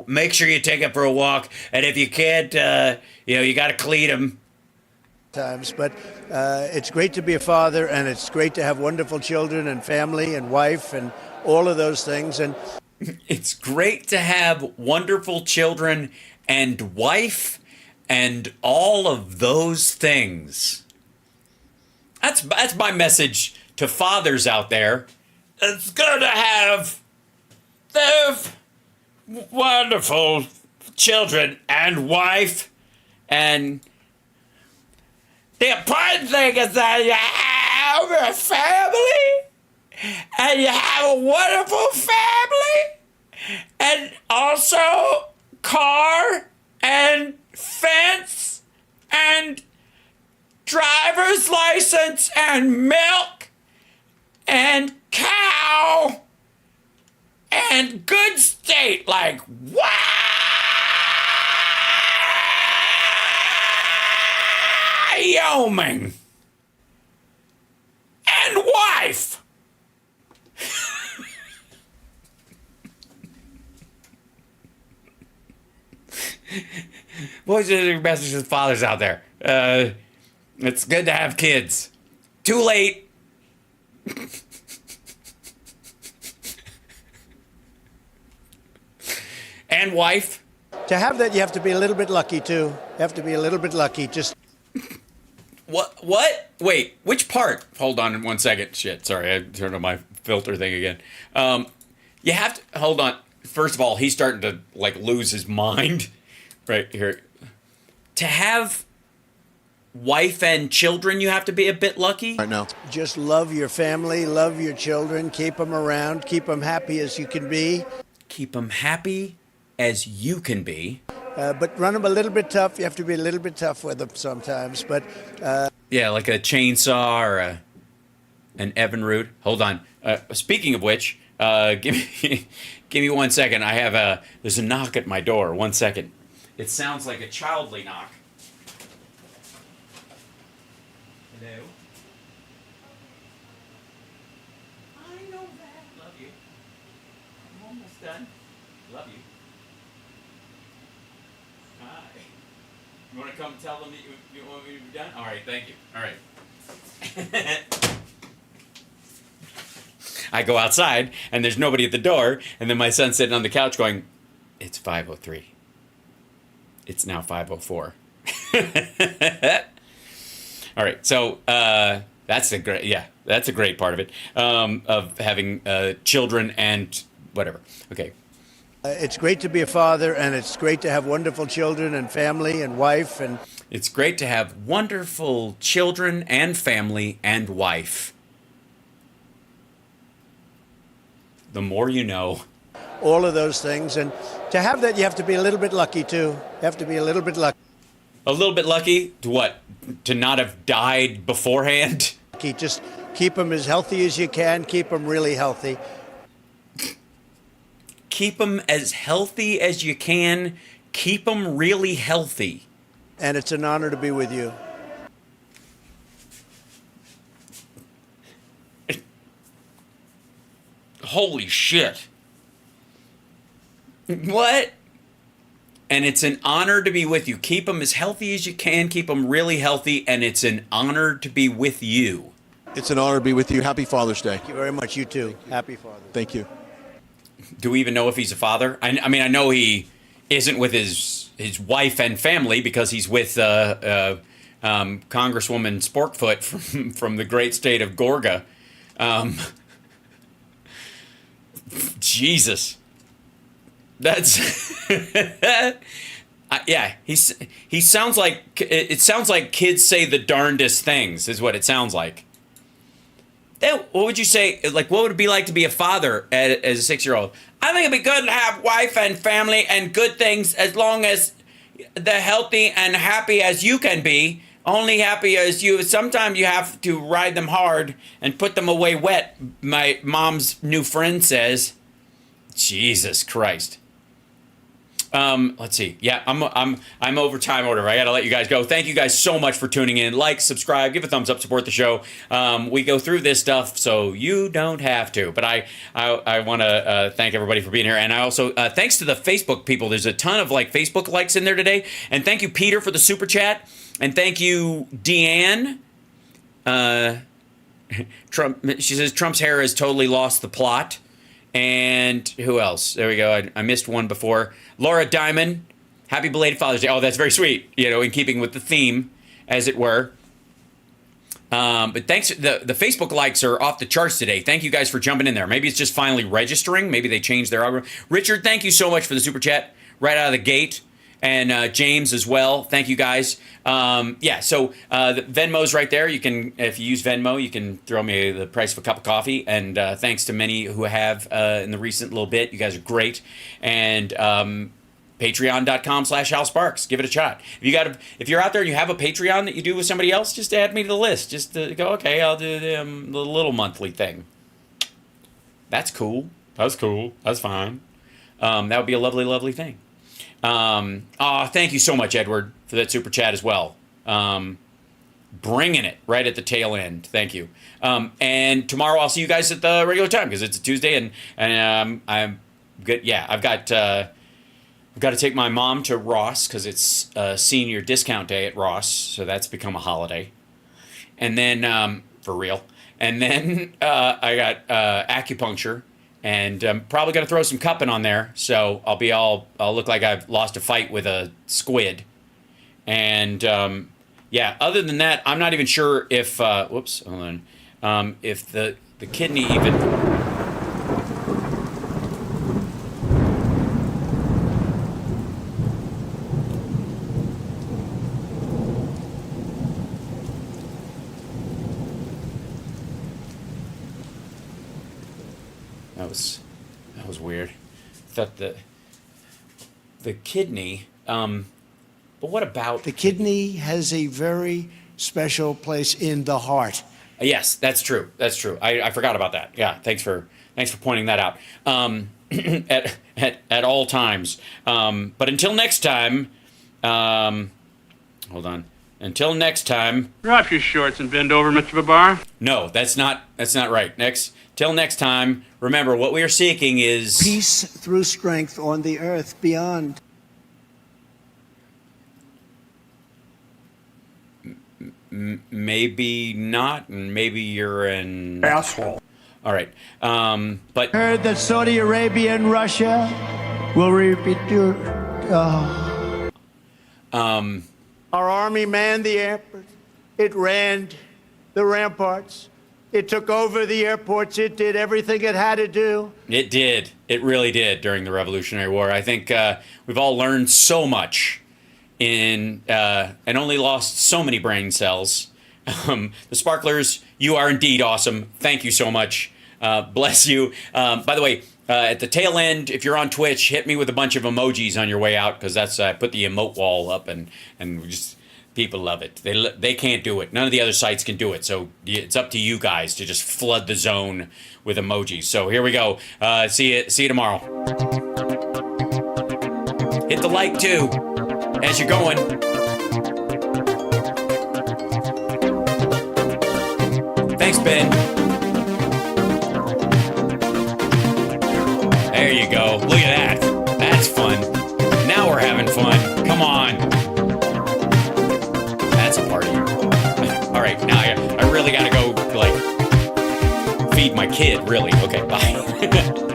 Make sure you take it for a walk, and if you can't, you got to clean them. But it's great to be a father, and it's great to have wonderful children and family and wife and all of those things. And it's great to have wonderful children and wife and all of those things. That's my message to fathers out there. It's good to have wonderful children and wife, and the important thing is that you have a family, and you have a wonderful family, and also car and fence and driver's license and milk and cow and good state like Wyoming and wife. Boys and messages to fathers out there. It's good to have kids. Too late. And wife. to have that, you have to be a little bit lucky, too. You have to be a little bit lucky. Just What? Wait, which part? Hold on 1 second. Shit, sorry, I turned on my filter thing again. You have to, hold on. First of all, he's starting to, like, lose his mind. Right here. To have wife and children, you have to be a bit lucky. Right now. just love your family, love your children, keep them around, keep them happy as you can be. Keep them happy as you can be. But run them a little bit tough. You have to be a little bit tough with them sometimes. But Yeah, like a chainsaw or an Evinrude. Hold on. Speaking of which, give me 1 second. I have there's a knock at my door. 1 second. It sounds like a childly knock. Hello? I know that. Love you. I'm almost done. Love you. Hi. You want to come tell them that you want me to be done? All right, thank you. All right. I go outside, and there's nobody at the door, and then my son's sitting on the couch going, it's 5:03. It's now 5:04. All right, so that's a great part of it, of having children and whatever. Okay. it's great to be a father, and it's great to have wonderful children and family and wife. And It's great to have wonderful children and family and wife. The more you know. all of those things. And to have that, you have to be a little bit lucky, too. You have to be a little bit lucky. A little bit lucky to what? To not have died beforehand? Just keep them as healthy as you can. Keep them really healthy. Keep them as healthy as you can. Keep them really healthy. And it's an honor to be with you. Holy shit. What? And it's an honor to be with you. Keep them as healthy as you can. Keep them really healthy. And it's an honor to be with you. It's an honor to be with you. Happy Father's Day. Thank you very much. You too. Happy Father. Thank you. Do we even know if he's a father? I mean, I know he isn't with his wife and family because he's with Congresswoman Sporkfoot from the great state of Gorga. Jesus. That's yeah, he sounds like, it sounds like kids say the darndest things is what it sounds like. Then what would you say? Like, what would it be like to be a father as a 6-year-old? I think it'd be good to have wife and family and good things as long as they're healthy and happy as you can be. Only happy as you. Sometimes you have to ride them hard and put them away wet. My mom's new friend says. Jesus Christ. Let's see. Yeah, I'm over time order. I gotta let you guys go. Thank you guys so much for tuning in. Like, subscribe, give a thumbs up, support the show. We go through this stuff so you don't have to. But I want to thank everybody for being here, and I also thanks to the Facebook people. There's a ton of like Facebook likes in there today, and thank you Peter for the super chat, and thank you Deanne. Trump. She says Trump's hair has totally lost the plot. And who else? There we go. I missed one before. Laura Diamond, happy belated Father's Day. Oh, that's very sweet. You know, in keeping with the theme, as it were. But thanks. The Facebook likes are off the charts today. Thank you guys for jumping in there. Maybe it's just finally registering. Maybe they changed their algorithm. Richard, thank you so much for the super chat right out of the gate. And James as well. Thank you guys. Yeah, so the Venmo's right there. You can, if you use Venmo, you can throw me the price of a cup of coffee. And thanks to many who have in the recent little bit. You guys are great. And patreon.com/HalSparks. Give it a shot. If you're out there and you have a Patreon that you do with somebody else, just add me to the list. Just go, okay, I'll do the little monthly thing. That's cool. That's cool. That's fine. That would be a lovely, lovely thing. Thank you so much, Edward, for that super chat as well. Bringing it right at the tail end. Thank you. And tomorrow I'll see you guys at the regular time because it's a Tuesday, and I'm good. Yeah, I've got to take my mom to Ross because it's senior discount day at Ross, so that's become a holiday. And then for real. And then I got acupuncture. And I'm probably going to throw some cupping on there. So I'll look like I've lost a fight with a squid. And yeah, other than that, I'm not even sure if, whoops, hold on. If the kidney even. That was weird. I thought the kidney, but what about... The kidney has a very special place in the heart. Yes, that's true. That's true. I forgot about that. Yeah, thanks for pointing that out. At all times. But until next time, hold on. Until next time. Drop your shorts and bend over, Mr. Babar. No, that's not right. Till next time, remember what we are seeking is peace through strength on the earth beyond. Maybe not, and maybe you're an Asshole. All right, but Heard that Saudi Arabia and Russia will repeat your. Our army manned the airport. It ran the ramparts. It took over the airports. It did everything it had to do. It did. It really did during the Revolutionary War. I think we've all learned so much and only lost so many brain cells. The Sparklers, you are indeed awesome. Thank you so much. Bless you. By the way, at the tail end, if you're on Twitch, hit me with a bunch of emojis on your way out because that's I put the emote wall up and just people love it. They can't do it. None of the other sites can do it. So it's up to you guys to just flood the zone with emojis. So here we go. See you tomorrow. Hit the like too as you're going. Thanks, Ben. There you go. Look at that. That's fun. Now we're having fun. Come on. That's a party. All right, now I really gotta go, like, feed my kid, really. Okay, bye.